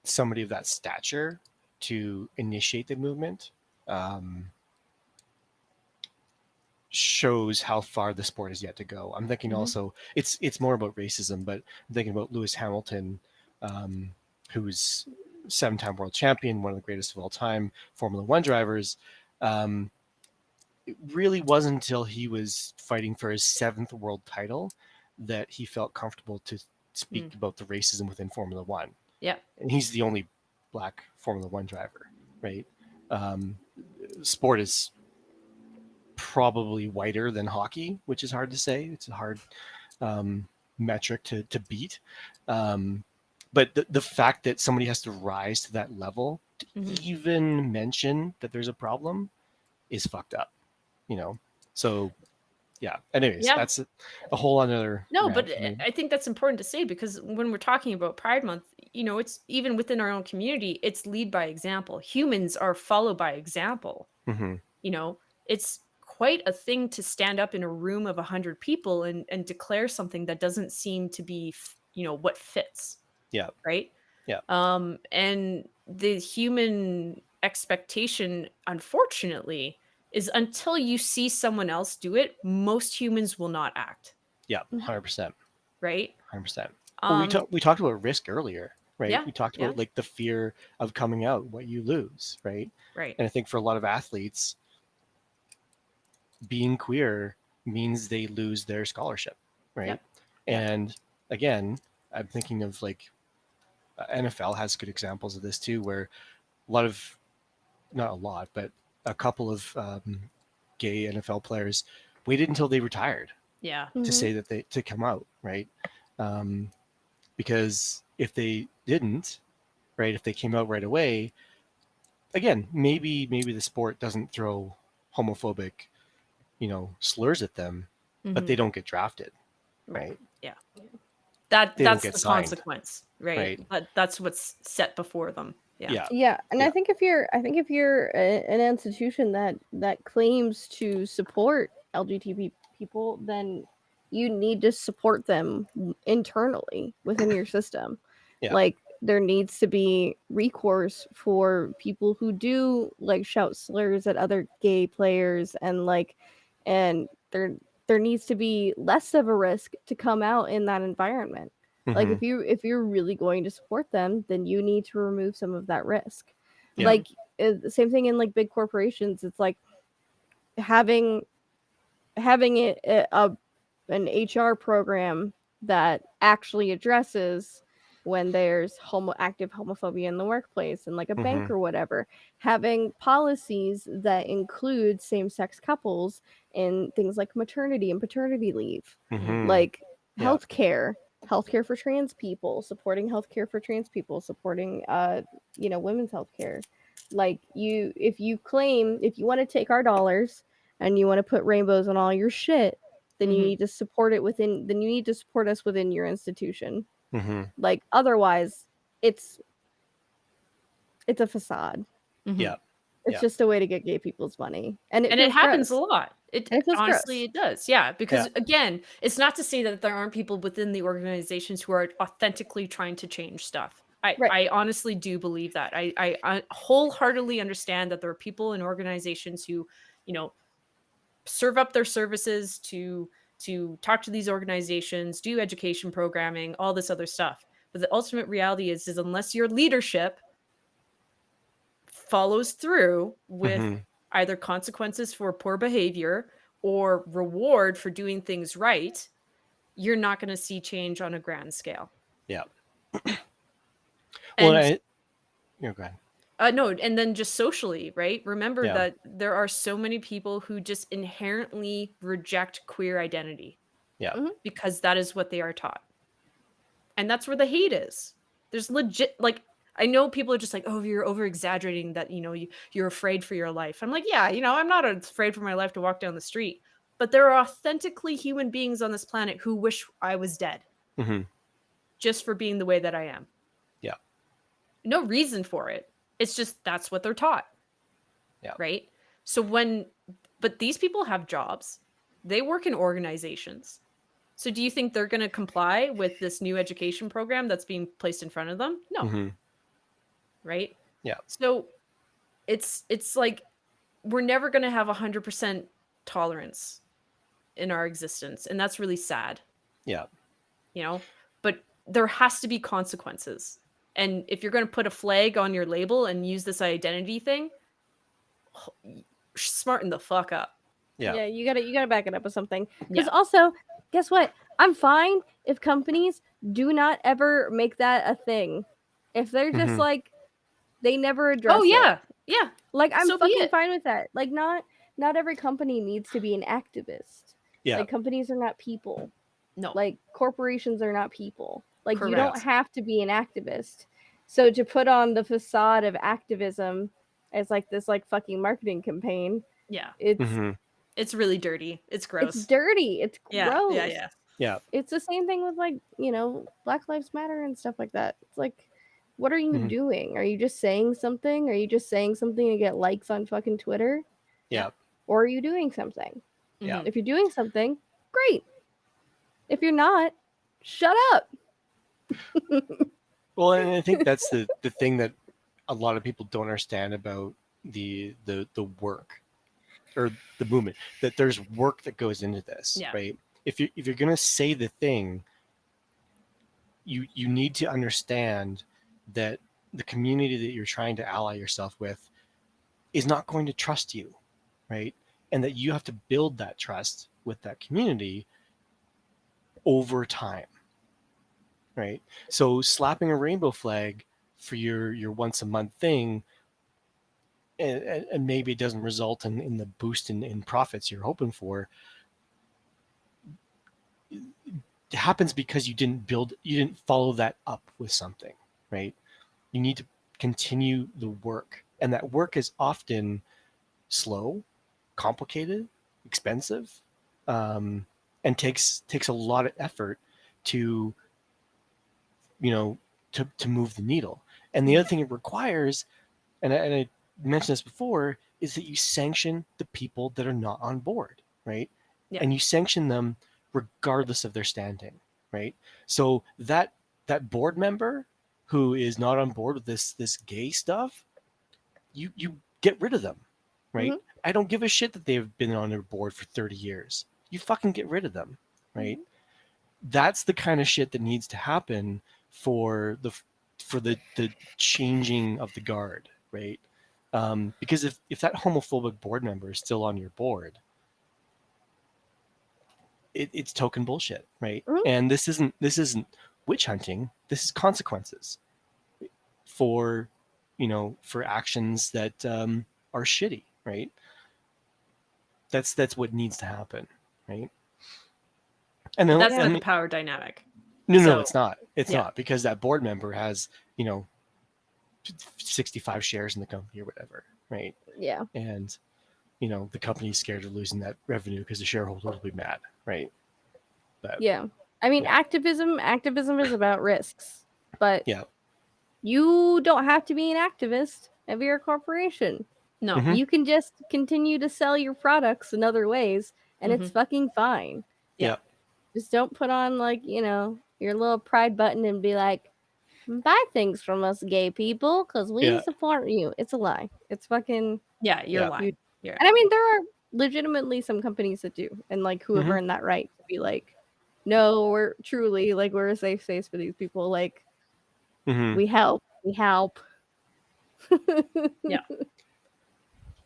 somebody of that stature to initiate the movement shows how far the sport is yet to go. I'm thinking Mhm. also it's more about racism, but I'm thinking about Lewis Hamilton, um, who's 7-time world champion, one of the greatest of all time, Formula One drivers. Um, it really wasn't until he was fighting for his 7th world title that he felt comfortable to speak Mm. about the racism within Formula One. Yeah. And he's the only black Formula One driver, right? Um, Sport is probably whiter than hockey, which is hard to say. It's a hard metric to beat. Um, but the fact that somebody has to rise to that level to Mhm. even mention that there's a problem is fucked up, you know? So, yeah. Anyways, Yeah. that's a whole other No, but rant for me. I think that's important to say because when we're talking about Pride Month, it's even within our own community, it's lead by example. Humans are follow by example. Hmm. You know, it's quite a thing to stand up in a room of 100 people and declare something that doesn't seem to be, what fits, Yeah. right? Yeah. And the human expectation, unfortunately, is until you see someone else do it, most humans will not act, Yeah. Mhm. 100%. right? 100%. Well, Um, we talked about risk earlier, right? yeah, We talked yeah, about like the fear of coming out, what you lose, right? right. And I think for a lot of athletes, being queer means they lose their scholarship, right? Yep, yep. And again, I'm thinking of like NFL has good examples of this too, where a lot of, not a lot, but a couple of gay NFL players waited until they retired Yeah. to Mhm. say that they to come out, right? Um, because if they didn't, right, if they came out right away, again, maybe the sport doesn't throw homophobic, slurs at them, but Mhm. they don't get drafted, Right. right? Yeah. That They don't that's get the signed, consequence, right? right? That's what's set before them. Yeah. Yeah, Yeah, and yeah. I think if you're an institution that claims to support LGBT people, then you need to support them internally within your system. Yeah. Like there needs to be recourse for people who do like shout slurs at other gay players, and there needs to be less of a risk to come out in that environment. Like Hmm. if you're really going to support them, then you need to remove some of that risk. Yeah. Mhm. Like the same thing in like big corporations. It's like having it an HR program that actually addresses when there's active homophobia in the workplace and like a bank Hmm. or whatever, having policies that include same-sex couples in things like maternity and paternity leave, Mhm. Hmm. like Yeah. healthcare for trans people, supporting healthcare for trans people, supporting women's healthcare. Like if you want to take our dollars and you want to put rainbows on all your shit, then you Mhm. need to support it within then you need to support us within your institution. Hmm. Like otherwise it's it's a facade. Mhm. Yeah. It's Yeah. just a way to get gay people's money. And it And it feels happens a gross. lot. It And it feels honestly gross. it does. Yeah, because Yeah. again, it's not to say that there aren't people within the organizations who are authentically trying to change stuff. I Right. I honestly do believe that. I wholeheartedly understand that there are people in organizations who, you know, serve up their services to talk to these organizations, do education programming, all this other stuff. But the ultimate reality is unless your leadership follows through with Hmm. either consequences for poor behavior or reward for doing things right, you're not going to see change on a grand scale. Yeah. Well, And go ahead. no, and then just socially, right? Remember Yeah. that there are so many people who just inherently reject queer identity Yeah. Mhm. because that is what they are taught. And that's where the hate is. There's legit like I know people are just like, "Oh, you're over exaggerating that, you're afraid for your life." I'm like, "Yeah, I'm not afraid for my life to walk down the street." But there are authentically human beings on this planet who wish I was dead Hmm. just for being the way that I am. Yeah. No reason for it. It's just that's what they're taught, Yeah. right? So but these people have jobs. They work in organizations. So do you think they're going to comply with this new education program that's being placed in front of them? No, Hmm. right? Yeah. So it's like we're never going to have 100% tolerance in our existence, and that's really sad. Yeah. You know, but there has to be consequences. And if you're going to put a flag on your label and use this identity thing, smarten the fuck up. Yeah. Yeah, you gotta back it up with something. Because Yeah. also, guess what? I'm fine if companies do not ever make that a thing. If they're just Mhm. like they never address Oh it. yeah, yeah. Like I'm So be fucking it. fine with that. Like not every company needs to be an activist. Yeah. Like companies are not people. No. Like corporations are not people. Like you Correct. don't have to be an activist. So to put on the facade of activism as like this like fucking marketing campaign, Yeah. Mhm. It's really dirty. It's gross. it's dirty. It's Yeah. gross. Yeah. Yeah. Yeah. It's the same thing with like, you know, Black Lives Matter and stuff like that. It's like, what are you Mhm. doing? Are you just saying something? Are you just saying something to get likes on fucking Twitter? Yeah. Or are you doing something? Yeah. Mhm. If you're doing something, great. If you're not, shut up. Well, and I think that's the thing that a lot of people don't understand about the work or the movement, that there's work that goes into this, Yeah. right? If you're going to say the thing, you need to understand that the community that you're trying to ally yourself with is not going to trust you, right? And that you have to build that trust with that community over time, right? So slapping a rainbow flag for your once a month thing, and maybe it doesn't result in the boost in profits you're hoping for, it happens because you didn't follow that up with something, right? You need to continue the work, and that work is often slow, complicated, expensive, and takes a lot of effort to to move the needle. And the other thing it requires, and I mentioned this before, is that you sanction the people that are not on board, right? Yeah. And you sanction them regardless of their standing, right? So that board member who is not on board with this gay stuff, you get rid of them, right? Mhm. I don't give a shit that they've been on their board for 30 years. You fucking get rid of them, right? That's the kind of shit that needs to happen for the changing of the guard, right? Because if that homophobic board member is still on your board, it's token bullshit, right? Mhm. And this isn't witch hunting. This is consequences for for actions that are shitty, right? That's what needs to happen, right? And But then, that's I not the mean, power dynamic. no, So it's not. It's yeah. not, because that board member has 65 shares in the company or whatever, right? Yeah. And the company's scared of losing that revenue because the shareholders will be mad, right? But Yeah. I mean, yeah. activism is about risks, but Yeah. you don't have to be an activist if you're a corporation. No. Mhm. You can just continue to sell your products in other ways, and it's Mhm. fucking fine. Yeah. Yeah. Just don't put on like, your little pride button and be like, buy things from us gay people because we Yeah. support you. It's a lie. It's fucking Yeah. You're Yeah. lying. You're and I mean there are legitimately some companies that do, and like who have Mhm. earned that right to be like, no, we're truly like we're a safe space for these people. Like Mhm. we help. We help. Yeah.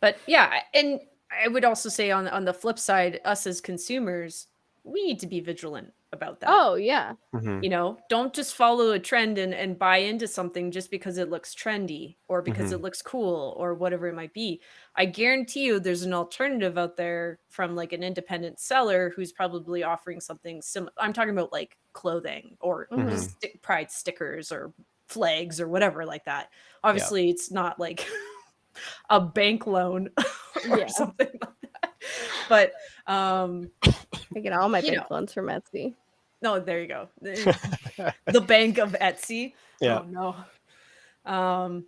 But yeah, and I would also say on the flip side, us as consumers, we need to be vigilant about that. Oh yeah. Mhm. Don't just follow a trend and buy into something just because it looks trendy or because it Mhm. looks cool or whatever it might be. I guarantee you there's an alternative out there from like an independent seller who's probably offering something similar. I'm talking about like clothing or Mhm. Mhm. pride stickers or flags or whatever like that. Yeah. Obviously, it's not like a bank loan or Yeah. something like that. But I get all my you bank know, loans from Etsy. no, there you go. The bank of Etsy. Yeah. Oh no.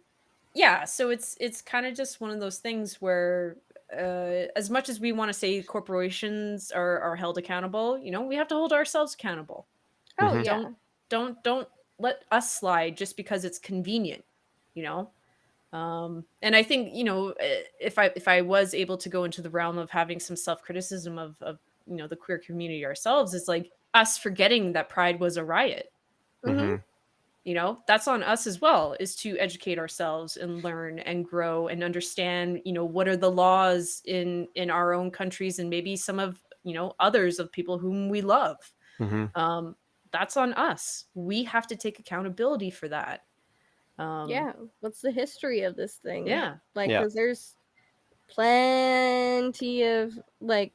Yeah, so it's kind of just one of those things where as much as we want to say corporations are held accountable, we have to hold ourselves accountable. Oh Mhm. yeah. Don't let us slide just because it's convenient, you know? And I think, if I was able to go into the realm of having some self-criticism of the queer community ourselves, is like us forgetting that Pride was a riot. Mm-hmm. That's on us as well, is to educate ourselves and learn and grow and understand, what are the laws in our own countries, and maybe some of, others of people whom we love. Mm-hmm. um that's on us. We have to take accountability for that. Yeah. What's the history of this thing? Yeah. Like, Yeah. because there's plenty of like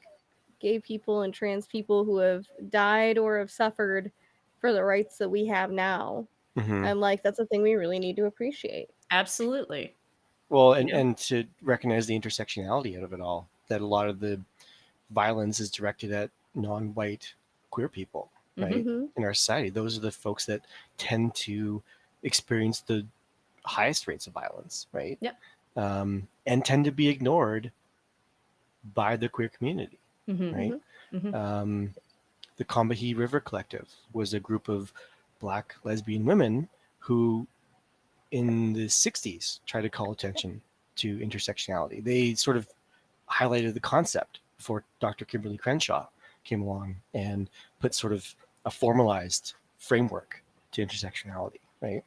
gay people and trans people who have died or have suffered for the rights that we have now. Mm-hmm. And like, that's a thing we really need to appreciate. Absolutely. Well, You know? and to recognize the intersectionality out of it all, that a lot of the violence is directed at non-white queer people, right? Mm-hmm. In our society, those are the folks that tend to experience the highest rates of violence, right? Yep. And tend to be ignored by the queer community, Mhm. right? The Combahee River Collective was a group of Black lesbian women who, in the 60s, tried to call attention to intersectionality. They sort of highlighted the concept before Dr. Kimberly Crenshaw came along and put sort of a formalized framework to intersectionality, right?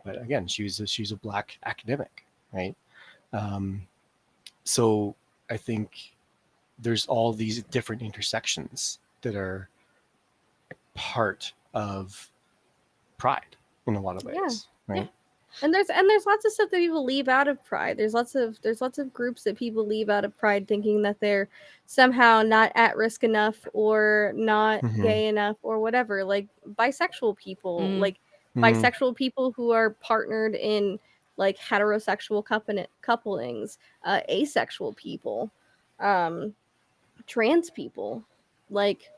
But again, she's a Black academic, right? Um, so I think there's all these different intersections that are part of Pride in a lot of Yeah. ways, right? And there's lots of stuff that people leave out of Pride. There's lots of groups that people leave out of Pride thinking that they're somehow not at risk enough or not Mhm. gay enough or whatever. Like bisexual people, Mm. like Mhm. bisexual people who are partnered in like heterosexual couplings, asexual people, trans people. Like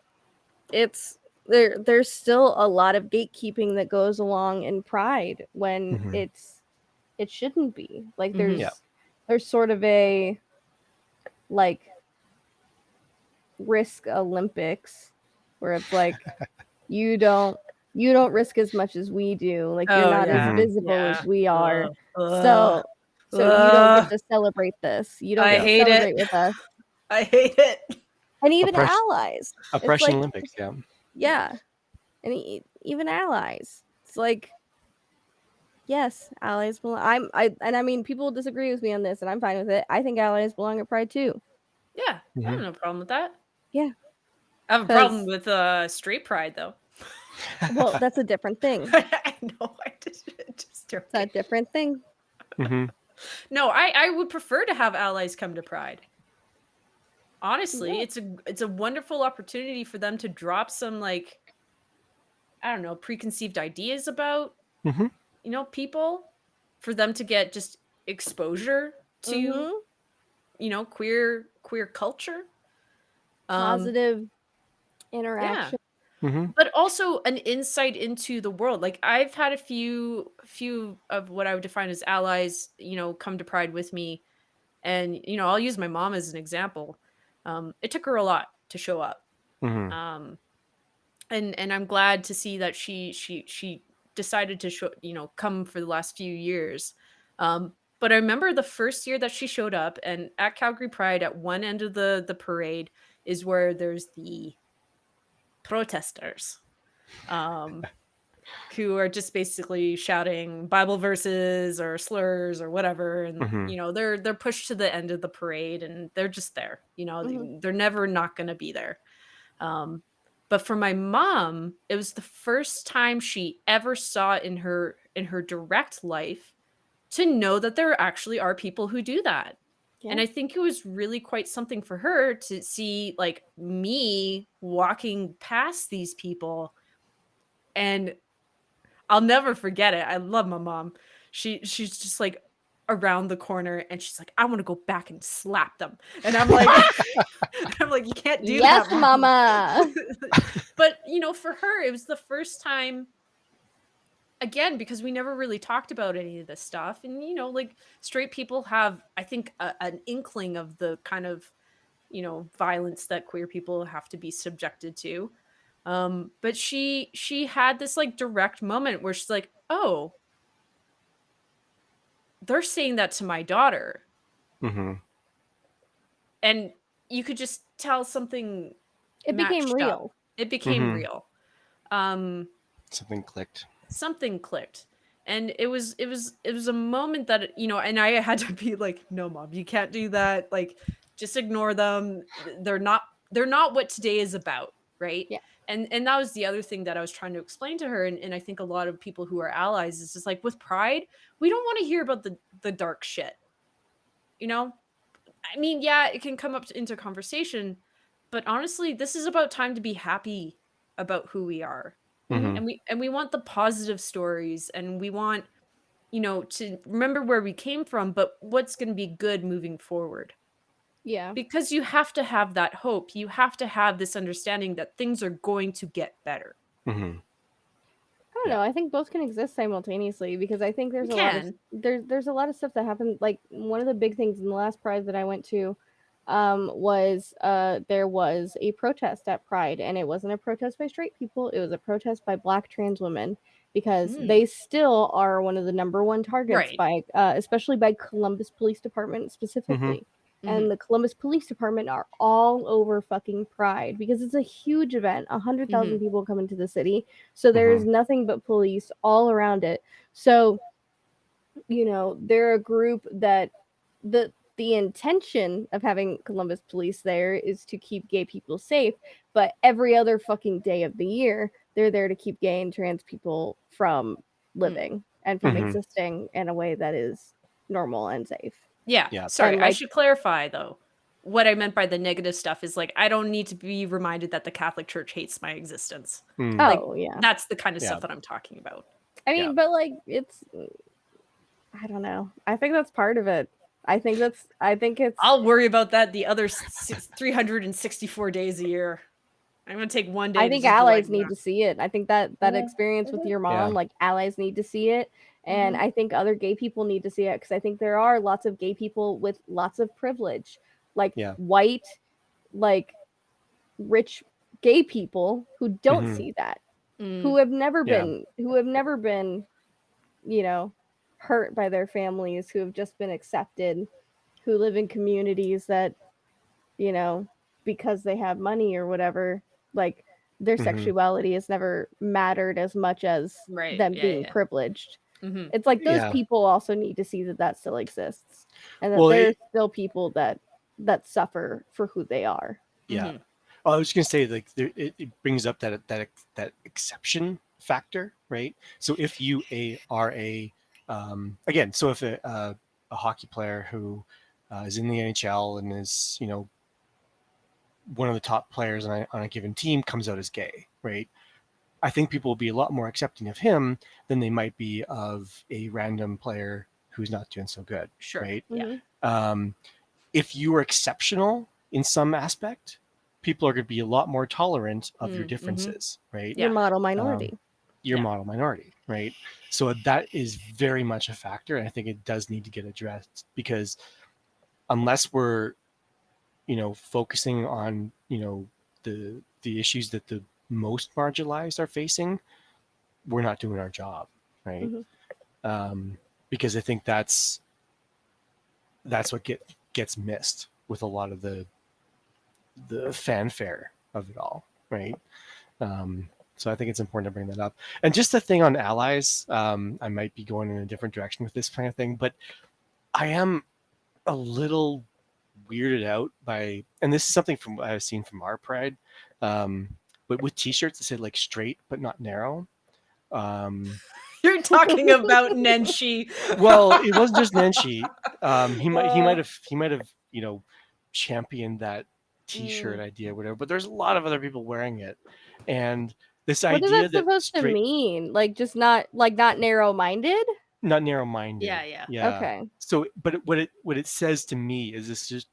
it's there's still a lot of gatekeeping that goes along in Pride when Mhm. it shouldn't be. Like Mhm. Yeah. there's sort of a like risk Olympics where it's like you don't risk as much as we do. Like you're Oh not as yeah. Mhm. visible Yeah. as we are. Ugh. So you don't get Ugh. to celebrate this. You don't I get to hate celebrate it. with us. I hate it. And even Oppression, allies. It's oppression like Olympics, yeah. yeah. And even allies. It's like yes, allies belong. I mean, people disagree with me on this, and I'm fine with it. I think allies belong at Pride too. Yeah. I Mhm. have no problem with that. Yeah, I have a problem with straight pride though. well, that's a different thing. I know. I just It's joking. a different thing. Mhm. No, I would prefer to have allies come to Pride. Honestly, Yeah. it's a wonderful opportunity for them to drop some like, I don't know, preconceived ideas about, Mhm. people, for them to get just exposure to, Mm-hmm. queer culture. Positive Yeah. interaction. Mhm. But also an insight into the world. Like I've had a few of what I would define as allies, come to Pride with me, and I'll use my mom as an example. It took her a lot to show up. Mhm. Um, and I'm glad to see that she decided to come for the last few years. But I remember the first year that she showed up, and at Calgary Pride, at one end of the parade is where there's the protesters, um, who are just basically shouting Bible verses or slurs or whatever, and Mhm. they're pushed to the end of the parade, and they're just there. Mhm. They're never not going to be there. Um, but for my mom, it was the first time she ever saw in her direct life, to know that there actually are people who do that. And Yeah. I think it was really quite something for her to see, like, me walking past these people. And I'll never forget it. I love my mom. She's just like around the corner, and she's like, "I want to go back and slap them." And I'm like I'm like, "You can't do Yes, that, mom." mama. But, for her, it was the first time, again, because we never really talked about any of this stuff. And, like, straight people have, I think, an inkling of the kind of, violence that queer people have to be subjected to. But she had this like direct moment where she's like, "Oh, they're saying that to my daughter." Mhm. And you could just tell something It became matched up. real. It became Mhm. real. Something clicked. Something clicked. And it was a moment that, and I had to be like, no, mom, you can't do that. Like, just ignore them. They're not what today is about, right? Yeah. And that was the other thing that I was trying to explain to her. And I think a lot of people who are allies is just like, with Pride, we don't want to hear about the dark shit. You know? I mean, yeah, it can come up into conversation, but honestly, this is about time to be happy about who we are. Mhm. Mhm. And we want the positive stories, and we want, to remember where we came from, but what's going to be good moving forward. Yeah. Because you have to have that hope. You have to have this understanding that things are going to get better. Mhm. I don't Yeah. know. I think both can exist simultaneously because I think You there's a lot of can. there's a lot of stuff that happened. Like one of the big things in the last Pride that I went to, was there was a protest at Pride, and it wasn't a protest by straight people. It was a protest by Black trans women because Mm, they still are one of the number one targets right. by, especially by Columbus Police Department Mhm. specifically. Mhm, And the Columbus Police Department are all over fucking Pride because it's a huge event. 100,000 mhm, people come into the city, so there's Mhm. nothing but police all around it. So, they're a group that the intention of having Columbus police there is to keep gay people safe, but every other fucking day of the year, they're there to keep gay and trans people from mm. living and from Mhm. existing in a way that is normal and safe. Yeah. Yeah. Sorry, And I like, should clarify though. What I meant by the negative stuff is like, I don't need to be reminded that the Catholic Church hates my existence. Mm. Like, oh yeah. that's the kind of Yeah. stuff that I'm talking about. I Yeah. mean, but like it's I don't know. I think that's part of it. I think it's I'll worry about that the other 364 days a year. I'm gonna take one day I to think just be like, allies nah. need to see it. I think that Mhm, experience with mhm, your Yeah. mom, like allies need to see it, and mhm, I think other gay people need to see it because I think there are lots of gay people with lots of privilege, like Yeah. white, like rich gay people who don't Mhm. see that, mm, Yeah. who have never been, you know, hurt by their families, who have just been accepted, who live in communities that, you know, because they have money or whatever, like their Mhm. sexuality has never mattered as much as right. them Yeah, being yeah. privileged. Mhm. It's like those Yeah. people also need to see that that still exists and that Well, there's still people that suffer for who they are. yeah. Mhm. Well, I was just gonna say, like, it brings up that exception factor, right? So if you are again, so if a hockey player who is in the NHL and is one of the top players on a given team comes out as gay, right? I think people will be a lot more accepting of him than they might be of a random player who's not doing so good, Sure. right? Yeah. Mhm. Um, if you are exceptional in some aspect, people are going to be a lot more tolerant of your Mhm. differences, right? Your Yeah. model Um, minority. your Yeah. model minority, right? So that is very much a factor, and I think it does need to get addressed because unless we're focusing on the issues that the most marginalized are facing, we're not doing our job, right? Mhm. um, because I think that's what gets missed with a lot of the fanfare of it all, right? So I think it's important to bring that up. And just the thing on allies, I might be going in a different direction with this kind of thing, but I am a little weirded out by, and this is something from I've seen from our Pride, but with T-shirts that say like straight but not narrow. Um, You're talking about Nenshi. well, it wasn't just Nenshi. Uh, He might have championed that T-shirt mm. idea, whatever. But there's a lot of other people wearing it, and this What is idea that that supposed to straight, mean? Like just not narrow-minded? not narrow-minded, Yeah, yeah. yeah. Okay. So, but what it says to me is this just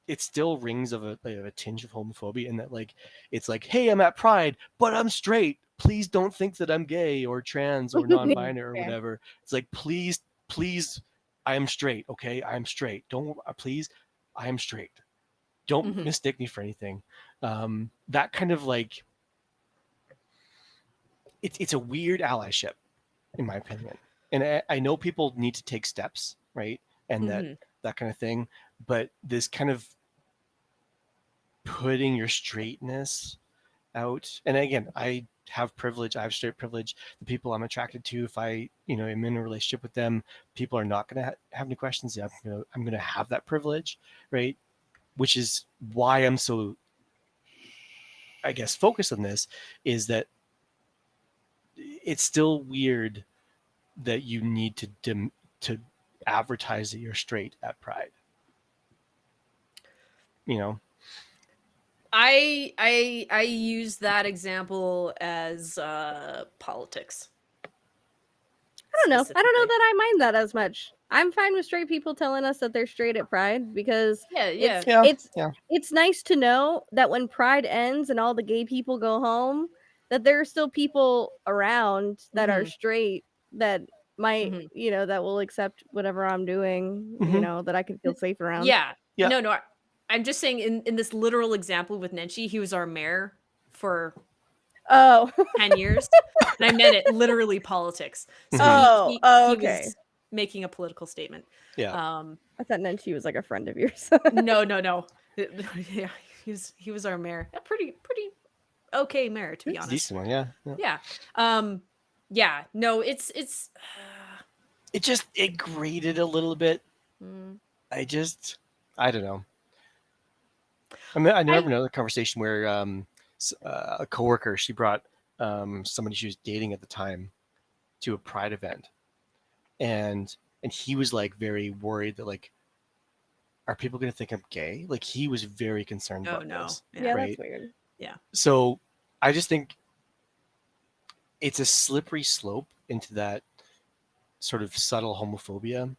it still rings of a tinge of homophobia in that like it's like, hey, I'm at Pride, but I'm straight. Please don't think that I'm gay or trans or non-binary or Fair. whatever. It's like, please, I am straight. Okay, I am straight. Don't please, I am straight. Don't Mhm. mistake me for anything. That kind of like it's a weird allyship in my opinion. And I know people need to take steps, right? And that Mhm. that kind of thing. But this kind of putting your straightness out. And again, I have privilege. I have straight privilege. The people I'm attracted to, if I, am in a relationship with them, people are not going to have any questions. Yeah, I'm gonna have that privilege, right? Which is why I'm so, I guess, focused on this, is that it's still weird that you need to advertise that you're straight at Pride. I use that example as politics. I don't know. I don't know specifically. that I mind that as much. I'm fine with straight people telling us that they're straight at Pride because Yeah, it's yeah. it's Yeah. it's nice to know that when Pride ends and all the gay people go home, that there are still people around that are Mhm. straight that might, Mhm. that will accept whatever I'm doing, Mhm. that I can feel safe around. Yeah. Yeah. No, I'm just saying in this literal example with Nenshi, he was our mayor for Oh. 10 years. And I meant it literally politics. So Mhm. he Okay. was making a political statement. Yeah. I thought Nenshi was like a friend of yours. No. Yeah, he was our mayor. A pretty okay mayor, to be It's a honest. decent one. Yeah. Yeah. No, it's It grated a little bit. mm, I don't know. I mean, I remember another conversation where a coworker, she brought somebody she was dating at the time to a Pride event, and he was like very worried that, like, are people going to think I'm gay? Like, he was very concerned oh about no. this, Yeah, right? that's weird. Yeah. So I just think it's a slippery slope into that sort of subtle homophobia.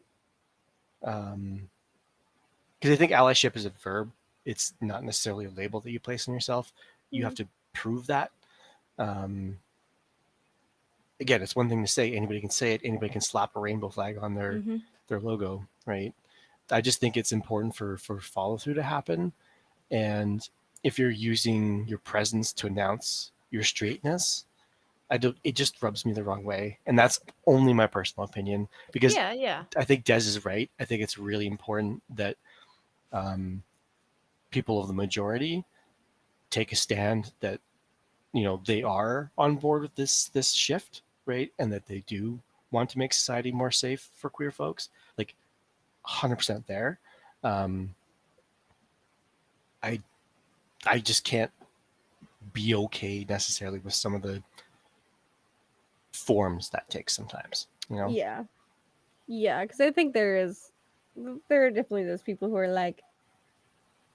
Because I think allyship is a verb. It's not necessarily a label that you place on yourself. You have to prove that. Um, again, it's one thing to say. Anybody can say it. Anybody can slap a rainbow flag on their logo, right? I just think it's important for follow through to happen. And if you're using your presence to announce your straightness, it just rubs me the wrong way. And that's only my personal opinion, because Yeah. I think Des is right. I think it's really important that people of the majority take a stand that they are on board with this shift, right? And that they do want to make society more safe for queer folks, like 100% there. um i I just can't be okay necessarily with some of the forms that takes sometimes. Yeah. Yeah, because I think there are definitely those people who are like,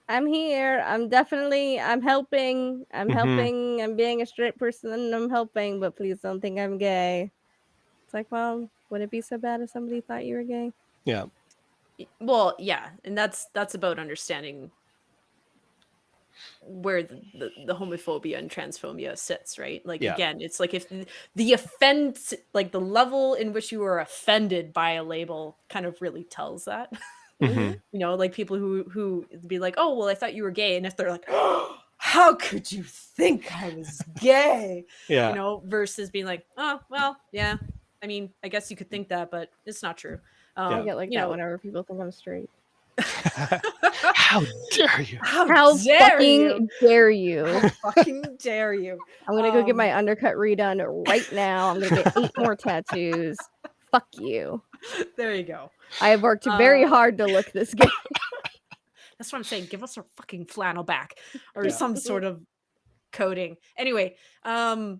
I'm here, I'm helping, Mm-hmm. I'm being a straight person and I'm helping, but please don't think I'm gay. It's like, well, would it be so bad if somebody thought you were gay? Yeah. Well, yeah, and that's about understanding where the homophobia and transphobia sits, right? Like, Yeah. again, it's like if the offense, like the level in which you are offended by a label kind of really tells that. Mm-hmm. Like people who be like, oh well, I thought you were gay, and if they're like, oh, how could you think I was gay? Yeah. Versus being like, oh well, yeah, I mean, I guess you could think that, but it's not true. I Yeah. get like that whenever people think I'm straight. How dare you? How dare fucking you? dare you? How fucking dare you? I'm gonna go get my undercut redone right now. I'm gonna get 8 more tattoos. Fuck you. There you go. I have worked very hard to look this gay. That's what I'm saying. Give us our fucking flannel back or Yeah. some sort of coding. Anyway, I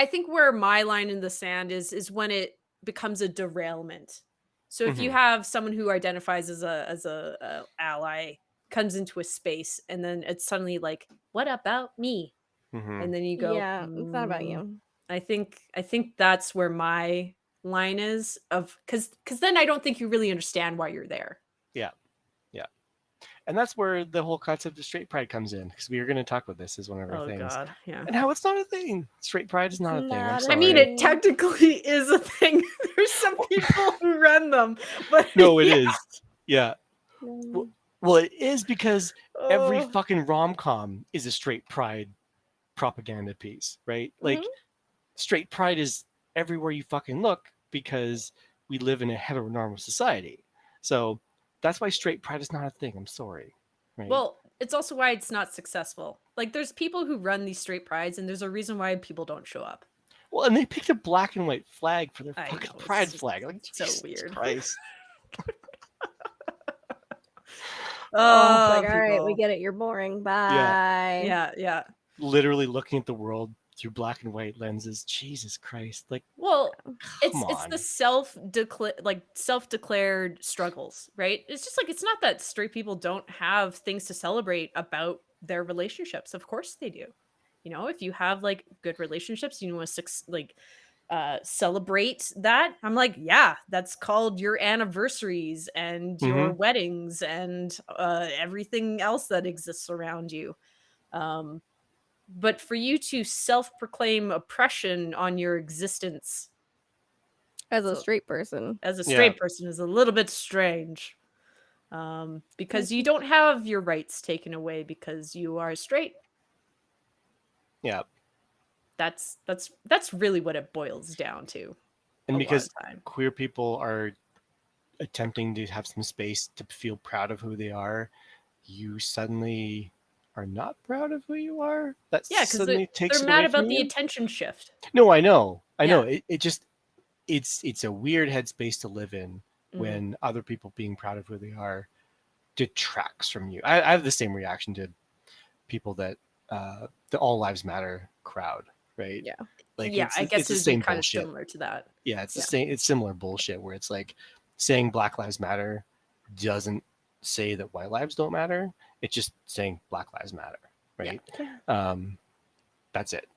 think where my line in the sand is when it becomes a derailment. So if you Mhm. have someone who identifies as a ally comes into a space and then it's suddenly like, what about me? Mhm. And then you go, Yeah, it's not about you. I think that's where my line is, of because then I don't think you really understand why you're there. Yeah. Yeah. And that's where the whole concept of straight pride comes in, because we are going to talk about this as one of our Oh things. God, yeah. And how it's not a thing. Straight pride is not a thing. I'm not a sorry. I mean, it technically is a thing. There's some people who run them, but No, it yeah. is. Yeah. Well, it is, because every Oh. fucking rom-com is a straight pride propaganda piece, right? Like, straight pride is everywhere you fucking look, because we live in a heteronormal society. So that's why straight pride is not a thing. I'm sorry. Right? Well, it's also why it's not successful. Like, there's people who run these straight prides, and there's a reason why people don't show up. Well, and they picked a black and white flag for their I fucking know, it's pride just flag. Like, so Jesus weird. Christ. Oh, It's like, all right, we people. get it. You're boring. Bye. Yeah. Literally looking at the world through black and white lenses. Jesus Christ. Like, Well, come it's the on. self-declared struggles, right? It's just like, it's not that straight people don't have things to celebrate about their relationships. Of course they do. You know, if you have like good relationships, you want to celebrate that. I'm like, yeah, that's called your anniversaries and your weddings and everything else that exists around you. But for you to self-proclaim oppression on your existence As a so straight person. as a Yeah. straight person is a little bit strange, because you don't have your rights taken away because you are straight. Yeah. That's really what it boils down to. And a because lot of time. queer people are attempting to have some space to feel proud of who they are, you suddenly are not proud of who you are. That Yeah, because suddenly takes they're it mad away about from the you. attention shift. No, I know. Yeah. It just it's a weird headspace to live in Mhm. when other people being proud of who they are detracts from you. I have the same reaction to people that the All Lives Matter crowd, right? Yeah. Like Yeah, I guess it's the it would be same kind of bullshit. similar to that. Yeah, it's the Yeah. same. It's similar bullshit where it's like saying Black Lives Matter doesn't say that white lives don't matter. It's just saying Black Lives Matter, right? Yeah. That's it.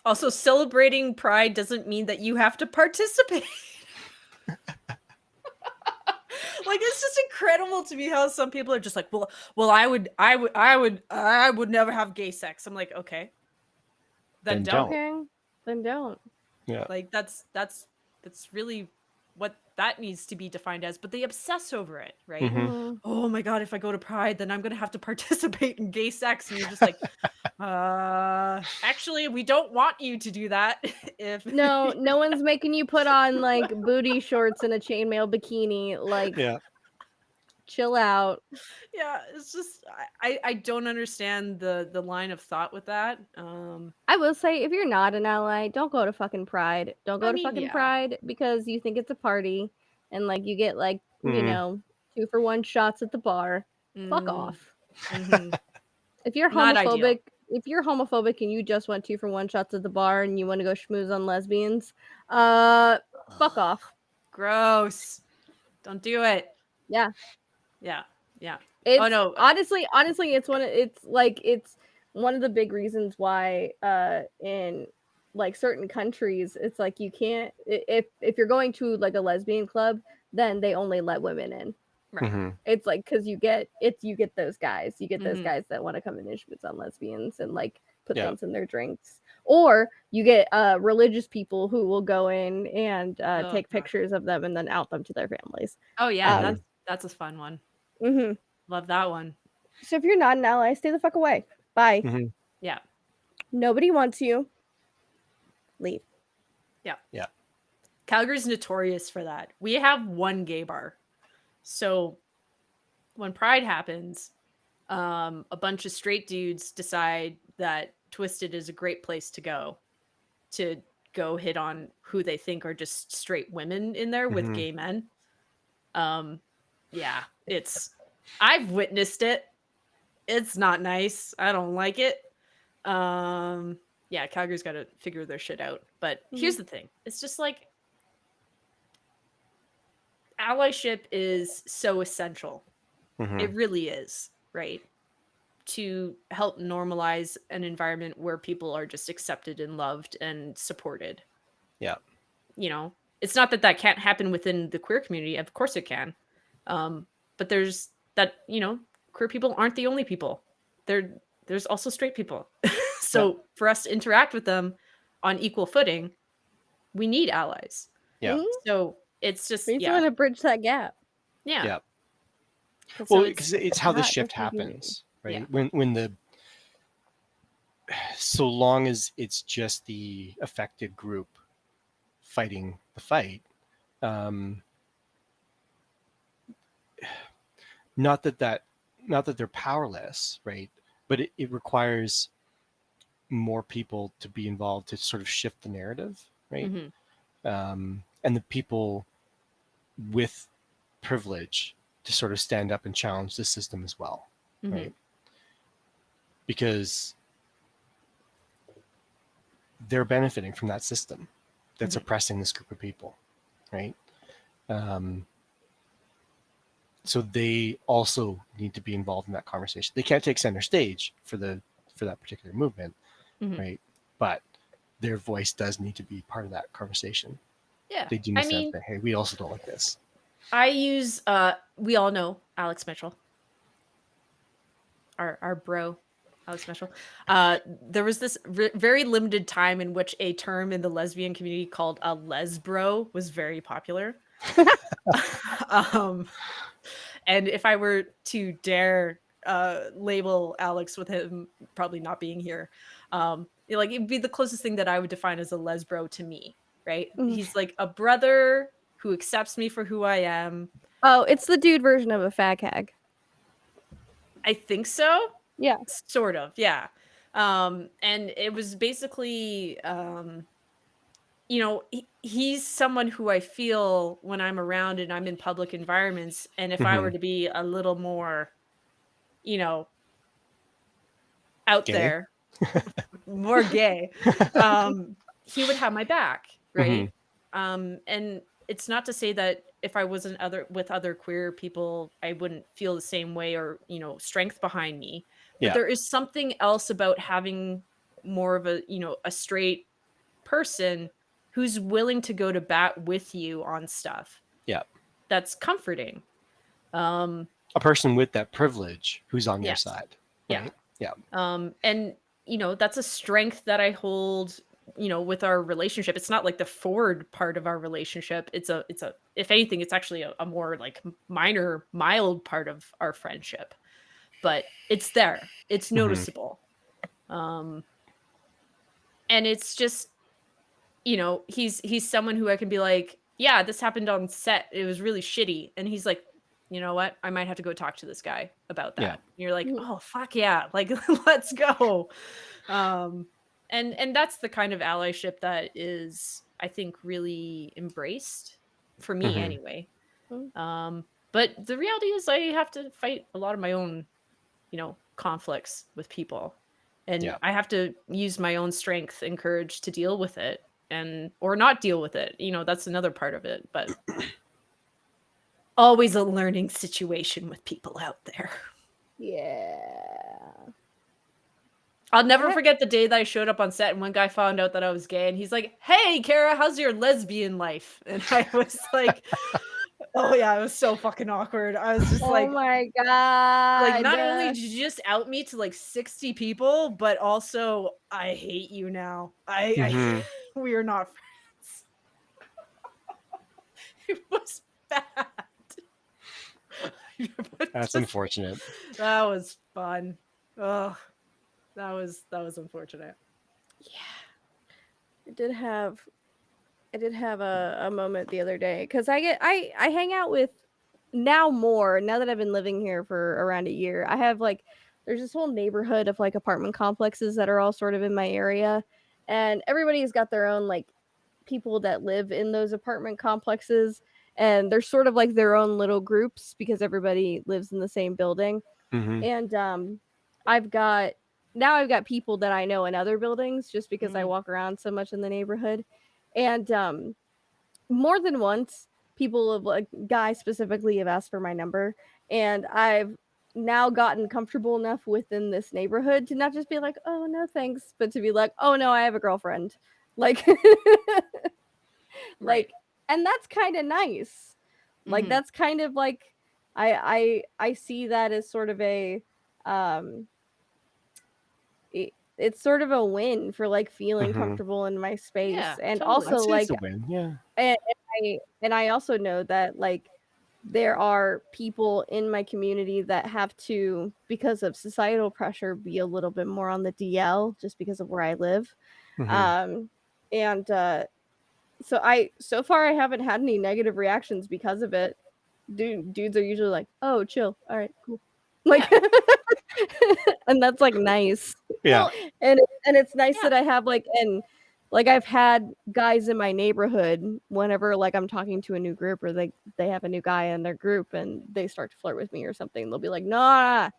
Also, celebrating pride doesn't mean that you have to participate. Like, it's just incredible to me how some people are just like, well, I would never have gay sex. I'm like, okay, then don't. Okay. Then don't. Yeah. Like, that's really what that needs to be defined as. But they obsess over it, right? Mhm. Mhm. Oh my god, if I go to Pride, then I'm gonna have to participate in gay sex, and you're just like, actually, we don't want you to do that. If No one's making you put on like booty shorts and a chainmail bikini. Like, Yeah. chill out. yeah, it's just I don't understand the line of thought with that. I will say, if you're not an ally, don't go to fucking Pride. Don't go I to mean, fucking yeah. Pride because you think it's a party and like you get like, Mhm. 2-for-1 shots at the bar. Fuck Mm, off. mhm. If you're Not ideal. homophobic and you just want 2-for-1 shots at the bar and you want to go schmooze on lesbians, fuck off. Gross. Don't do it. Yeah. Yeah. Yeah. It's Oh no. honestly, it's one of the big reasons why in like certain countries it's like you can't, if you're going to like a lesbian club, then they only let women in. Right. Mhm. It's like because you get those guys, Mhm. that want to come in and schmooze on lesbians and like put Yeah. things in their drinks, or you get religious people who will go in and Oh, take God. pictures of them and then out them to their families. Oh yeah, Mhm. that's a fun one. hmm Love that one. So if you're not an ally, stay the fuck away. Bye. Mhm. Yeah. Nobody wants you. Leave. Yeah. Yeah. Calgary's notorious for that. We have one gay bar. So when Pride happens, a bunch of straight dudes decide that Twisted is a great place to go hit on who they think are just straight women in there with Mhm. gay men. Yeah, I've witnessed it. It's not nice. I don't like it. Yeah, Calgary's got to figure their shit out. But here's the thing. It's just like allyship is so essential. Mhm. It really is, right? To help normalize an environment where people are just accepted and loved and supported. Yeah. You know, it's not that can't happen within the queer community. Of course it can. But there's that, queer people aren't the only people. There's also straight people. So for us to interact with them on equal footing, we need allies. Yeah. So it's just, We just yeah. want to bridge that gap. Yeah. Yeah. So Well, because it's how the not shift just a community. happens, right? Yeah. When so long as it's just the affected group fighting the fight, not that not that they're powerless, right? But it requires more people to be involved to sort of shift the narrative, right? And the people with privilege to sort of stand up and challenge the system as well, right? Because they're benefiting from that system that's oppressing this group of people, right? So they also need to be involved in that conversation. They can't take center stage for that particular movement, right? But their voice does need to be part of that conversation. Yeah. They do need to say, hey, we also don't like this. I use we all know Alex Mitchell. Our bro, Alex Mitchell. There was this very limited time in which a term in the lesbian community called a lesbro was very popular. And if I were to dare label Alex with him probably not being here, like it'd be the closest thing that I would define as a lesbro to me, right? He's like a brother who accepts me for who I am. Oh, it's the dude version of a fag hag. I think so. Yeah. Sort of, yeah. And it was basically, you know, he's someone who I feel when I'm around and I'm in public environments. And if I were to be a little more, you know, out Gay? there, more gay, he would have my back, right? And it's not to say that if I wasn't with other queer people, I wouldn't feel the same way or, you know, strength behind me. But there is something else about having more of a, you know, a straight person who's willing to go to bat with you on stuff. Yeah. That's comforting. A person with that privilege who's on your side. Right? Yeah. And, you know, that's a strength that I hold, you know, with our relationship. It's not like the forward part of our relationship. It's a, if anything, it's actually a more like minor, mild part of our friendship, but it's there. It's noticeable. And it's just, you know, he's someone who I can be like, yeah, this happened on set. It was really shitty. And he's like, you know what? I might have to go talk to this guy about that. Yeah. And you're like, oh, fuck yeah. Like, let's go. And that's the kind of allyship that is, I think, really embraced for me anyway. But the reality is I have to fight a lot of my own, you know, conflicts with people. And I have to use my own strength and courage to deal with it or not deal with it. You know, that's another part of it. But always a learning situation with people out there. Yeah. I'll never forget the day that I showed up on set and one guy found out that I was gay and he's like, hey, Kara, how's your lesbian life? And I was like, oh yeah, it was so fucking awkward. I was just like, oh my God. Like, not only did you just out me to like 60 people, but also I hate you now. I we are not friends. It was bad. That's unfortunate. That was fun. Oh, that was unfortunate. Yeah. I did have a moment the other day because I hang out with now that I've been living here for around a year. I have like there's this whole neighborhood of like apartment complexes that are all sort of in my area, and everybody's got their own like people that live in those apartment complexes, and they're sort of like their own little groups because everybody lives in the same building. And I've got people that I know in other buildings just because I walk around so much in the neighborhood. And more than once, people have like guys specifically have asked for my number, and I've now gotten comfortable enough within this neighborhood to not just be like, oh no thanks, but to be like, oh no, I have a girlfriend. Like like, and that's kind of nice. Like that's kind of like I see that as sort of a it's sort of a win for like feeling comfortable in my space. Yeah, and totally. also like It's a win. Yeah. and I also know that like there are people in my community that have to, because of societal pressure, be a little bit more on the DL just because of where I live. And so far I haven't had any negative reactions because of it. Dudes are usually like, oh, chill, all right, cool. Like, and that's like nice. Yeah. Well, And it's nice Yeah. that I have like, and like I've had guys in my neighborhood whenever like I'm talking to a new group or they have a new guy in their group and they start to flirt with me or something, they'll be like, nah,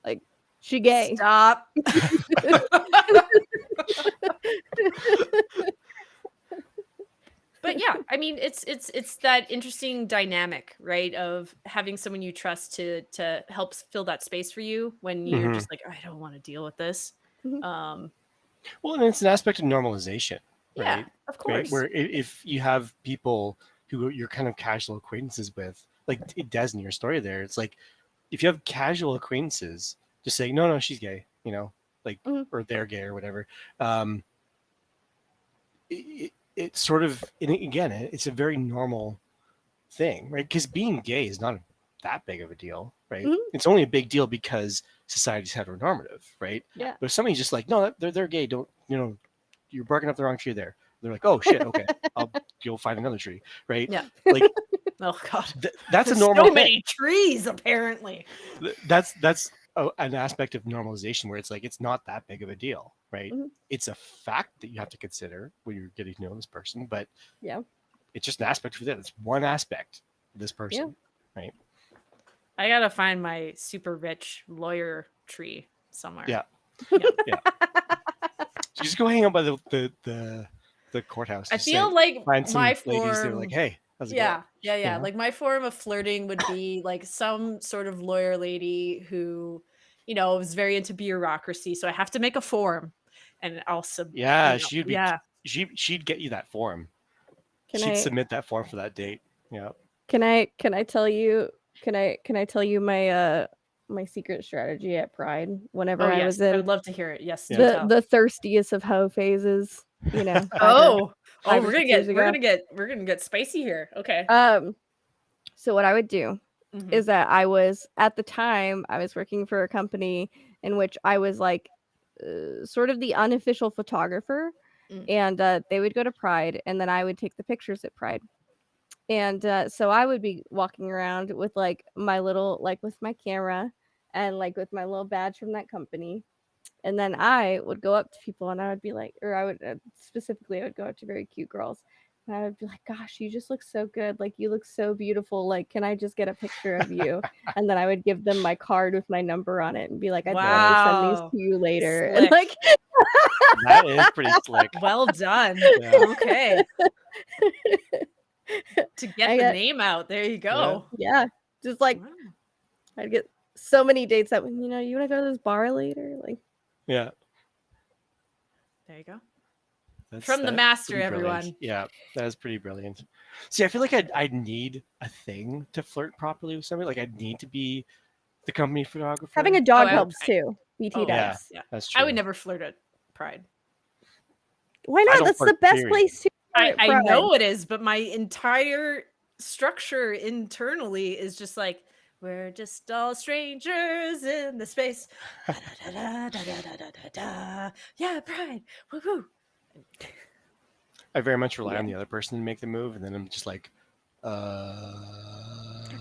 like she gay. stop. But yeah, I mean, it's that interesting dynamic, right? Of having someone you trust to help fill that space for you when you're Mhm. just like, I don't want to deal with this. Mhm. Well, and it's an aspect of normalization, Yeah, right? of Right, course. where if you have people who you're kind of casual acquaintances with, like Des in your story there, it's like if you have casual acquaintances, just saying, no, she's gay, like, Mhm. or they're gay or whatever. It's sort of, and again, it's a very normal thing, right? Because being gay is not that big of a deal, right? Mhm. It's only a big deal because society's heteronormative, right? Yeah. But if somebody's just like, no, they're gay, don't, you're barking up the wrong tree there. They're like, oh shit, okay, I'll go find another tree, right? Yeah. Like Oh God. that's a There's normal so thing. many trees, apparently. That's an aspect of normalization where it's like it's not that big of a deal, right? Mhm. It's a fact that you have to consider when you're getting to know this person, but Yeah. it's just an aspect of it. It's one aspect of this person, right? I gotta find my super rich lawyer tree somewhere. Yeah. Yeah. Yeah. So just go hang out by the courthouse. I Just feel say, like find some my ladies. They're form. like, hey, how's it Yeah, going? yeah. Like my form of flirting would be like some sort of lawyer lady who, is very into bureaucracy. So I have to make a form, and I'll Yeah, yeah. she'd get you that form. Can She'd I submit that form for that date. Yeah. can I tell you my my secret strategy at Pride whenever Oh I yes, was I in would love to hear it. Yes, Yeah. do tell. the thirstiest of hoe phases, 5 Oh, or we're 6 years ago. we're gonna get spicy here. Okay. So what I would do Mhm. is that I was at the time I was working for a company in which I was like sort of the unofficial photographer, Mm. and they would go to Pride, and then I would take the pictures at Pride. And so I would be walking around with like my little like with my camera and like with my little badge from that company. And then I would go up to people and I would be like, or I would specifically, I would go up to very cute girls and I would be like, gosh, you just look so good. Like, you look so beautiful. Like, can I just get a picture of you? And then I would give them my card with my number on it and be like, I'd love to send these Wow. to you later. Slick. And like, That is pretty slick. Well done. Yeah. Okay. To get I the got- name out. There you go. yeah, just like, Wow. I'd get so many dates that, you want to go to this bar later? Like, Yeah. There you go. That's From the master, pretty brilliant. everyone. Yeah, that is pretty brilliant. See, I feel like I'd need a thing to flirt properly with somebody. Like I'd need to be the company photographer. having a dog I- helps too. BT Oh, does. Yeah, that's true. I would never flirt at Pride. Why I not? don't That's the flirt, best period. place to I flirt, Pride. know it is, but my entire structure internally is just like, we're just all strangers in the space. Yeah, Pride. Woo-hoo. I very much rely Yeah. on the other person to make the move, and then I'm just like,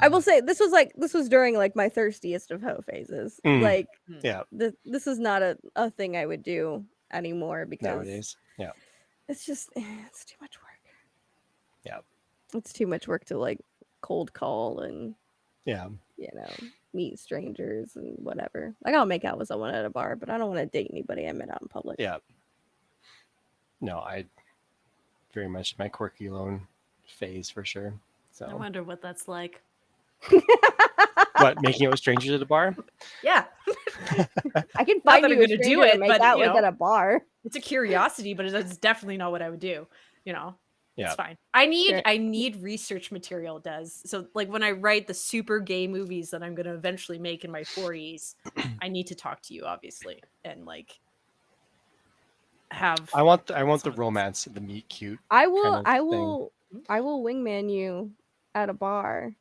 I will say this was during like my thirstiest of hoe phases. Mm. Like, yeah, this is not a thing I would do anymore because nowadays. Yeah, it's just it's too much work. Yeah. It's too much work to like cold call and yeah. meet strangers and whatever. Like, I'll make out with someone at a bar, but I don't want to date anybody I met out in public. Yeah. No, I very much my quirky alone phase for sure. So I wonder what that's like. what, making out with strangers at a bar? Yeah. I can Not find that you I'm a gonna do stranger it, to make but, out you with know. at a bar. It's a curiosity, but it's definitely not what I would do. Yeah. It's fine. I Sure. need research material, Des. So like when I write the super gay movies that I'm gonna eventually make in my 40s, I need to talk to you, obviously, and like have I want the Sounds- romance, the meet cute. I will kind of I thing. will I will wingman you at a bar.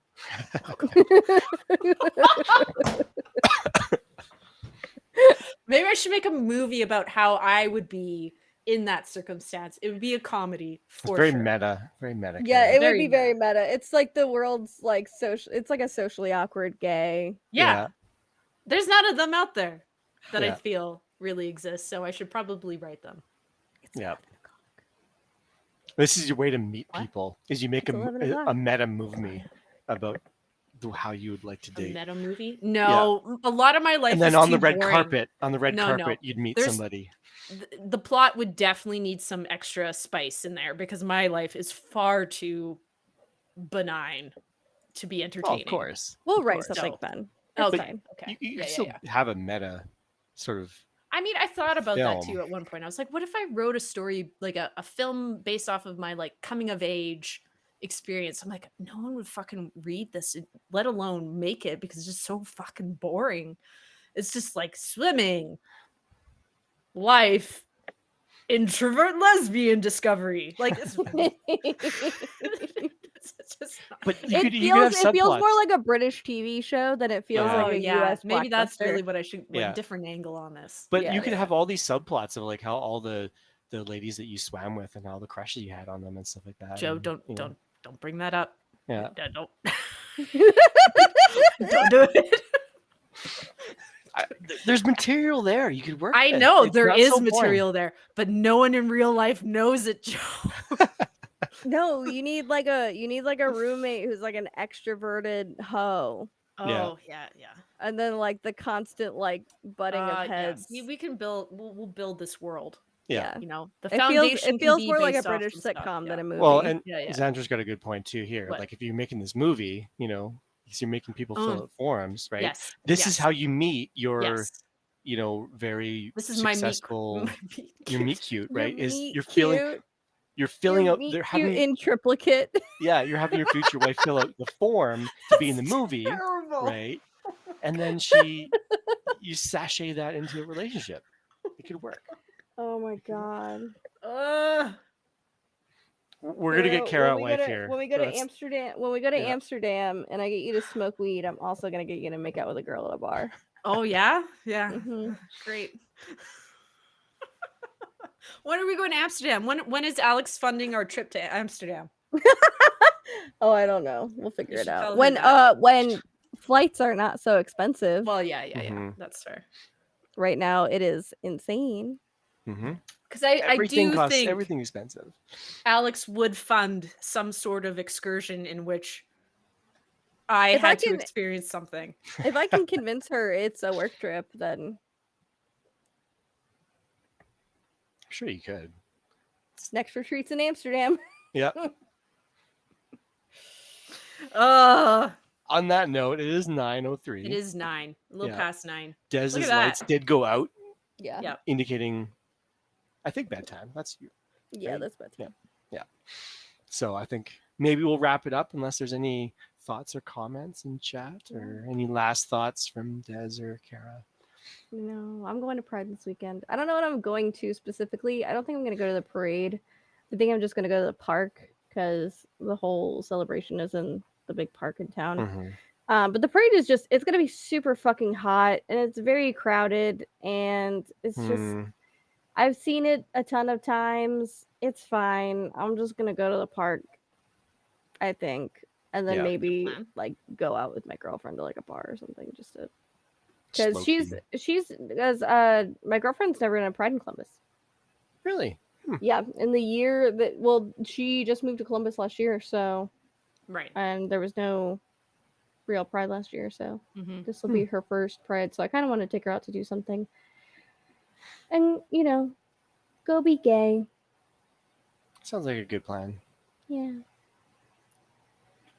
Maybe I should make a movie about how I would be in that circumstance. It would be a comedy It's for very sure. meta. Very meta. Yeah, Karen. it would Very be very meta. It's like the world's like social. It's like a socially awkward gay. Yeah. There's none of them out there that I Yeah. feel really exist, so I should probably write them. It's Yeah. 11 o'clock. This is your way to meet What? people. Is you make It's 11 o'clock. a meta movie about how you would like to A date. meta movie? No, a lot of my life And then is on too the red boring. carpet, No. you'd meet There's- somebody. The plot would definitely need some extra spice in there because my life is far too benign to be Oh, entertaining. of course. We'll Of write course. something So- then. Oh, It's okay. fine. Okay. You Yeah, still yeah. have a meta sort of. I mean, I thought about that Film. too at one point. I was like, what if I wrote a story, like a film based off of my like coming of age experience? I'm like, no one would fucking read this, let alone make it, because it's just so fucking boring. It's just like swimming, life, introvert lesbian discovery. Like it's, it's just not- But It you could feels have more subplots. like a British TV show than it feels Yeah. like a US maybe that's blockbuster. really what I should like Yeah. different angle on this. But Yeah, you could yeah. have all these subplots of like how all the ladies that you swam with and all the crushes you had on them and stuff like that. Joe, and, don't you know, don't bring that up. Yeah. Don't don't do it. There's material there you could work. I with. know It's there not is so boring. material there, but no one in real life knows it, Joe. No, you need like a roommate who's like an extroverted hoe. Yeah. Oh yeah. And then like the constant like butting of Yeah. heads. We can build. We'll build this world. Yeah. You know, the It foundation feels can be more like a based off British some stuff, sitcom than yeah. a movie. Well, and Yeah. Xandra's got a good point too here. What? Like if you're making this movie, you know, because you're making people fill out forums, right? Yes. This is how you meet your, Yes. you know, very This is my successful. Your meet cute, Your right? Is meet you're filling cute, you're filling your out. meet They're cute having in triplicate. yeah, you're having your future wife fill out the form to be in the movie, Terrible. right? And then you sashay that into a relationship. It could work. Oh my god. We're gonna get Kara a wife here. When we go to That's- yeah. Amsterdam and I get you to smoke weed, I'm also gonna get you to make out with a girl at a bar. Oh yeah. Mhm. Great. When are we going to Amsterdam? When is Alex funding our trip to Amsterdam? Oh, I don't know. We'll figure You it should tell out. her When flights are not so expensive. Well, yeah. Mhm. That's fair. Right now it is insane. Mhm. Because I Everything do costs think everything expensive. Alex would fund some sort of excursion in which I If I had to can- experience something. If I can convince her it's a work trip, then I'm sure you could. next retreat's in Amsterdam. Yeah. On that note, it is 9:03. It is 9, a little Yeah. past 9. Dez's Look at lights that. did go out, Yeah. Yeah. indicating, I think, bedtime. That's you. Yeah, Right? that's bedtime. So I think maybe we'll wrap it up unless there's any thoughts or comments in chat or any last thoughts from Dez or Kara. No, I'm going to Pride this weekend. I don't know what I'm going to specifically. I don't think I'm going to go to the parade. I think I'm just going to go to the park because the whole celebration is in the big park in town. Mhm. But the parade is just, it's going to be super fucking hot and it's very crowded and it's just, Hmm. I've seen it a ton of times. It's fine. I'm just going to go to the park, I think. And then Yeah. maybe Plan. like go out with my girlfriend to like a bar or something just to Just because she's because my girlfriend's never in a Pride in Columbus. Really? Yeah, in the year that she just moved to Columbus last year, so Right. and there was no real Pride last year, so Mm-hmm. this will be her first Pride. So I kind of want to take her out to do something, and go be gay. Sounds like a good plan. Yeah,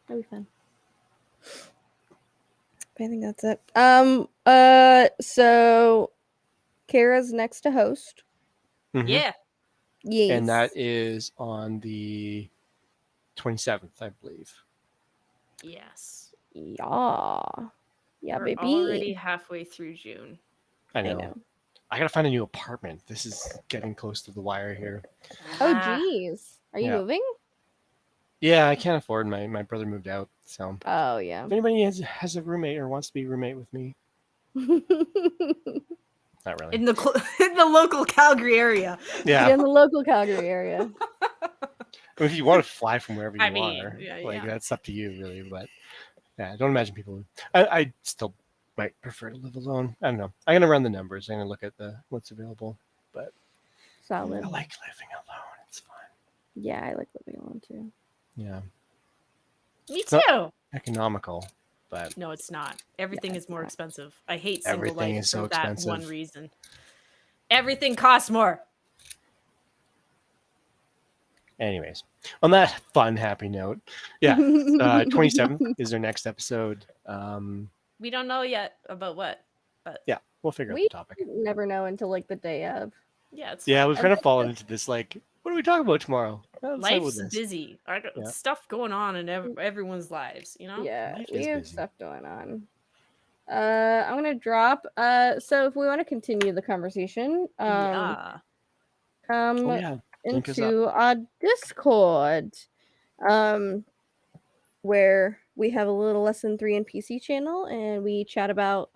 that'd be fun. I think that's it. So Kara's next to host. Mhm. Yeah. Yes. And that is on the 27th, I believe. Yes. Yeah, We're baby. already halfway through June. I know. I gotta find a new apartment. This is getting close to the wire here. Oh, Ah, geez. Are you Yeah. moving? Yeah, I can't afford my brother moved out. So Oh, yeah. if anybody has a roommate or wants to be a roommate with me, not really. in the in the local Calgary area. Yeah. In the local Calgary area. I mean, if you want to fly from wherever you I mean, are, yeah, like yeah. that's up to you, really. But yeah, I don't imagine people. I still might prefer to live alone. I don't know. I'm gonna run the numbers. I'm gonna look at the what's available. But Solid. I like living alone. It's fun. Yeah, I like living alone too. Yeah, Me it's not too. economical, but No, it's not. Everything Yeah, is it's more not. expensive. I hate single everything life is for so that one expensive. reason. Everything costs more. Anyways, on that fun, happy note, yeah, 27th is our next episode. We don't know yet about what, but Yeah, we'll figure out We the topic. never know until like the day of. yeah, it's Yeah, fine. we've kind of fallen into this like, what do we talk about tomorrow? Let's talk about Life's this. busy. I got Yeah. stuff going on in everyone's lives, you know? Yeah, Life we is have busy. stuff going on. I'm gonna drop. So if we want to continue the conversation, Yeah. come Oh yeah, link us up. into our Discord, um, where we have a little Lesson 3 NPC channel, and we chat about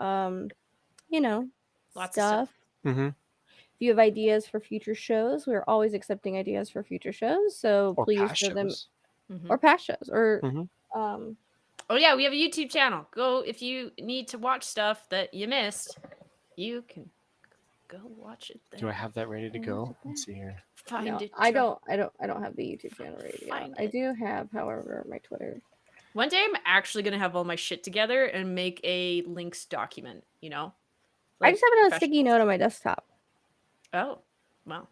you know, Lots of stuff. Mm-hmm. If you have ideas for future shows, we're always accepting ideas for future shows. So Or please past share them, shows. or past shows, or Mm-hmm. Oh yeah, we have a YouTube channel. Go if you need to watch stuff that you missed, you can go watch it there. Do I have that ready to Watch go? it there. Let's see here. Find No, it. I Joe. don't have the YouTube channel ready yet. Find I it. do have, however, my Twitter. One day I'm actually gonna have all my shit together and make a links document, you know? I just have it on a sticky professional note on my desktop. stuff. Oh, well.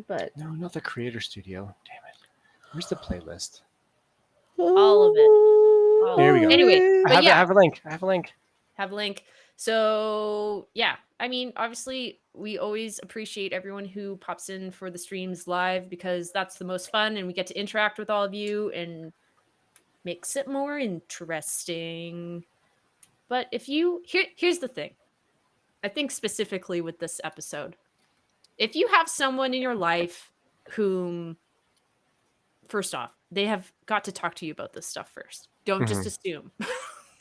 But No, not the Creator Studio. Damn it. Where's the playlist? All of it. All There we of it. go. Anyway, I but have, yeah, I have a link. I have a link. have a link. So yeah, I mean, obviously, we always appreciate everyone who pops in for the streams live because that's the most fun, and we get to interact with all of you and makes it more interesting. But if you here's the thing, I think specifically with this episode, if you have someone in your life whom, first off, they have got to talk to you about this stuff first. Don't just assume.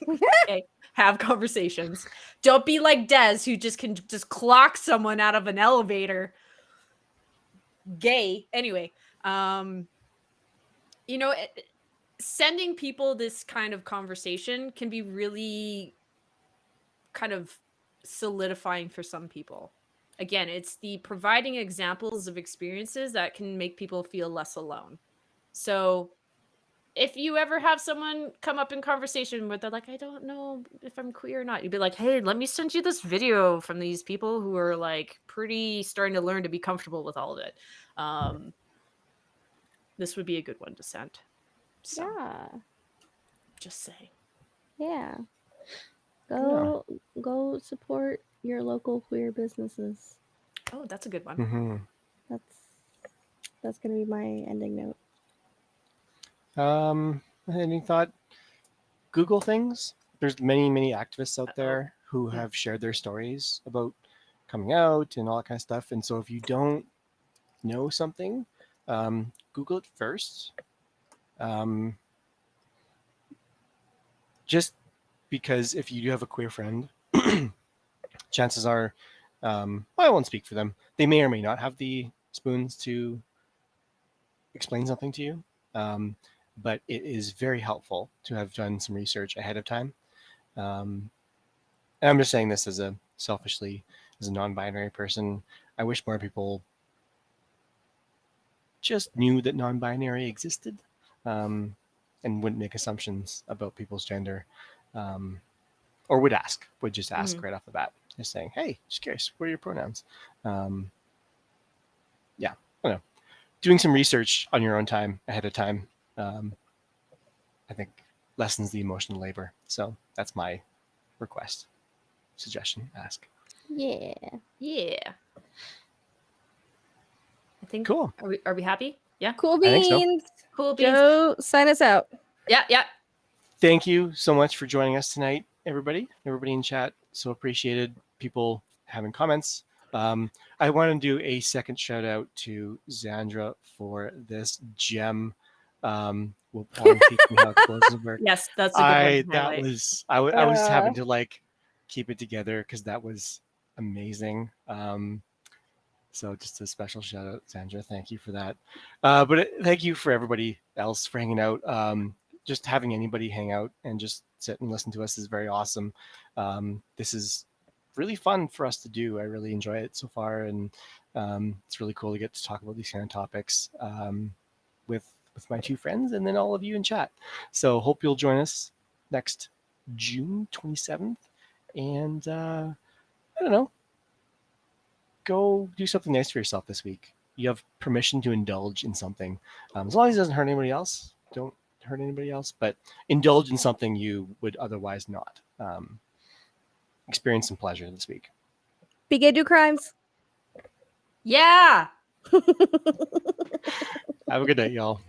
Okay, have conversations. Don't be like Des, who just can just clock someone out of an elevator. Gay. Anyway, you know, sending people this kind of conversation can be really kind of solidifying for some people. Again, it's the providing examples of experiences that can make people feel less alone. So if you ever have someone come up in conversation where they're like, I don't know if I'm queer or not, you'd be like, hey, let me send you this video from these people who are like pretty starting to learn to be comfortable with all of it. This would be a good one to send. So yeah, just saying. yeah. Go support your local queer businesses. Oh, that's a good one. Mm-hmm. That's gonna be my ending note. Any thought? Google things. There's many activists out there who Mm. have shared their stories about coming out and all that kind of stuff. And so if you don't know something, Google it first. Just because if you do have a queer friend, chances are, well, I won't speak for them. They may or may not have the spoons to explain something to you. But it is very helpful to have done some research ahead of time. And I'm just saying this as a selfishly, as a non-binary person. I wish more people just knew that non-binary existed, and wouldn't make assumptions about people's gender, or would just ask right off the bat, just saying, "Hey, just curious, what are your pronouns?" Yeah, I don't know. Doing some research on your own time ahead of time, I think lessens the emotional labor. So that's my request, suggestion, ask. Yeah. Yeah. I think Cool. Are we happy? Yeah. Cool I think so. beans. Cool beans. Joe, sign us out. Yeah. Thank you so much for joining us tonight, everybody in chat. So appreciated people having comments. I want to do a second shout out to Xandra for this gem. Will Paul teach me how explosives work? Yes, that's a good one. to That highlight. was I was having to like keep it together because that was amazing. So just a special shout out, Sandra. Thank you for that. But thank you for everybody else for hanging out. just having anybody hang out and just sit and listen to us is very awesome. This is really fun for us to do. I really enjoy it so far, and it's really cool to get to talk about these kind of topics with my two friends and then all of you in chat. So hope you'll join us next June 27th, and I don't know, go do something nice for yourself this week. You have permission to indulge in something, as long as it doesn't hurt anybody else. Don't hurt anybody else, but indulge in something you would otherwise not. Experience some pleasure this week. Be gay, do crimes. Yeah. Have a good night, y'all.